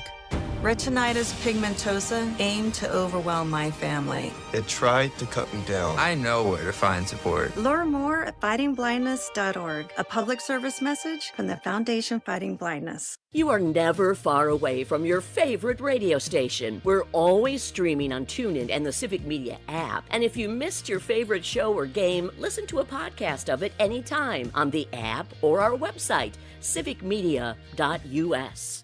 Speaker 30: Retinitis pigmentosa aimed to overwhelm my family.
Speaker 31: It tried to cut me down.
Speaker 32: I know where to find support.
Speaker 30: Learn more at fightingblindness.org. A public service message from the Foundation Fighting Blindness.
Speaker 16: You are never far away from your favorite radio station. We're always streaming on TuneIn and the Civic Media app. And if you missed your favorite show or game, listen to a podcast of it anytime on the app or our website, civicmedia.us.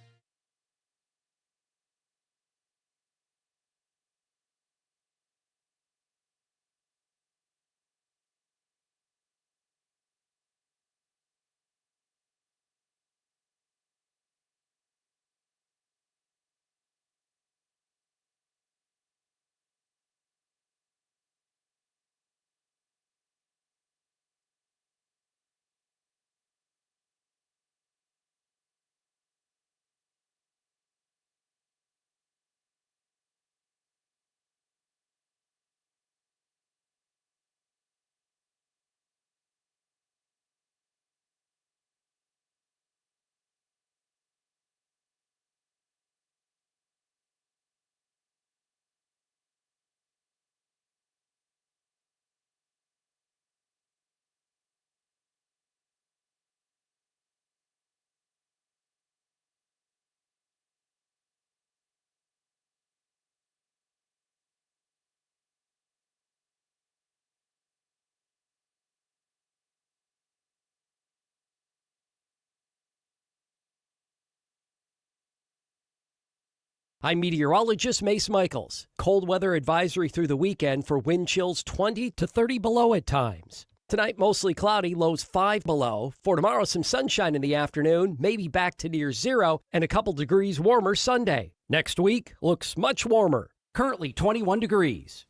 Speaker 1: I'm meteorologist Mace Michaels. Cold weather advisory through the weekend for wind chills 20 to 30 below at times. Tonight, mostly cloudy, lows 5 below. For tomorrow, some sunshine in the afternoon, maybe back to near zero, and a couple degrees warmer Sunday. Next week looks much warmer. Currently 21 degrees.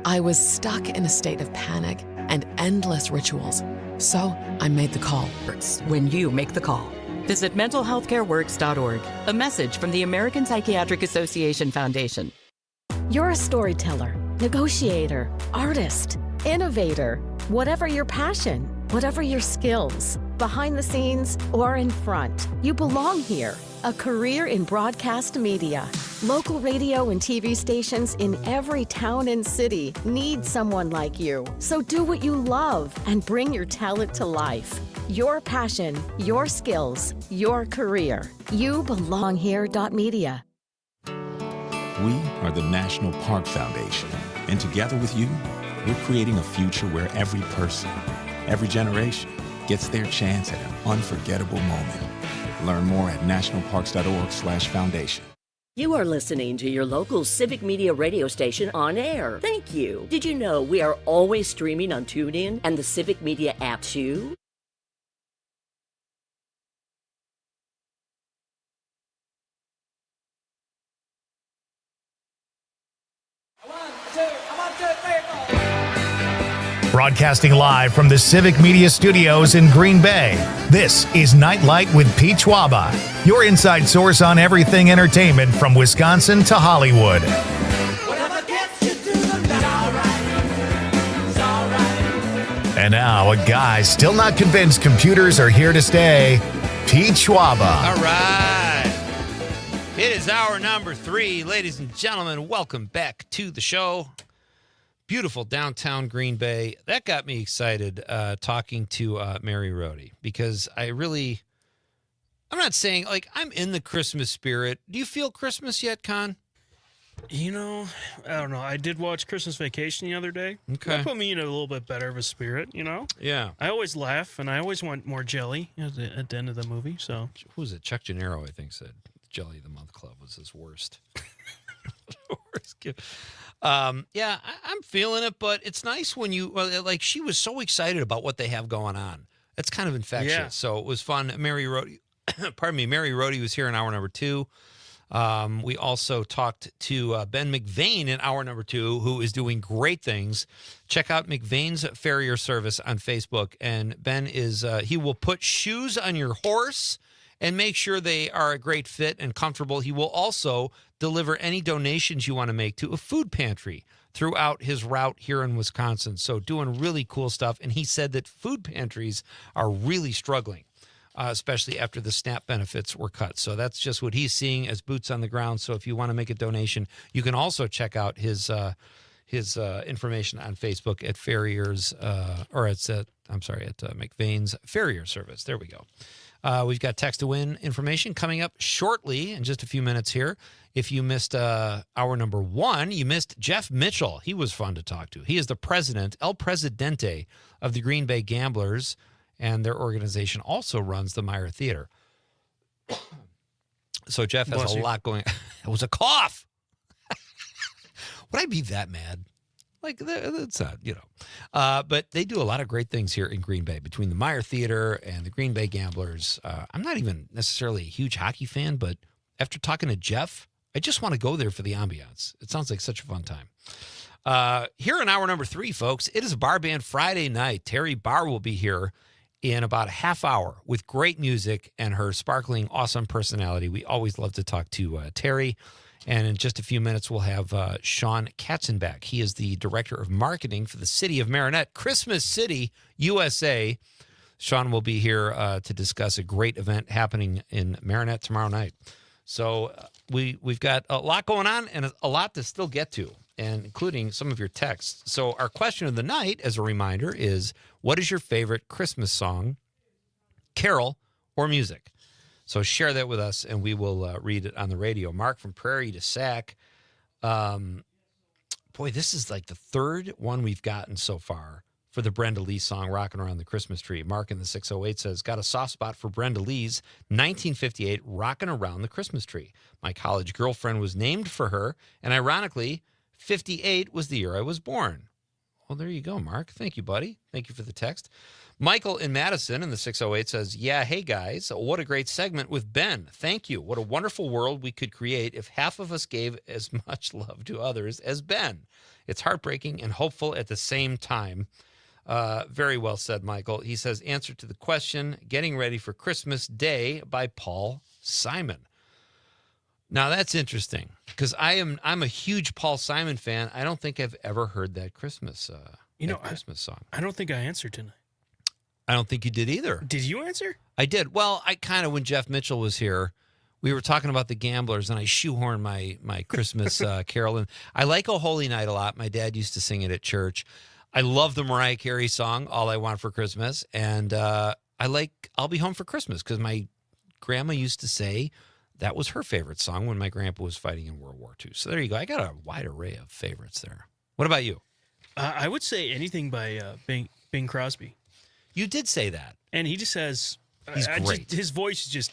Speaker 2: I was stuck in a state of panic and endless rituals. So I made the call.
Speaker 6: When you make the call. Visit mentalhealthcareworks.org. A message from the American Psychiatric Association Foundation.
Speaker 7: You're a storyteller, negotiator, artist, innovator. Whatever your passion, whatever your skills, behind the scenes or in front, you belong here. A career in broadcast media. Local radio and TV stations in every town and city need someone like you. So do what you love and bring your talent to life. Your passion, your skills, your career. You belong here. Media.
Speaker 8: We are the National Park Foundation, and together with you, we're creating a future where every person, every generation, gets their chance at an unforgettable moment. Learn more at nationalparks.org/foundation.
Speaker 16: You are listening to your local Civic Media radio station on air. Thank you. Did you know we are always streaming on TuneIn and the Civic Media app too?
Speaker 9: Broadcasting live from the Civic Media Studios in Green Bay, this is Night Light with Pete Schwaba, your inside source on everything entertainment from Wisconsin to Hollywood. And now, a guy still not convinced computers are here to stay, Pete Schwaba.
Speaker 3: All right. It is hour number 3. Ladies and gentlemen, welcome back to the show. Beautiful downtown Green Bay. That got me excited talking to Mary Rohde, because I'm not saying, like, I'm in the Christmas spirit. Do you feel Christmas yet, Con?
Speaker 4: You know, I don't know. I did watch Christmas Vacation the other day.
Speaker 3: Okay.
Speaker 4: That put me in a little bit better of a spirit, you know?
Speaker 3: Yeah.
Speaker 4: I always laugh, and I always want more jelly at the end of the movie, so.
Speaker 3: Who was it? Chuck Gennaro, I think, said Jelly of the Month Club was his worst. Worst gift. Yeah, I'm feeling it, but it's nice when like, she was so excited about what they have going on. It's kind of infectious.
Speaker 4: Yeah.
Speaker 3: So it was fun. Mary Rohde, Mary Rohde was here in hour number 2. We also talked to Ben McVeigh in hour number 2, who is doing great things. Check out McVeigh's Farrier Service on Facebook. And Ben he will put shoes on your horse and make sure they are a great fit and comfortable. He will also deliver any donations you want to make to a food pantry throughout his route here in Wisconsin. So doing really cool stuff. And he said that food pantries are really struggling, especially after the SNAP benefits were cut. So that's just what he's seeing as boots on the ground. So if you want to make a donation, you can also check out his information on Facebook at McVeigh's Farrier Service. There we go. We've got text to win information coming up shortly in just a few minutes here. If you missed hour number 1, you missed Jeff Mitchell. He was fun to talk to. He is the president, El Presidente, of the Green Bay Gamblers, and their organization also runs the Meyer Theater. So Jeff has a lot going. It was a cough. Would I be that mad? Like, that's not, but they do a lot of great things here in Green Bay between the Meyer Theater and the Green Bay Gamblers. I'm not even necessarily a huge hockey fan, but after talking to Jeff, I just want to go there for the ambiance. It sounds like such a fun time. Here in hour number 3, folks, it is a Bar Band Friday night. Terry BARR will be here in about a half hour with great music and her sparkling, awesome personality. We always love to talk to Terry. And in just a few minutes, we'll have Sean Katzenbach. He is the director of marketing for the city of Marinette, Christmas City, USA. Sean will be here to discuss a great event happening in Marinette tomorrow night. So we've got a lot going on and a lot to still get to, and including some of your texts. So our question of the night, as a reminder, is what is your favorite Christmas song, carol, or music? So share that with us, and we will read it on the radio. Mark from Prairie to Sac. Boy, this is like the third one we've gotten so far for the Brenda Lee song, Rockin' Around the Christmas Tree. Mark in the 608 says, got a soft spot for Brenda Lee's 1958 Rockin' Around the Christmas Tree. My college girlfriend was named for her, and ironically, 58 was the year I was born. Well, there you go, Mark. Thank you, buddy. Thank you for the text. Michael in Madison in the 608 says, yeah, hey, guys, what a great segment with Ben. Thank you. What a wonderful world we could create if half of us gave as much love to others as Ben. It's heartbreaking and hopeful at the same time. Very well said, Michael. He says, answer to the question, Getting Ready for Christmas Day by Paul Simon. Now, that's interesting because I'm a huge Paul Simon fan. I don't think I've ever heard that Christmas Christmas song.
Speaker 4: I don't think I answered tonight.
Speaker 3: I don't think you did either.
Speaker 4: Did you answer?
Speaker 3: I did. Well, I kind of, when Jeff Mitchell was here, we were talking about the Gamblers, and I shoehorned my Christmas carol. And I like O Holy Night a lot. My dad used to sing it at church. I love the Mariah Carey song, All I Want for Christmas. And I like I'll Be Home for Christmas because my grandma used to say that was her favorite song when my grandpa was fighting in World War II. So there you go. I got a wide array of favorites there. What about you?
Speaker 4: I would say anything by Bing Crosby.
Speaker 3: You did say that.
Speaker 4: And he just has...
Speaker 3: He's great.
Speaker 4: His voice is just...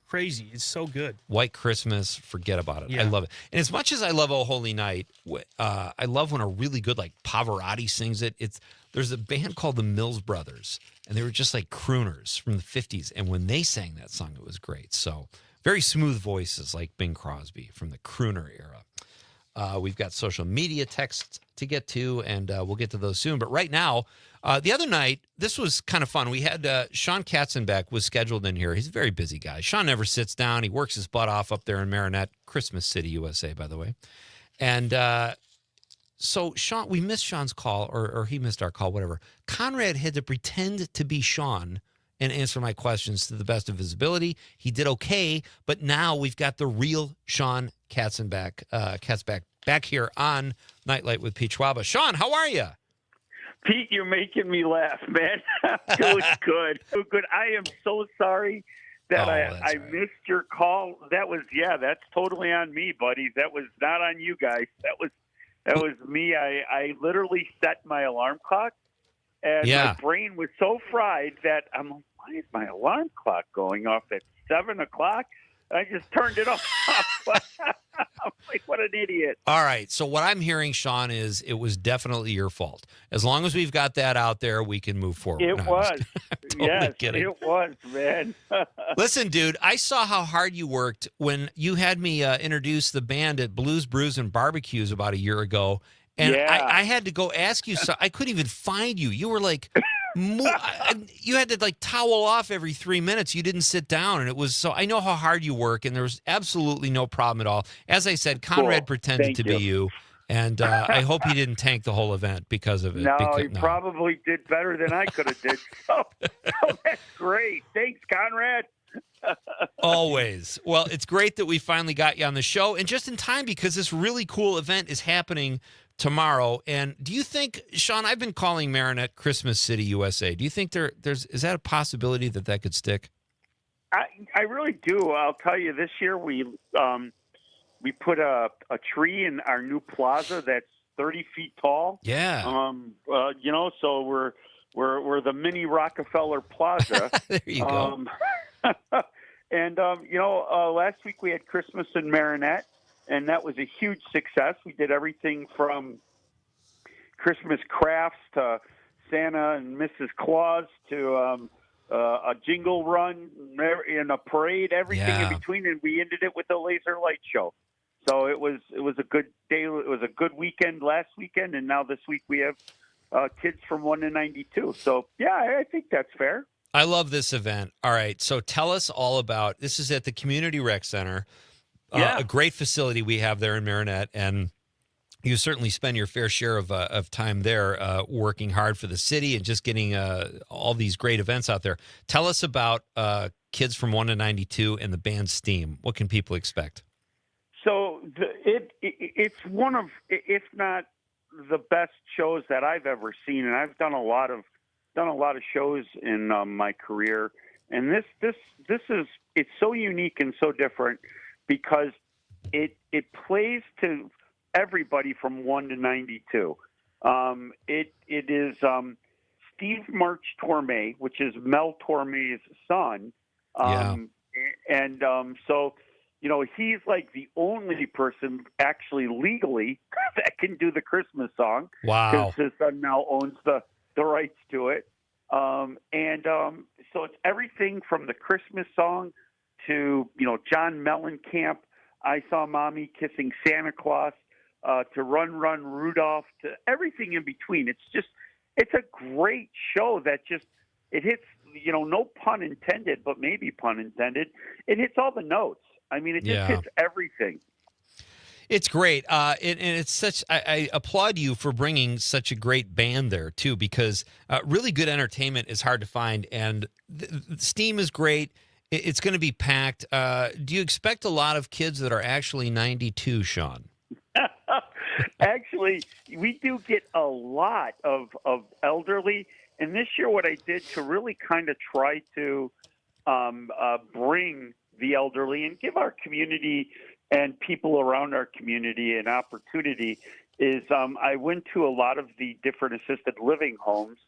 Speaker 4: crazy. It's so good.
Speaker 3: White Christmas, forget about it.
Speaker 4: Yeah.
Speaker 3: I love it. And as much as I love Oh Holy Night, I love when a really good like Pavarotti sings it. There's a band called the Mills Brothers, and they were just like crooners from the 50s. And when they sang that song, it was great. So very smooth voices like Bing Crosby from the crooner era. We've got social media texts to get to, and we'll get to those soon. But right now, the other night, this was kind of fun. We had Sean Katzenbeck was scheduled in here. He's a very busy guy. Sean never sits down. He works his butt off up there in Marinette, Christmas City, USA, by the way. And so Sean, we missed Sean's call, or he missed our call, whatever. Conrad had to pretend to be Sean and answer my questions to the best of his ability. He did okay, but now we've got the real Sean Katzenbeck back here on Nightlight with Pete Schwaba. Sean, how are you?
Speaker 5: Pete, you're making me laugh, man. I'm doing good. Good. I am so sorry that I missed your call. That's totally on me, buddy. That was not on you guys. That was me. I literally set my alarm clock, and my brain was so fried that I'm like, why is my alarm clock going off at 7 o'clock? I just turned it off. I'm like, what an idiot.
Speaker 3: All right. So what I'm hearing, Sean, is it was definitely your fault. As long as we've got that out there, we can move forward.
Speaker 5: It was.
Speaker 3: Totally kidding.
Speaker 5: It was, man.
Speaker 3: Listen, dude, I saw how hard you worked when you had me introduce the band at Blues, Brews, and Barbecues about a year ago. And I had to go ask you. So I couldn't even find you. You were like... you had to like towel off every 3 minutes. You didn't sit down, and it was so. I know how hard you work, and there was absolutely no problem at all. As I said, Conrad pretended to be you, and I hope he didn't tank the whole event because of it.
Speaker 5: No, he probably did better than I could have did. So that's great. Thanks, Conrad.
Speaker 3: Always. Well, it's great that we finally got you on the show, and just in time because this really cool event is happening tomorrow. And do you think, Sean, I've been calling Marinette Christmas City, USA. Do you think is that a possibility that could stick?
Speaker 5: I really do. I'll tell you, this year we put a tree in our new plaza that's 30 feet tall.
Speaker 3: Yeah.
Speaker 5: So we're the mini Rockefeller Plaza.
Speaker 3: There you go.
Speaker 5: And last week we had Christmas in Marinette, and that was a huge success. We did everything from Christmas crafts to Santa and Mrs. Claus to a jingle run and a parade, everything in between, and we ended it with a laser light show. So it was a good day. It was a good weekend last weekend, and now this week we have kids from 1 to 92. So yeah, I think that's fair.
Speaker 3: I love this event. All right, so tell us all about this. Is at the Community Rec Center. A great facility we have there in Marinette, and you certainly spend your fair share of time there working hard for the city and just getting all these great events out there. Tell us about Kids from 1 to 92 and the band Steam. What can people expect?
Speaker 5: So it's one of, if not the best shows that I've ever seen, and I've done a lot of shows in my career, and this is, it's so unique and so different because it plays to everybody from 1 to 92. It is Steve March Torme, which is Mel Torme's son. And so, he's like the only person actually legally that can do the Christmas song.
Speaker 3: Wow.
Speaker 5: Because his son now owns the rights to it. So it's everything from the Christmas song to, John Mellencamp, I Saw Mommy Kissing Santa Claus, to Run, Run, Rudolph, to everything in between. It's a great show that it hits, no pun intended, but maybe pun intended. It hits all the notes. I mean, it just hits everything.
Speaker 3: It's great. And it's such, I applaud you for bringing such a great band there too, because really good entertainment is hard to find, and the Steam is great. It's going to be packed. Do you expect a lot of kids that are actually 92, Sean?
Speaker 5: Actually, we do get a lot of elderly. And this year what I did to really kind of try to bring the elderly and give our community and people around our community an opportunity is I went to a lot of the different assisted living homes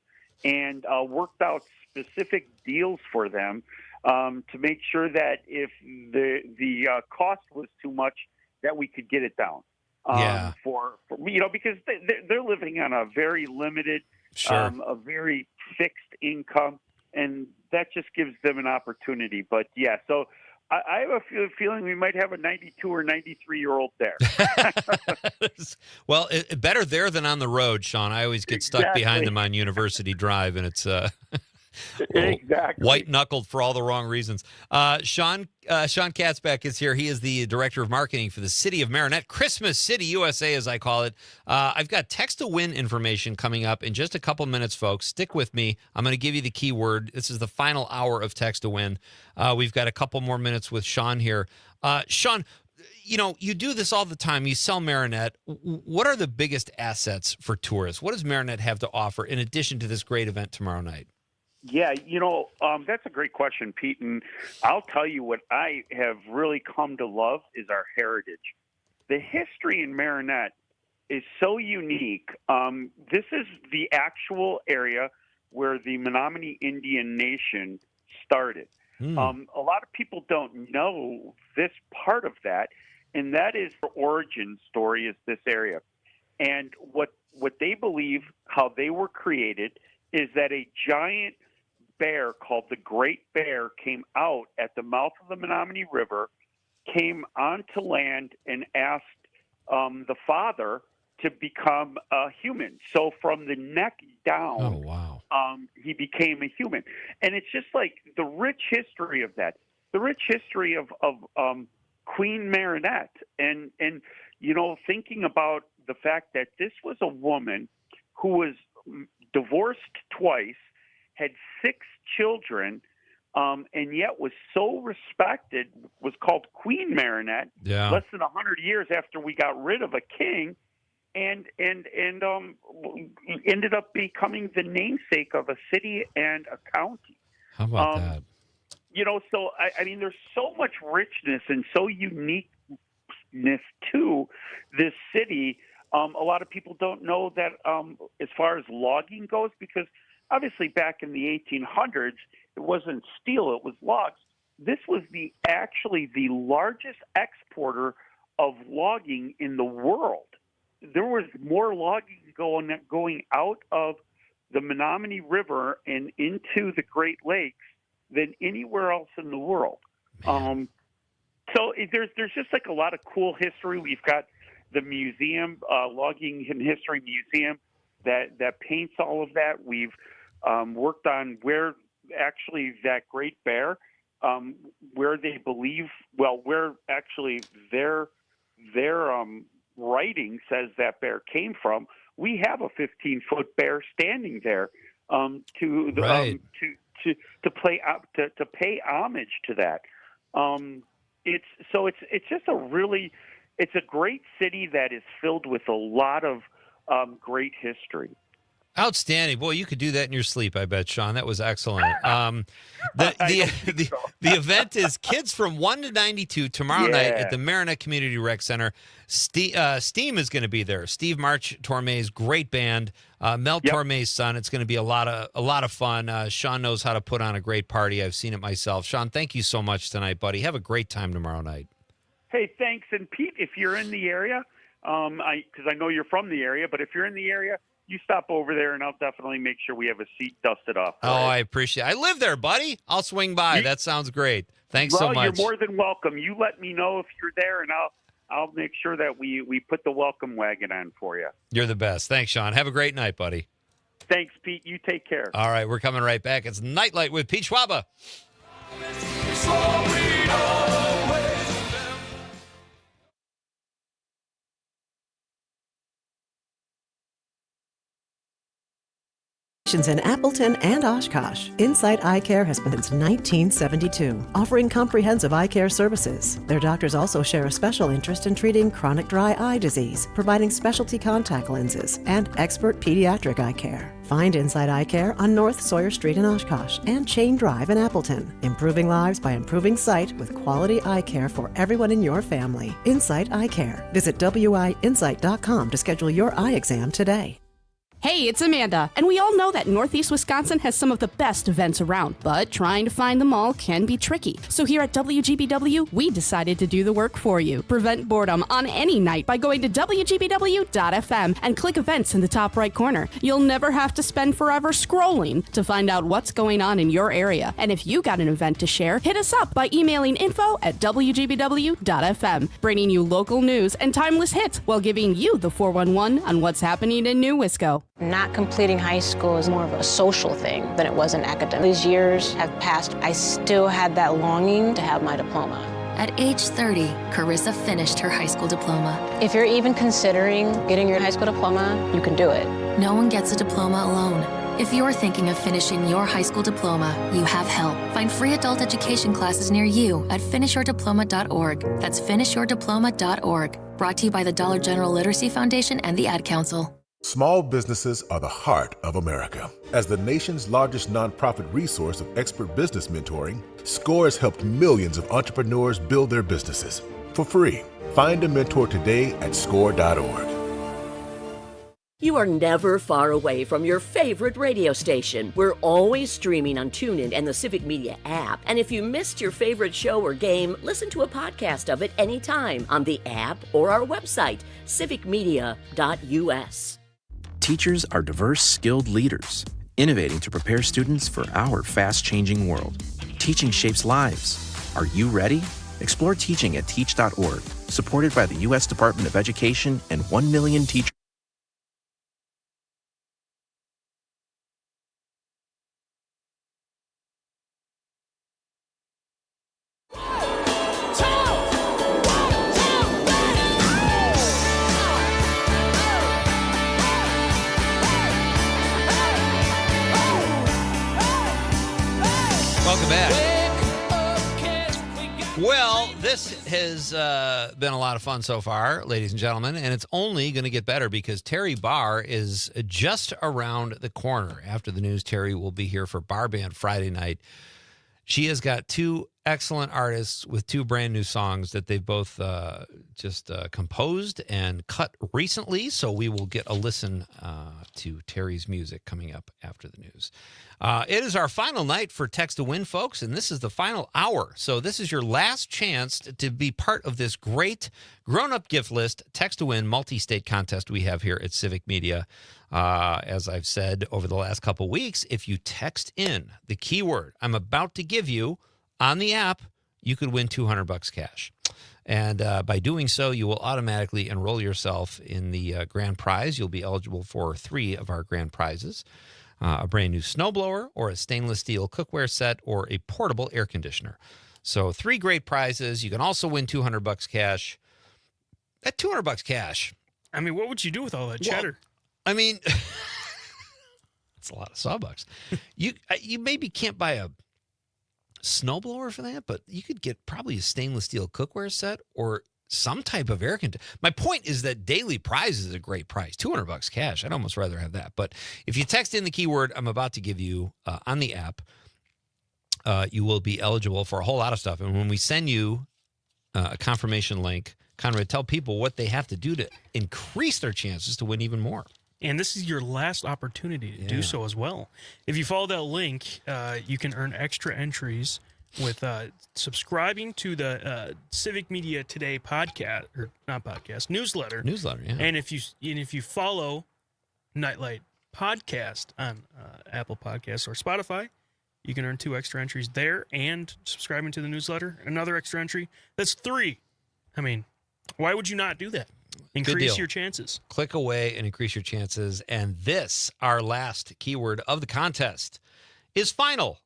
Speaker 5: and worked out specific deals for them to make sure that if the cost was too much, that we could get it down. For because they're living on a very limited, a very fixed income, and that just gives them an opportunity. But yeah, so I have a feeling we might have a 92 or 93-year-old there.
Speaker 3: Well, better there than on the road, Sean. I always get stuck behind them on University Drive, and it's
Speaker 5: exactly
Speaker 3: white-knuckled for all the wrong reasons. Sean Katzbeck is here. He is the director of marketing for the city of Marinette, Christmas City, USA, as I call it. I've got text to win information coming up in just a couple minutes, folks. Stick with me. I'm going to give you the keyword. This is the final hour of text to win. We've got a couple more minutes with Sean here. Sean, you do this all the time. You sell Marinette. What are the biggest assets for tourists? What does Marinette have to offer in addition to this great event tomorrow night?
Speaker 5: Yeah, that's a great question, Pete. And I'll tell you what I have really come to love is our heritage. The history in Marinette is so unique. This is the actual area where the Menominee Indian Nation started. A lot of people don't know this part of that, and that is the origin story is this area. And what they believe, how they were created, is that a giant bear called the Great Bear came out at the mouth of the Menominee River, came onto land, and asked the father to become a human. So from the neck down, he became a human. And it's just like the rich history of that, the rich history of Queen Marinette, and thinking about the fact that this was a woman who was divorced twice, had 6 children, and yet was so respected, was called Queen Marinette, less than 100 years after we got rid of a king, and ended up becoming the namesake of a city and a county.
Speaker 3: How about that?
Speaker 5: So, I mean, there's so much richness and so uniqueness to this city. A lot of people don't know that as far as logging goes, because obviously back in the 1800s, it wasn't steel, it was logs. This was actually the largest exporter of logging in the world. There was more logging going out of the Menominee River and into the Great Lakes than anywhere else in the world. So there's just like a lot of cool history. We've got the museum, Logging and History Museum, that paints all of that. We've worked on where actually that Great Bear, where they believe, where actually their writing says that bear came from. We have a 15-foot bear standing there to pay homage to that. It's just it's a great city that is filled with a lot of great history.
Speaker 3: Outstanding. Boy, you could do that in your sleep, I bet, Sean. That was excellent. The event is kids from 1 to 92 tomorrow night at the Marinette Community Rec Center. Steam is going to be there. Steve March Torme's great band. Mel Torme's son. It's going to be a lot of fun. Sean knows how to put on a great party. I've seen it myself. Sean, thank you so much tonight, buddy. Have a great time tomorrow night.
Speaker 5: Hey, thanks. And Pete, if you're in the area, because I know you're from the area, but if you're in the area, you stop over there, and I'll definitely make sure we have a seat dusted off.
Speaker 3: Oh, I appreciate it. I live there, buddy. I'll swing by. That sounds great. Thanks so much.
Speaker 5: You're more than welcome. You let me know if you're there, and I'll make sure that we put the welcome wagon on for you.
Speaker 3: You're the best. Thanks, Sean. Have a great night, buddy.
Speaker 5: Thanks, Pete. You take care.
Speaker 3: All right, we're coming right back. It's Nightlight with Pete Schwaba.
Speaker 10: In Appleton and Oshkosh, Insight Eye Care has been since 1972, offering comprehensive eye care services. Their doctors also share a special interest in treating chronic dry eye disease, providing specialty contact lenses, and expert pediatric eye care. Find Insight Eye Care on North Sawyer Street in Oshkosh and Chain Drive in Appleton, improving lives by improving sight with quality eye care for everyone in your family. Insight Eye Care. Visit wiinsight.com to schedule your eye exam today.
Speaker 11: Hey, it's Amanda, and we all know that Northeast Wisconsin has some of the best events around, but trying to find them all can be tricky. So here at WGBW, we decided to do the work for you. Prevent boredom on any night by going to WGBW.fm and click events in the top right corner. You'll never have to spend forever scrolling to find out what's going on in your area. And if you got an event to share, hit us up by emailing info@WGBW.fm, bringing you local news and timeless hits while giving you the 411 on what's happening in New Wisco.
Speaker 12: Not completing high school is more of a social thing than it was an academic. These years have passed. I still had that longing to have my diploma.
Speaker 13: At age 30, Carissa finished her high school diploma.
Speaker 12: If you're even considering getting your high school diploma, you can do it.
Speaker 13: No one gets a diploma alone. If you're thinking of finishing your high school diploma, you have help. Find free adult education classes near you at finishyourdiploma.org. That's finishyourdiploma.org. Brought to you by the Dollar General Literacy Foundation and the Ad Council.
Speaker 14: Small businesses are the heart of America. As the nation's largest nonprofit resource of expert business mentoring, SCORE has helped millions of entrepreneurs build their businesses for free. Find a mentor today at score.org.
Speaker 16: You are never far away from your favorite radio station. We're always streaming on TuneIn and the Civic Media app. And if you missed your favorite show or game, listen to a podcast of it anytime on the app or our website, civicmedia.us.
Speaker 15: Teachers are diverse, skilled leaders, innovating to prepare students for our fast-changing world. Teaching shapes lives. Are you ready? Explore teaching at teach.org, supported by the U.S. Department of Education and 1 million teachers.
Speaker 3: Welcome back. Well, this has been a lot of fun so far, ladies and gentlemen, and it's only going to get better because Terry BARR is just around the corner. After the news, Terry will be here for Bar Band Friday night. She has got two excellent artists with two brand new songs that they've both just composed and cut recently. So we will get a listen to Terry's music coming up after the news. It is our final night for Text to Win, folks, and this is the final hour. So this is your last chance to be part of this great grown-up gift list Text to Win multi-state contest we have here at Civic Media. As I've said over the last couple weeks, if you text in the keyword I'm about to give you on the app, you could win $200 cash. And by doing so, you will automatically enroll yourself in the grand prize. You'll be eligible for 3 of our grand prizes. A brand new snowblower or a stainless steel cookware set or a portable air conditioner. So 3 great prizes. You can also win $200 cash. That $200 cash.
Speaker 4: I mean, what would you do with all that cheddar?
Speaker 3: I mean, it's a lot of sawbucks. You maybe can't buy a snowblower for that, but you could get probably a stainless steel cookware set or some type of air conditioner. My point is that daily prize is a great price. $200 cash. I'd almost rather have that. But if you text in the keyword I'm about to give you on the app, you will be eligible for a whole lot of stuff. And when we send you a confirmation link, Conrad, tell people what they have to do to increase their chances to win even more.
Speaker 4: And this is your last opportunity to do so as well. If you follow that link, you can earn extra entries with subscribing to the Civic Media Today podcast, or not podcast, newsletter.
Speaker 3: Newsletter, yeah.
Speaker 4: And if you follow Nightlight Podcast on Apple Podcasts or Spotify, you can earn 2 extra entries there, and subscribing to the newsletter, another extra entry. That's 3. I mean, why would you not do that? Increase your chances.
Speaker 3: Click away and increase your chances. And this, our last keyword of the contest, is final.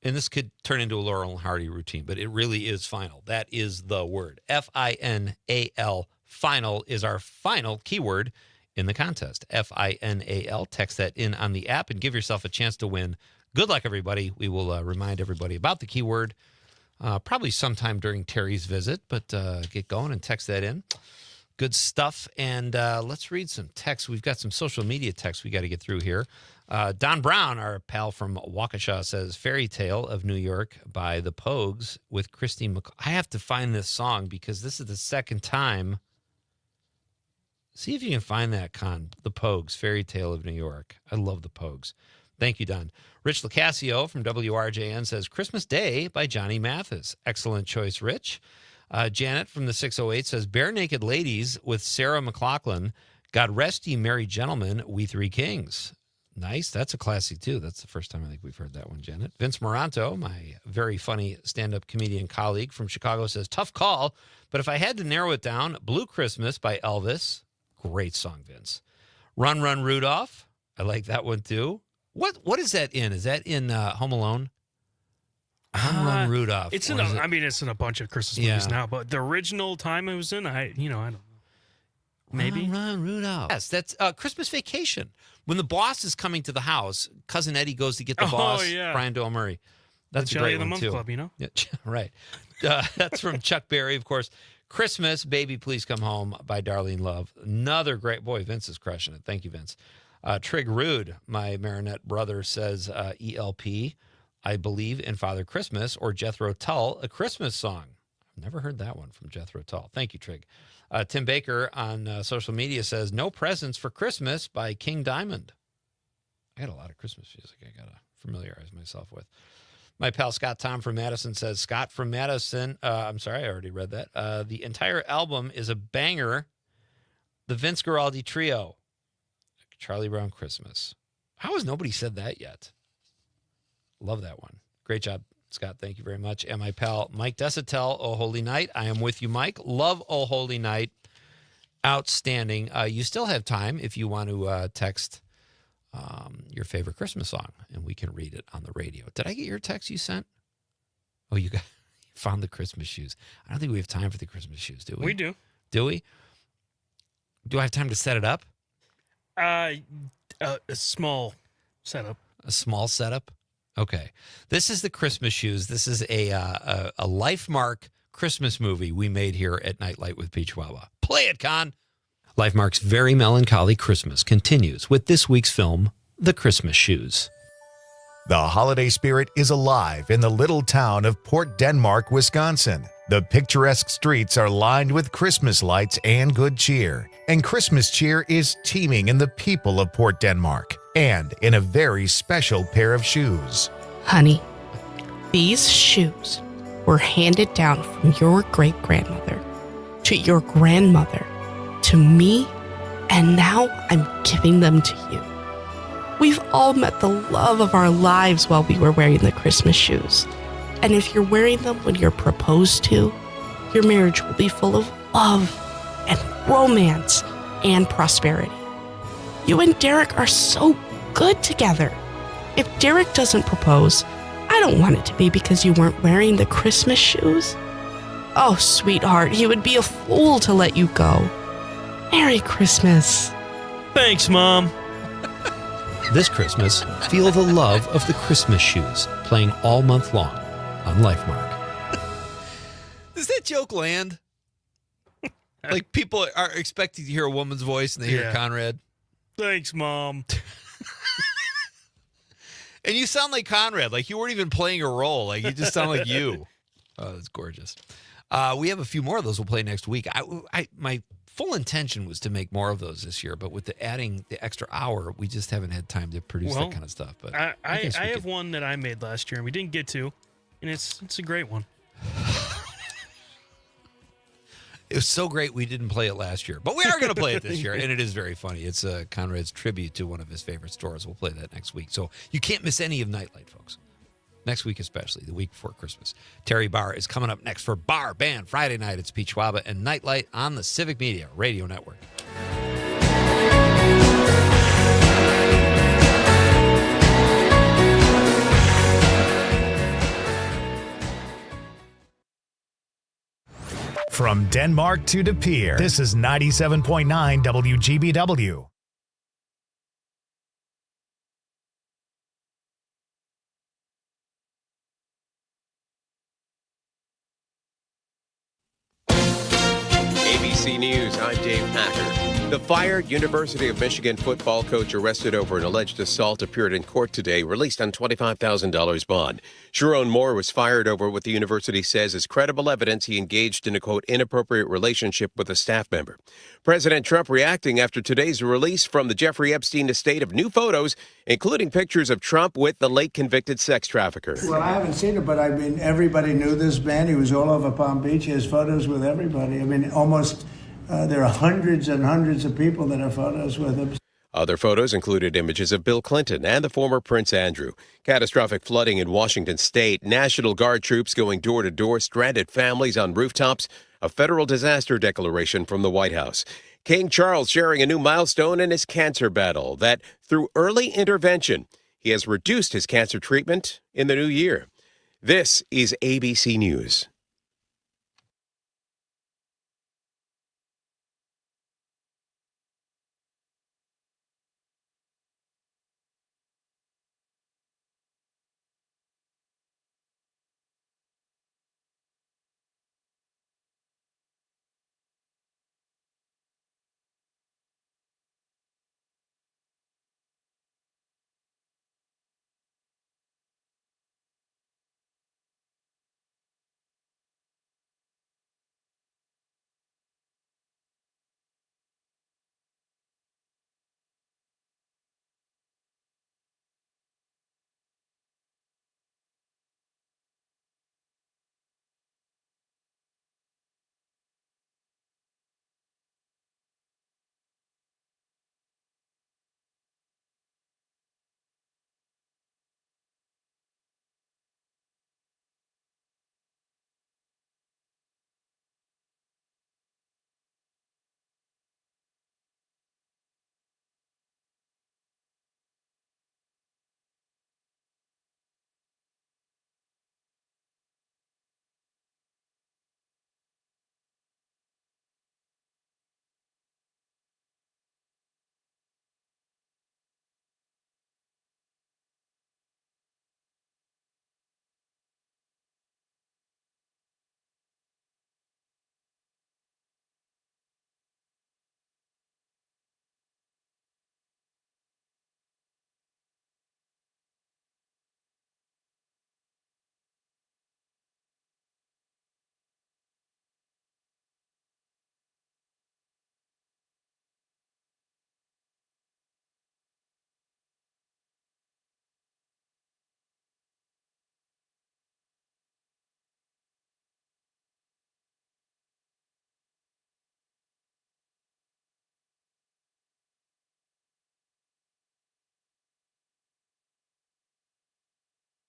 Speaker 3: And this could turn into a Laurel and Hardy routine, but it really is final. That is the word. Final. Final is our final keyword in the contest. Final. Text that in on the app and give yourself a chance to win. Good luck, everybody. We will remind everybody about the keyword probably sometime during Terry's visit, but get going and text that in. Good stuff. And let's read some texts. We've got some social media texts we got to get through here. Don Brown, our pal from Waukesha, says Fairy Tale of New York by the Pogues with Christine McCall. I have to find this song because this is the second time. See if you can find that, Con. The Pogues, Fairy Tale of New York. I love the Pogues. Thank you, Don. Rich Lacasio from WRJN says Christmas Day by Johnny Mathis. Excellent choice, Rich. Janet from the 608 says Bare Naked Ladies with Sarah McLachlan. God rest ye merry gentlemen, we three kings. Nice. That's a classic, too. That's the first time I think we've heard that one, Janet. Vince Moranto, my very funny stand-up comedian colleague from Chicago, says, tough call, but if I had to narrow it down, Blue Christmas by Elvis. Great song, Vince. Run, Run, Rudolph. I like that one, too. What is that in? Is that in Home Alone? Run, Run, Rudolph.
Speaker 4: It's in a bunch of Christmas movies now, but the original time it was in, I don't know. Maybe.
Speaker 3: Run, Rudolph. Yes, that's Christmas Vacation. When the boss is coming to the house, Cousin Eddie goes to get the boss, Brian Doyle Murray. That's a great one, too.
Speaker 4: Club, you know?
Speaker 3: Yeah, right. That's from Chuck Berry, of course. Christmas, Baby Please Come Home by Darlene Love. Another great, boy, Vince is crushing it. Thank you, Vince. Trig Rude, my Marinette brother, says ELP, I Believe in Father Christmas, or Jethro Tull, a Christmas song. I've never heard that one from Jethro Tull. Thank you, Trig. Tim Baker on social media says, No Presents for Christmas by King Diamond. I got a lot of Christmas music I got to familiarize myself with. My pal Scott Tom from Madison says, Scott from Madison, I'm sorry, I already read that. The entire album is a banger. The Vince Guaraldi Trio. Charlie Brown Christmas. How has nobody said that yet? Love that one. Great job, Scott. Thank you very much. And my pal Mike Desatel, Oh Holy Night. I am with you, Mike. Love Oh Holy Night. Outstanding. You still have time if you want to text your favorite Christmas song, and we can read it on the radio. Did I get your text you sent? Oh, you found the Christmas shoes. I don't think we have time for the Christmas shoes, do we?
Speaker 4: We do.
Speaker 3: Do we? Do I have time to set it up?
Speaker 4: A small setup.
Speaker 3: A small setup? Okay. This is the Christmas shoes. This is a LifeMark Christmas movie we made here at Nightlight with Pete Schwaba. Play it, Con. LifeMark's very melancholy Christmas continues with this week's film, The Christmas Shoes.
Speaker 9: The holiday spirit is alive in the little town of Port Denmark, Wisconsin. The picturesque streets are lined with Christmas lights and good cheer. And Christmas cheer is teeming in the people of Port Denmark and in a very special pair of shoes.
Speaker 11: Honey, these shoes were handed down from your great-grandmother to your grandmother to me, and now I'm giving them to you. We've all met the love of our lives while we were wearing the Christmas shoes. And if you're wearing them when you're proposed to, your marriage will be full of love and romance and prosperity. You and Derek are so good together. If Derek doesn't propose, I don't want it to be because you weren't wearing the Christmas shoes. Oh, sweetheart, he would be a fool to let you go. Merry Christmas.
Speaker 4: Thanks, Mom.
Speaker 3: This Christmas, feel the love of the Christmas shoes, playing all month long on LifeMark. Does that joke land? Like people are expecting to hear a woman's voice and they hear Conrad.
Speaker 4: Thanks, Mom.
Speaker 3: And you sound like Conrad, like you weren't even playing a role. Like you just sound like you. Oh, that's gorgeous. We have a few more of those we'll play next week. My full intention was to make more of those this year, but with adding the extra hour, we just haven't had time to produce that kind of stuff. But
Speaker 4: I have one that I made last year and we didn't get to, and it's a great one.
Speaker 3: It was so great we didn't play it last year, but we are going to play it this year, and it is very funny. It's Conrad's tribute to one of his favorite stores. We'll play that next week, so you can't miss any of Nightlight, folks. Next week especially, the week before Christmas. Terry BARR is coming up next for BARR Band Friday night. It's Pete Schwaba and Nightlight on the Civic Media Radio Network.
Speaker 9: From Denmark to De Pere, this is 97.9 WGBW.
Speaker 17: ABC News, I'm Dave Packer. The fired University of Michigan football coach arrested over an alleged assault appeared in court today, released on $25,000 bond. Sharon Moore was fired over what the university says is credible evidence he engaged in a, quote, inappropriate relationship with a staff member. President Trump reacting after today's release from the Jeffrey Epstein estate of new photos, including pictures of Trump with the late convicted sex trafficker.
Speaker 18: Well, I haven't seen it, but I mean, everybody knew this man. He was all over Palm Beach. He has photos with everybody. I mean, almost there are hundreds and hundreds of people that have photos with him.
Speaker 17: Other photos included images of Bill Clinton and the former Prince Andrew. Catastrophic flooding in Washington state, National Guard troops going door to door, stranded families on rooftops, a federal disaster declaration from the White House. King Charles sharing a new milestone in his cancer battle, that through early intervention, he has reduced his cancer treatment in the new year. This is ABC News.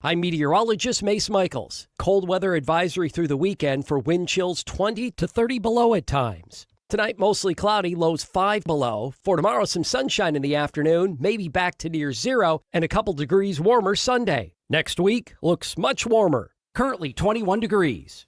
Speaker 1: I'm meteorologist Mace Michaels. Cold weather advisory through the weekend for wind chills 20 to 30 below at times. Tonight, mostly cloudy, lows 5 below. For tomorrow, some sunshine in the afternoon, maybe back to near zero, and a couple degrees warmer Sunday. Next week looks much warmer. Currently 21 degrees.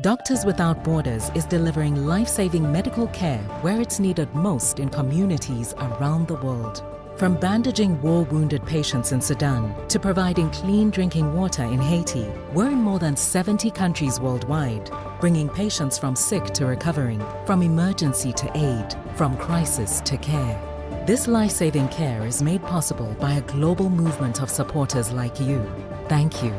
Speaker 19: Doctors Without Borders is delivering life-saving medical care where it's needed most in communities around the world. From bandaging war-wounded patients in Sudan to providing clean drinking water in Haiti, we're in more than 70 countries worldwide, bringing patients from sick to recovering, from emergency to aid, from crisis to care. This life-saving care is made possible by a global movement of supporters like you. Thank you.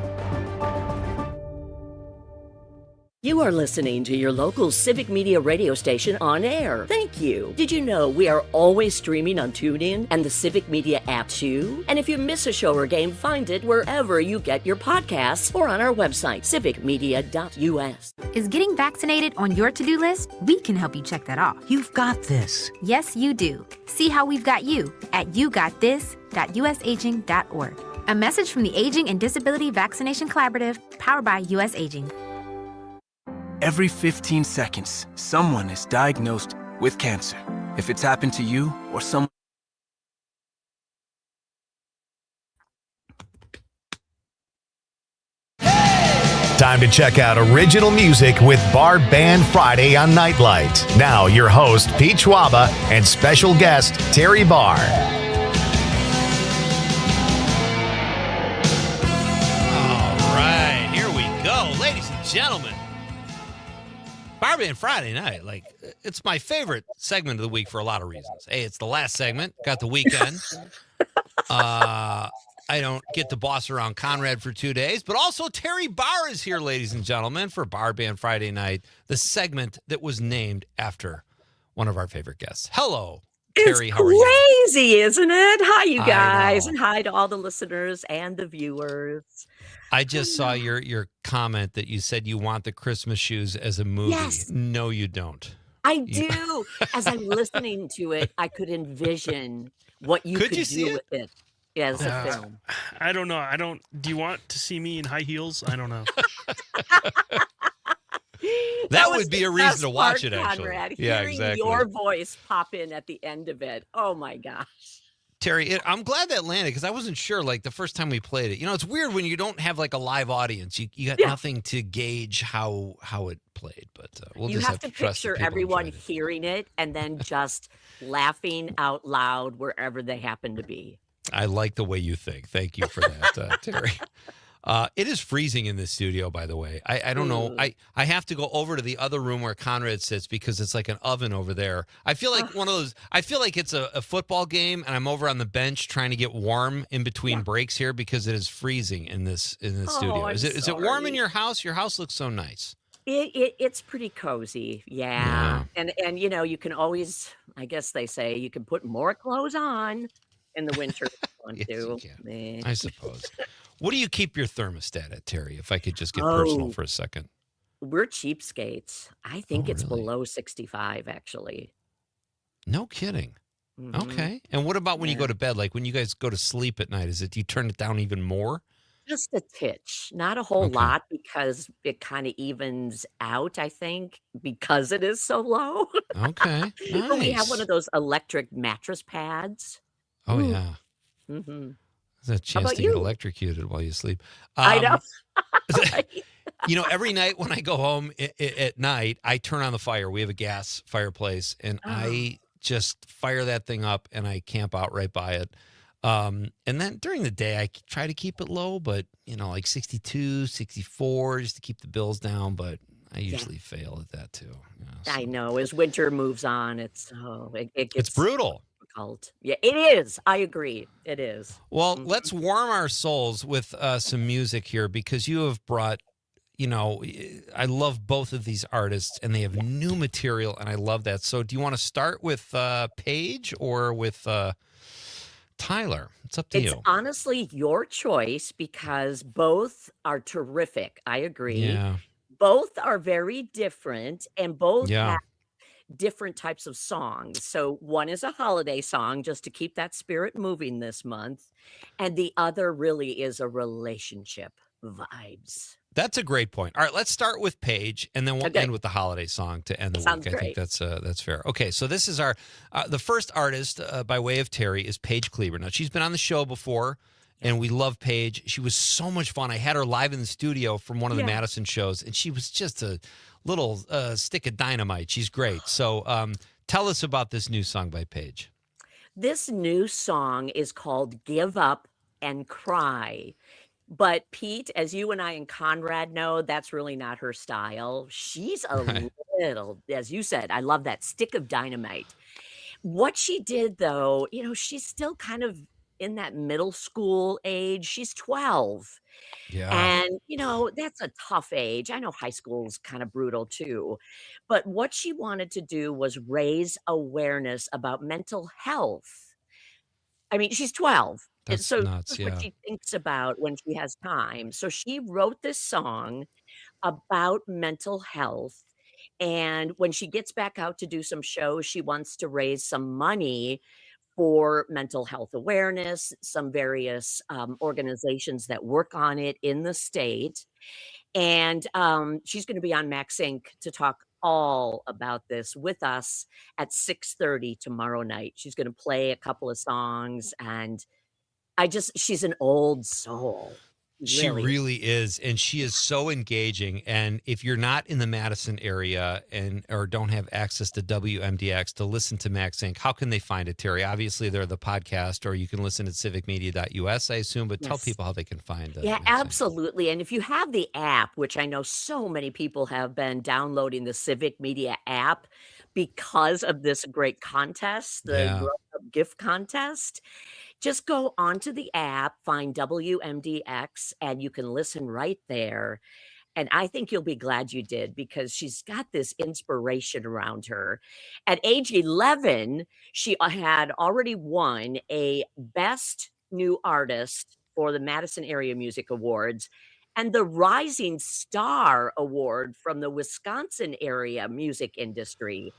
Speaker 16: You are listening to your local Civic Media radio station on air. Thank you. Did you know we are always streaming on TuneIn and the Civic Media app too? And if you miss a show or game, find it wherever you get your podcasts or on our website, civicmedia.us.
Speaker 20: Is getting vaccinated on your to-do list? We can help you check that off.
Speaker 21: You've got this.
Speaker 20: Yes, you do. See how we've got you at yougotthis.usaging.org. A message from the Aging and Disability Vaccination Collaborative, powered by US Aging.
Speaker 22: Every 15 seconds, someone is diagnosed with cancer. If it's happened to you or someone...
Speaker 9: Time to check out original music with BARR Band Friday on Nite Lite. Now, your host, Pete Schwaba, and special guest, Terry BARR.
Speaker 3: All right, here we go. Ladies and gentlemen, BARR Band Friday night, it's my favorite segment of the week for a lot of reasons. Hey, it's the last segment. Got the weekend. I don't get to boss around Conrad for 2 days, but also Terry BARR is here, ladies and gentlemen, for BARR Band Friday night, the segment that was named after one of our favorite guests. Hello, Terry. How are you?
Speaker 16: It's crazy, isn't it? Hi, you guys, and hi to all the listeners and the viewers.
Speaker 3: I just saw your comment that you said you want the Christmas shoes as a movie.
Speaker 16: Yes.
Speaker 3: No, you don't.
Speaker 16: I do. As I'm listening to it, I could envision what you could do with it as a film.
Speaker 4: I don't know. Do you want to see me in high heels? I don't know.
Speaker 3: That would be a reason to watch it, actually.
Speaker 16: Conrad,
Speaker 3: Yeah,
Speaker 16: hearing
Speaker 3: exactly.
Speaker 16: your voice pop in at the end of it. Oh, my gosh.
Speaker 3: Terry, I'm glad that landed because I wasn't sure, the first time we played it. You know, it's weird when you don't have, a live audience. You got nothing to gauge how it played, but we'll just have to trust the
Speaker 16: picture
Speaker 3: people who
Speaker 16: everyone
Speaker 3: enjoyed it.
Speaker 16: hearing it and then just laughing out loud wherever they happen to be.
Speaker 3: I like the way you think. Thank you for that, Terry. It is freezing in this studio, by the way. I don't know. I have to go over to the other room where Conrad sits because it's like an oven over there. I feel like one of those. I feel like it's a football game, and I'm over on the bench trying to get warm in between breaks here because it is freezing in this studio. Is it warm in your house? Your house looks so nice.
Speaker 16: It's pretty cozy, yeah. And you can always, I guess they say, you can put more clothes on in the winter if you want to.
Speaker 3: I suppose. What do you keep your thermostat at, Terry? If I could just get personal for a second.
Speaker 16: We're cheapskates. I think it's below 65, actually.
Speaker 3: No kidding. Okay. And what about when you go to bed? Like when you guys go to sleep at night, do you turn it down even more?
Speaker 16: Just a titch, not a whole lot, because it kind of evens out, I think, because it is so low.
Speaker 3: Okay. Nice.
Speaker 16: But we have one of those electric mattress pads.
Speaker 3: Oh, yeah.
Speaker 16: Mm-hmm.
Speaker 3: There's a chance to get electrocuted while you sleep.
Speaker 16: I know.
Speaker 3: Every night when I go home at night, I turn on the fire. We have a gas fireplace, and I just fire that thing up, and I camp out right by it. And then during the day, I try to keep it low, but, 62, 64, just to keep the bills down. But I usually fail at that, too.
Speaker 16: I know. As winter moves on, it gets...
Speaker 3: It's brutal.
Speaker 16: Yeah, it is. I agree. It is.
Speaker 3: Well, let's warm our souls with some music here because you have brought, I love both of these artists and they have new material and I love that. So do you want to start with Paige or with Tyler? It's up to you.
Speaker 16: It's honestly your choice because both are terrific. I agree.
Speaker 3: Yeah.
Speaker 16: Both are very different and both
Speaker 3: Yeah.
Speaker 16: have different types of songs. So one is a holiday song just to keep that spirit moving this month. And the other really is a relationship vibes.
Speaker 3: That's a great point. All right, let's start with Paige, and then we'll end with the holiday song to end the
Speaker 16: Sounds
Speaker 3: week. I think that's fair. Okay, so this is our the first artist by way of Terry is Paige Kleber. Now she's been on the show before, and we love Paige. She was so much fun. I had her live in the studio from one of the Madison shows, and she was just a little stick of dynamite. She's great. So tell us about this new song by Paige.
Speaker 16: This new song is called Give Up and Cry. But Pete, as you and I and Conrad know, that's really not her style. She's a
Speaker 3: Right.
Speaker 16: little, as you said, I love that stick of dynamite. What she did though, she's still kind of in that middle school age. She's 12.
Speaker 3: Yeah.
Speaker 16: And, that's a tough age. I know high school's kind of brutal too. But what she wanted to do was raise awareness about mental health. I mean, she's 12. And
Speaker 3: That's
Speaker 16: so this
Speaker 3: nuts.
Speaker 16: is what
Speaker 3: Yeah.
Speaker 16: she thinks about when she has time. So she wrote this song about mental health. And when she gets back out to do some shows, she wants to raise some money for mental health awareness, some various organizations that work on it in the state. And she's going to be on Max Inc. to talk all about this with us at 6:30 tomorrow night. She's going to play a couple of songs, and she's an old soul.
Speaker 3: She
Speaker 16: Really.
Speaker 3: really is, and she is so engaging. And if you're not in the Madison area or don't have access to WMDX to listen to Max Inc., how can they find it, Terry? Obviously, they're the podcast, or you can listen at civicmedia.us, I assume. But tell
Speaker 16: Yes.
Speaker 3: people how they can find it.
Speaker 16: Yeah, absolutely. And if you have the app, which I know so many people have been downloading the Civic Media app because of this great contest, the
Speaker 3: Yeah.
Speaker 16: Grow Up Gift Contest, just go onto the app, find WMDX, and you can listen right there. And I think you'll be glad you did because she's got this inspiration around her. At age 11, she had already won a Best New Artist for the Madison Area Music Awards and the Rising Star Award from the Wisconsin area music industry.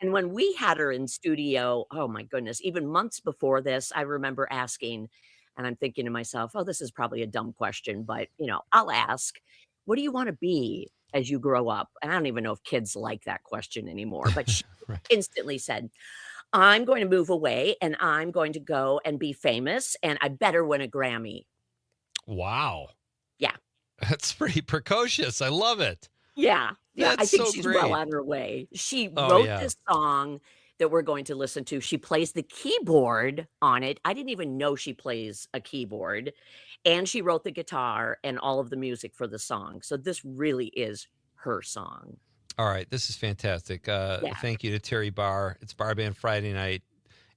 Speaker 16: And when we had her in studio, oh my goodness, even months before this, I remember asking, and I'm thinking to myself, oh, this is probably a dumb question, but I'll ask, what do you want to be as you grow up? And I don't even know if kids like that question anymore, but she
Speaker 3: Right.
Speaker 16: instantly said, I'm going to move away and I'm going to go and be famous and I better win a Grammy.
Speaker 3: Wow.
Speaker 16: Yeah.
Speaker 3: That's pretty precocious. I love it.
Speaker 16: Yeah. Yeah. I
Speaker 3: That's
Speaker 16: think
Speaker 3: so
Speaker 16: she's
Speaker 3: great.
Speaker 16: well on her way. She
Speaker 3: Oh,
Speaker 16: wrote
Speaker 3: yeah.
Speaker 16: this song that we're going to listen to. She plays the keyboard on it. I didn't even know she plays a keyboard. And she wrote the guitar and all of the music for the song. So this really is her song.
Speaker 3: All right. This is fantastic.
Speaker 16: Yeah.
Speaker 3: Thank you to Terry BARR. It's Bar Band Friday night.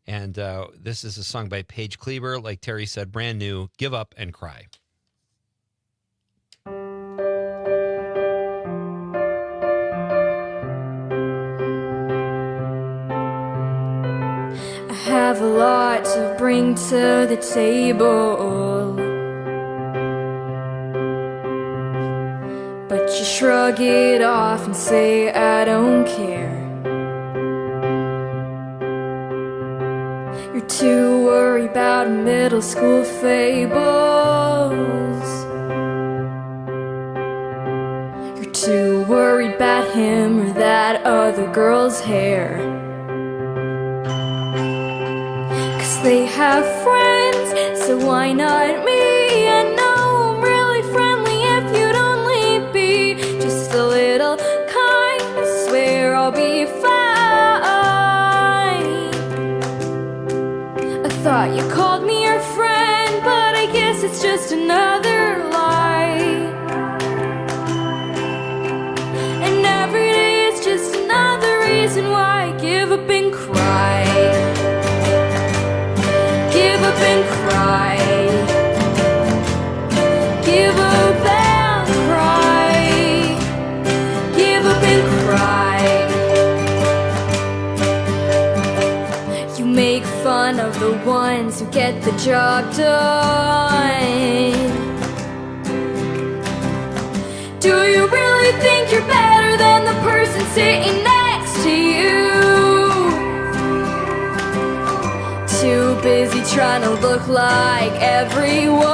Speaker 3: And this is a song by Paige Kleber. Like Terry said, brand new, Give Up and Cry.
Speaker 2: I have a lot to bring to the table, but you shrug it off and say I don't care. You're too worried about middle school fables. You're too worried about him or that other girl's hair. They have friends, so why not me? I know I'm really friendly if you'd only be just a little kind. I swear I'll be fine. I thought you called me your friend, but I guess it's just another lie. And every day is just another reason why I give up and cry. Give up and cry. Give up and cry. Give up and cry. You make fun of the ones who get the job done. Do you really think you're better than the person sitting next to you? Too busy trying to look like everyone.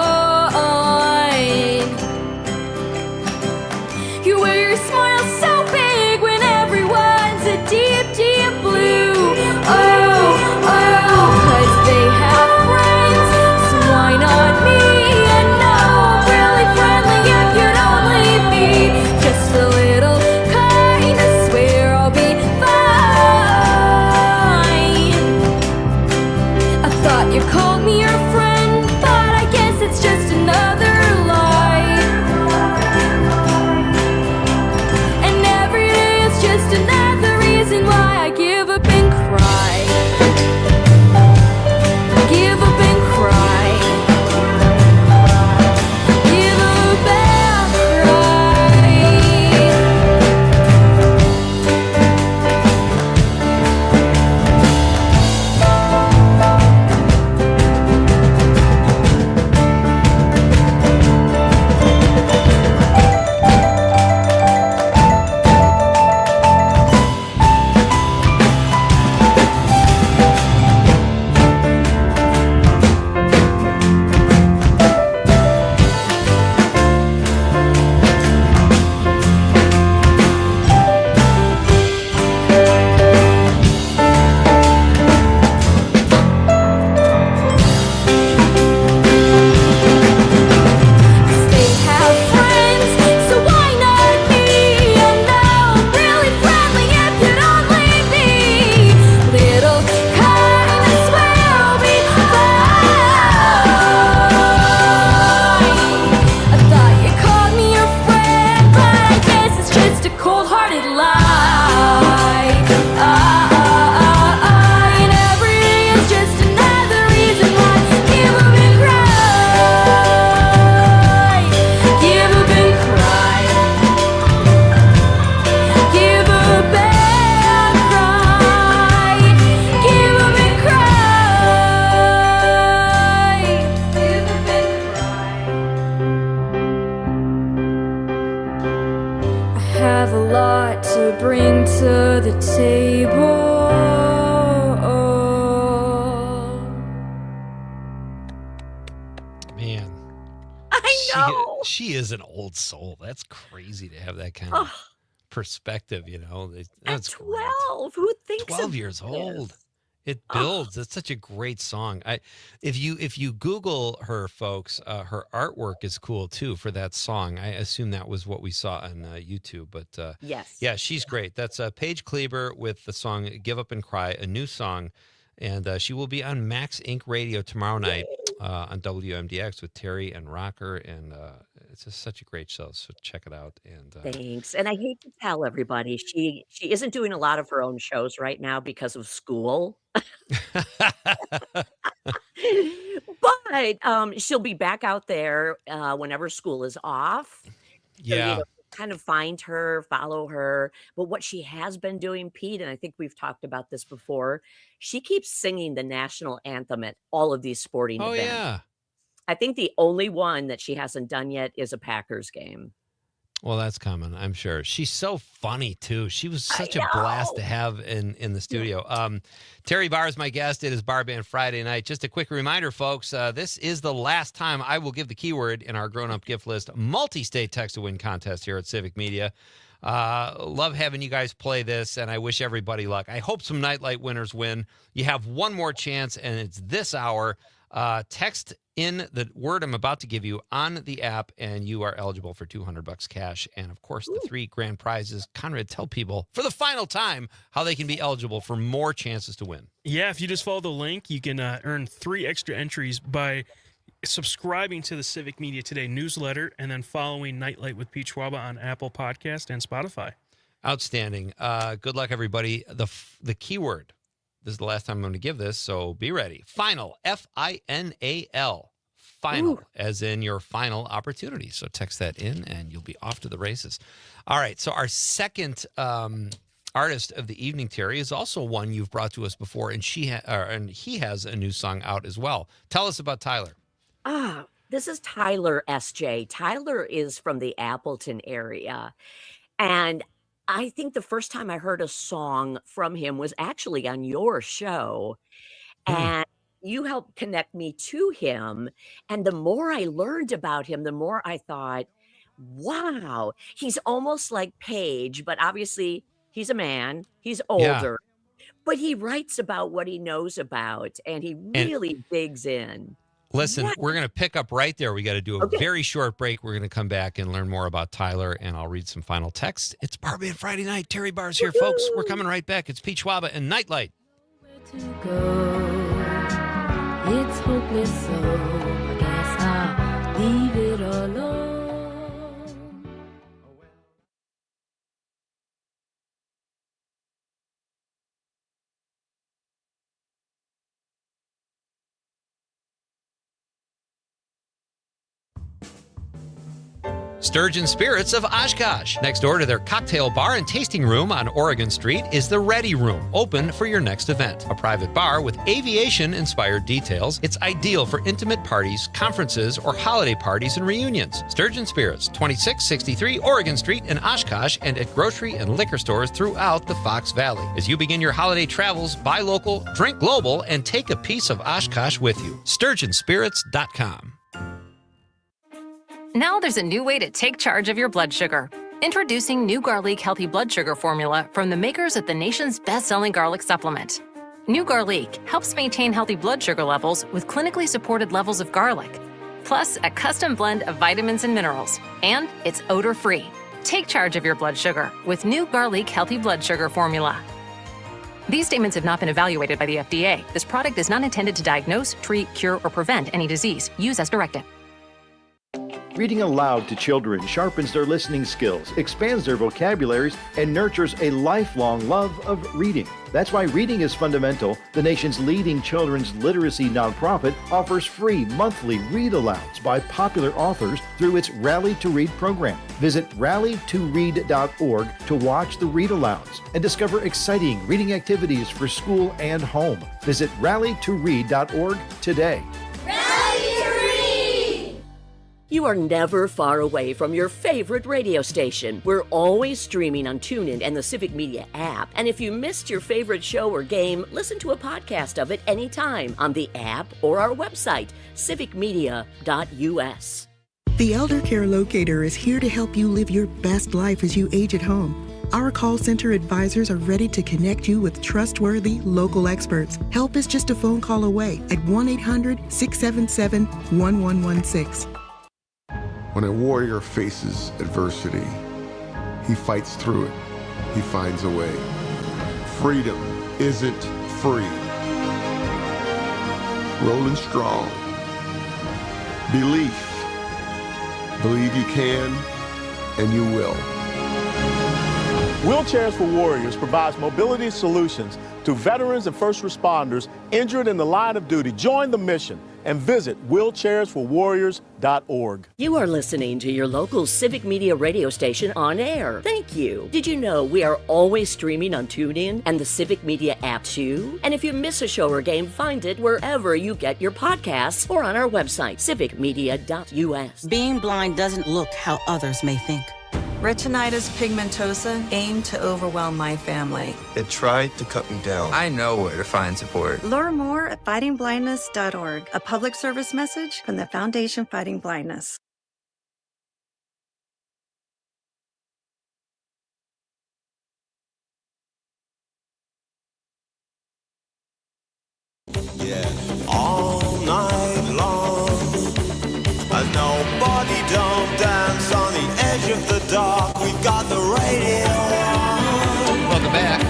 Speaker 2: You wear your smile so big when everyone's a deep, deep blue. Oh, 'cause they have friends, so why not me? I know I'm really friendly if you'd only be just a little kind. I swear I'll be fine. have a lot to bring to the table.
Speaker 3: Man.
Speaker 16: I know.
Speaker 3: She is an old soul. That's crazy to have that kind of perspective, you know. That's
Speaker 16: 12. Who thinks
Speaker 3: 12
Speaker 16: of
Speaker 3: years
Speaker 16: this?
Speaker 3: old. It builds. It's such a great song. If you Google her, folks, her artwork is cool too for that song. I assume that was what we saw on YouTube. But
Speaker 16: Yes.
Speaker 3: yeah, she's great. That's Paige Kleber with the song "Give Up and Cry," a new song, and she will be on Max Inc. Radio tomorrow night on WMDX with Terry and Rocker, and it's just such a great show. So check it out. And
Speaker 16: Thanks. And I hate to tell everybody, she isn't doing a lot of her own shows right now because of school. But she'll be back out there whenever school is off. So,
Speaker 3: yeah.
Speaker 16: kind of find her, follow her. But what she has been doing, Pete, and I think we've talked about this before, she keeps singing the national anthem at all of these sporting
Speaker 3: Oh
Speaker 16: events.
Speaker 3: yeah.
Speaker 16: I think the only one that she hasn't done yet is a Packers game.
Speaker 3: Well, that's coming, I'm sure. She's so funny, too. She was such a blast to have in the studio. Terry BARR is my guest. It is Bar Band Friday night. Just a quick reminder, folks, this is the last time I will give the keyword in our grown-up gift list multi-state text-to-win contest here at Civic Media. Love having you guys play this, and I wish everybody luck. I hope some Nightlight winners win. You have one more chance, and it's this hour. Text in the word I'm about to give you on the app, and you are eligible for $200 cash. And, of course, the 3 grand prizes. Conrad, tell people for the final time how they can be eligible for more chances to win.
Speaker 4: Yeah, if you just follow the link, you can earn 3 extra entries by subscribing to the Civic Media Today newsletter and then following Nightlight with Pete Schwaba on Apple Podcast and Spotify.
Speaker 3: Outstanding. Good luck, everybody. The keyword. This is the last time I'm going to give this, so be ready. Final, Final. Final,
Speaker 16: Ooh.
Speaker 3: as in your final opportunity. So text that in, and you'll be off to the races. All right, so our second artist of the evening, Terry, is also one you've brought to us before, and he has a new song out as well. Tell us about Tyler.
Speaker 16: This is Tyler S.J. Tyler is from the Appleton area, and I think the first time I heard a song from him was actually on your show, and you helped connect me to him. And the more I learned about him, the more I thought, wow, he's almost like Paige, but obviously he's a man, he's older, but he writes about what he knows about, and he really digs in.
Speaker 3: Listen, we're going to pick up right there. We got to do a very short break. We're going to come back and learn more about Tyler, and I'll read some final text. It's Bar Band Friday night. Terry BARR's here, folks. We're coming right back. It's Pete Schwaba and Nightlight.
Speaker 2: It's hopeless, so I guess I'll leave it alone.
Speaker 3: Sturgeon Spirits of Oshkosh. Next door to their cocktail bar and tasting room on Oregon Street is the Ready Room, open for your next event. A private bar with aviation-inspired details. It's ideal for intimate parties, conferences, or holiday parties and reunions. Sturgeon Spirits, 2663 Oregon Street in Oshkosh, and at grocery and liquor stores throughout the Fox Valley. As you begin your holiday travels, buy local, drink global, and take a piece of Oshkosh with you. SturgeonSpirits.com.
Speaker 6: Now there's a new way to take charge of your blood sugar. Introducing new Garlic Healthy Blood Sugar Formula from the makers of the nation's best-selling garlic supplement. New Garlic helps maintain healthy blood sugar levels with clinically supported levels of garlic, plus a custom blend of vitamins and minerals, and it's odor-free. Take charge of your blood sugar with new Garlic Healthy Blood Sugar Formula. These statements have not been evaluated by the FDA. This product is not intended to diagnose, treat, cure, or prevent any disease. Use as directed.
Speaker 21: Reading aloud to children sharpens their listening skills, expands their vocabularies, and nurtures a lifelong love of reading. That's why Reading is Fundamental, the nation's leading children's literacy nonprofit, offers free monthly read-alouds by popular authors through its Rally to Read program. Visit rallytoread.org to watch the read-alouds and discover exciting reading activities for school and home. Visit rallytoread.org today.
Speaker 16: You are never far away from your favorite radio station. We're always streaming on TuneIn and the Civic Media app. And if you missed your favorite show or game, listen to a podcast of it anytime on the app or our website, civicmedia.us.
Speaker 7: The Elder Care Locator is here to help you live your best life as you age at home. Our call center advisors are ready to connect you with trustworthy local experts. Help is just a phone call away at 1-800-677-1116.
Speaker 8: When a warrior faces adversity, he fights through it. He finds a way. Freedom isn't free. Rolling strong. Belief. Believe you can, and you will.
Speaker 23: Wheelchairs for Warriors provides mobility solutions to veterans and first responders injured in the line of duty. Join the mission and visit wheelchairsforwarriors.org.
Speaker 16: You are listening to your local Civic Media radio station on air. Thank you. Did you know we are always streaming on TuneIn and the Civic Media app too? And if you miss a show or game, find it wherever you get your podcasts or on our website, civicmedia.us.
Speaker 24: Being blind doesn't look how others may think.
Speaker 25: Retinitis pigmentosa aimed to overwhelm my family.
Speaker 26: It tried to cut me down. I know where to find support.
Speaker 27: Learn more at fightingblindness.org, a public service message from the Foundation Fighting Blindness.
Speaker 28: Yeah, all night long. Nobody don't dance on the edge of the dark. We've got the radio on.
Speaker 3: Welcome back.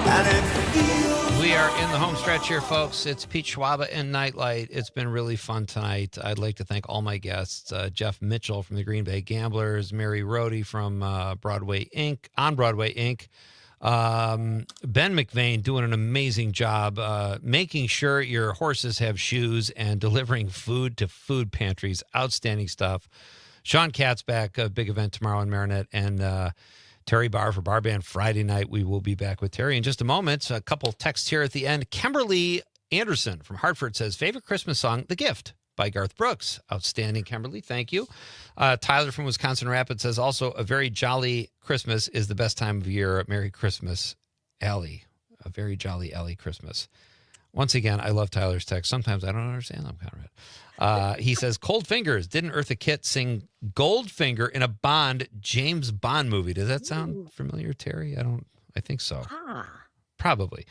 Speaker 28: And it feels
Speaker 3: We are in the home stretch here, folks. It's Pete Schwaba and Nite. It's been really fun tonight. I'd like to thank all my guests, Jeff Mitchell from the Green Bay Gamblers, Mary Rohde from Broadway Inc., Ben McVeigh doing an amazing job making sure your horses have shoes and delivering food to food pantries. Outstanding stuff. Sean Katzbach, a big event tomorrow in Marinette, and Terry BARR for Bar Band Friday night. We will be back with Terry in just a moment. A couple texts here at the end. Kimberly Anderson from Hartford says, favorite Christmas song, The Gift by Garth Brooks. Outstanding, Kimberly. Thank you. Tyler from Wisconsin Rapids says, also, a very jolly Christmas is the best time of year. Merry Christmas, Allie. A very jolly Allie Christmas. Once again, I love Tyler's text. Sometimes I don't understand them, Conrad. He says, Cold Fingers. Didn't Eartha Kitt sing Goldfinger in a James Bond movie? Does that sound familiar, Terry? I think so. Probably.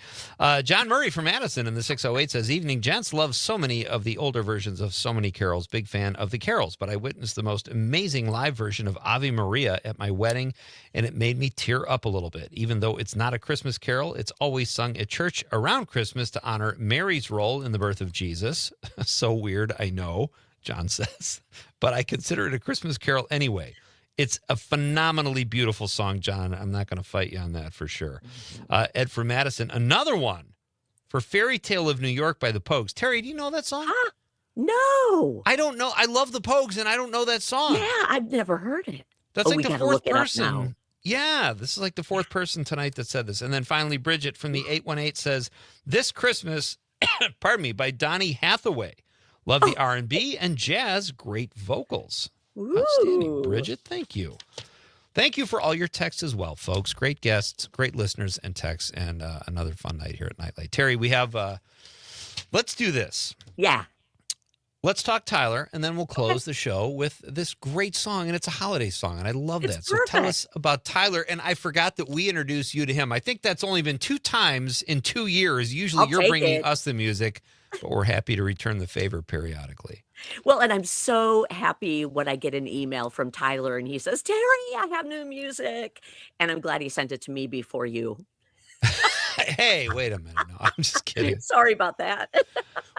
Speaker 3: John Murray from Madison in the 608 says, evening, gents. Love so many of the older versions of so many carols. Big fan of the carols, but I witnessed the most amazing live version of Ave Maria at my wedding, and it made me tear up a little bit. Even though it's not a Christmas carol, it's always sung at church around Christmas to honor Mary's role in the birth of Jesus. So weird, I know, John says, but I consider it a Christmas carol anyway. It's a phenomenally beautiful song, John. I'm not going to fight you on that for sure. Ed from Madison, another one for Fairy Tale of New York by the Pogues. Terry, do you know that song?
Speaker 16: No.
Speaker 3: I don't know. I love the Pogues, and I don't know that song.
Speaker 16: Yeah, I've never heard it.
Speaker 3: That's like
Speaker 16: we
Speaker 3: the
Speaker 16: gotta
Speaker 3: fourth
Speaker 16: look it up now.
Speaker 3: person. Yeah, this is like the fourth person tonight that said this. And then finally, Bridget from the 818 says, This Christmas, pardon me, by Donny Hathaway. Love the R&B and jazz, great vocals. Outstanding, Bridget. Thank you. Thank you for all your texts as well, folks. Great guests, great listeners and texts, and another fun night here at Nightlight. Terry, we have, let's do this.
Speaker 16: Yeah.
Speaker 3: Let's talk Tyler, and then we'll close the show with this great song, and it's a holiday song, and I love that. So tell us about Tyler, and I forgot that we introduced you to him. I think that's only been 2 times in 2 years. Usually you're bringing us the music, but we're happy to return the favor periodically.
Speaker 16: Well, and I'm so happy when I get an email from Tyler and he says, Terry, I have new music. And I'm glad he sent it to me before you.
Speaker 3: Hey, wait a minute. No, I'm just kidding.
Speaker 16: Sorry about that.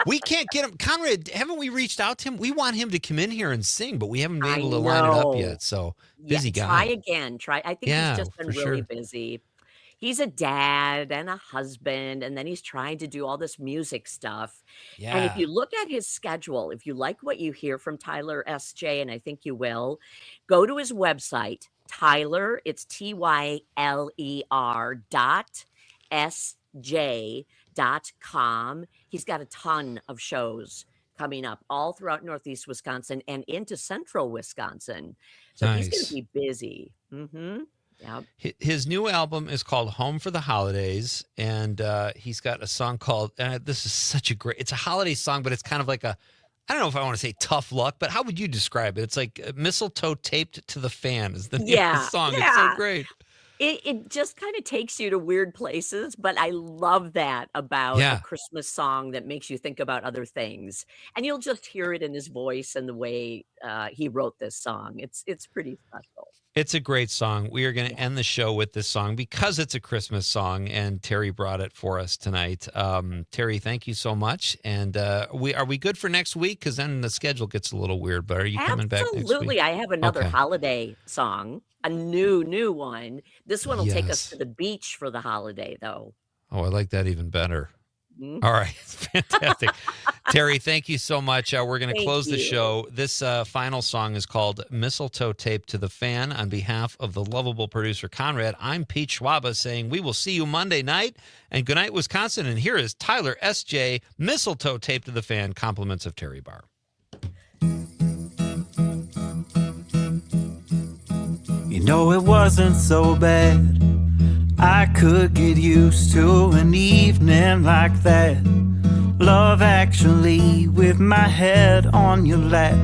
Speaker 3: We can't get him. Conrad, haven't we reached out to him? We want him to come in here and sing, but we haven't been able to line it up yet. So busy guy.
Speaker 16: Try again. I think
Speaker 3: Yeah,
Speaker 16: he's just been
Speaker 3: for
Speaker 16: really
Speaker 3: sure.
Speaker 16: busy. He's a dad and a husband, and then he's trying to do all this music stuff. And if
Speaker 3: Yeah.
Speaker 16: you look at his schedule, if you like what you hear from Tyler S.J., and I think you will, go to his website, Tyler, it's Tyler .sj.com. He's got a ton of shows coming up all throughout Northeast Wisconsin and into Central Wisconsin. So he's going to be busy. Mm-hmm. Yep.
Speaker 3: His new album is called Home for the Holidays, and he's got a song called, this is such a great, it's a holiday song, but it's kind of like a, I don't know if I want to say tough luck, but how would you describe it? It's like mistletoe taped to the fan is the name of the song. It's so great.
Speaker 16: It just kind of takes you to weird places, but I love that about a Christmas song that makes you think about other things. And you'll just hear it in his voice and the way he wrote this song. It's pretty special.
Speaker 3: It's a great song. We are going to end the show with this song because it's a Christmas song, and Terry brought it for us tonight. Terry, thank you so much. And are we good for next week? Because then the schedule gets a little weird. But are you coming back next week?
Speaker 16: Absolutely. I have another holiday song, a new one. This one will take us to the beach for the holiday, though.
Speaker 3: Oh, I like that even better. All right. Fantastic. Terry, thank you so much. We're going to close the show. This final song is called Mistletoe Taped to the Fan. On behalf of the lovable producer, Conrad, I'm Pete Schwaba saying we will see you Monday night. And good night, Wisconsin. And here is Tyler S.J., Mistletoe Taped to the Fan, compliments of Terry BARR.
Speaker 5: You know it wasn't so bad. I could get used to an evening like that. Love Actually with my head on your lap.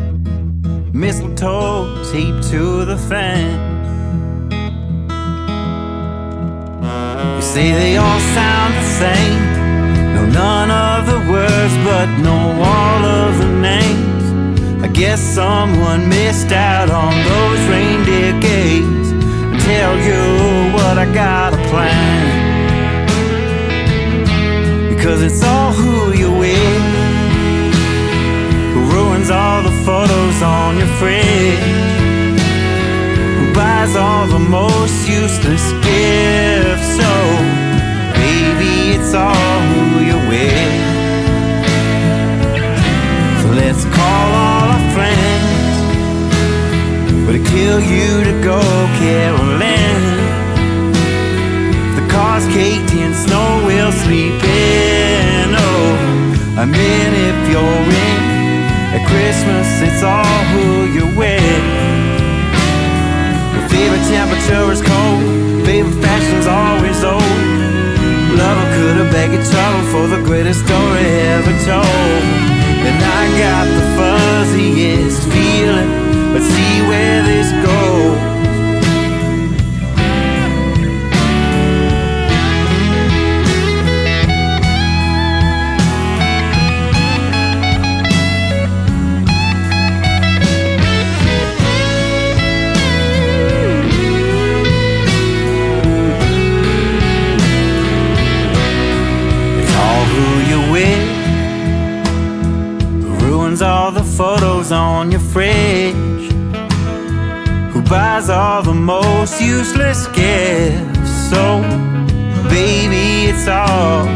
Speaker 5: Mistletoe taped to the fan. You say they all sound the same. Know none of the words but know all of the names. I guess someone missed out on those reindeer games. Tell you what I got a plan, because it's all who you're with who ruins all the photos on your fridge, who buys all the most useless gifts. So baby, it's all who you're with. So let's call all our friends. Would it kill you to go caroling? The car's caked in snow, we'll sleep in. Oh, I mean if you're in at Christmas, it's all who you're with. Your favorite temperature is cold, favorite fashion's always old. Lover could have begged each other for the greatest story ever told. And I got the fuzziest feeling. Let's see where this goes. It's all who you're with who ruins all the photos on your fridge, who buys all the most useless gifts. So baby, it's all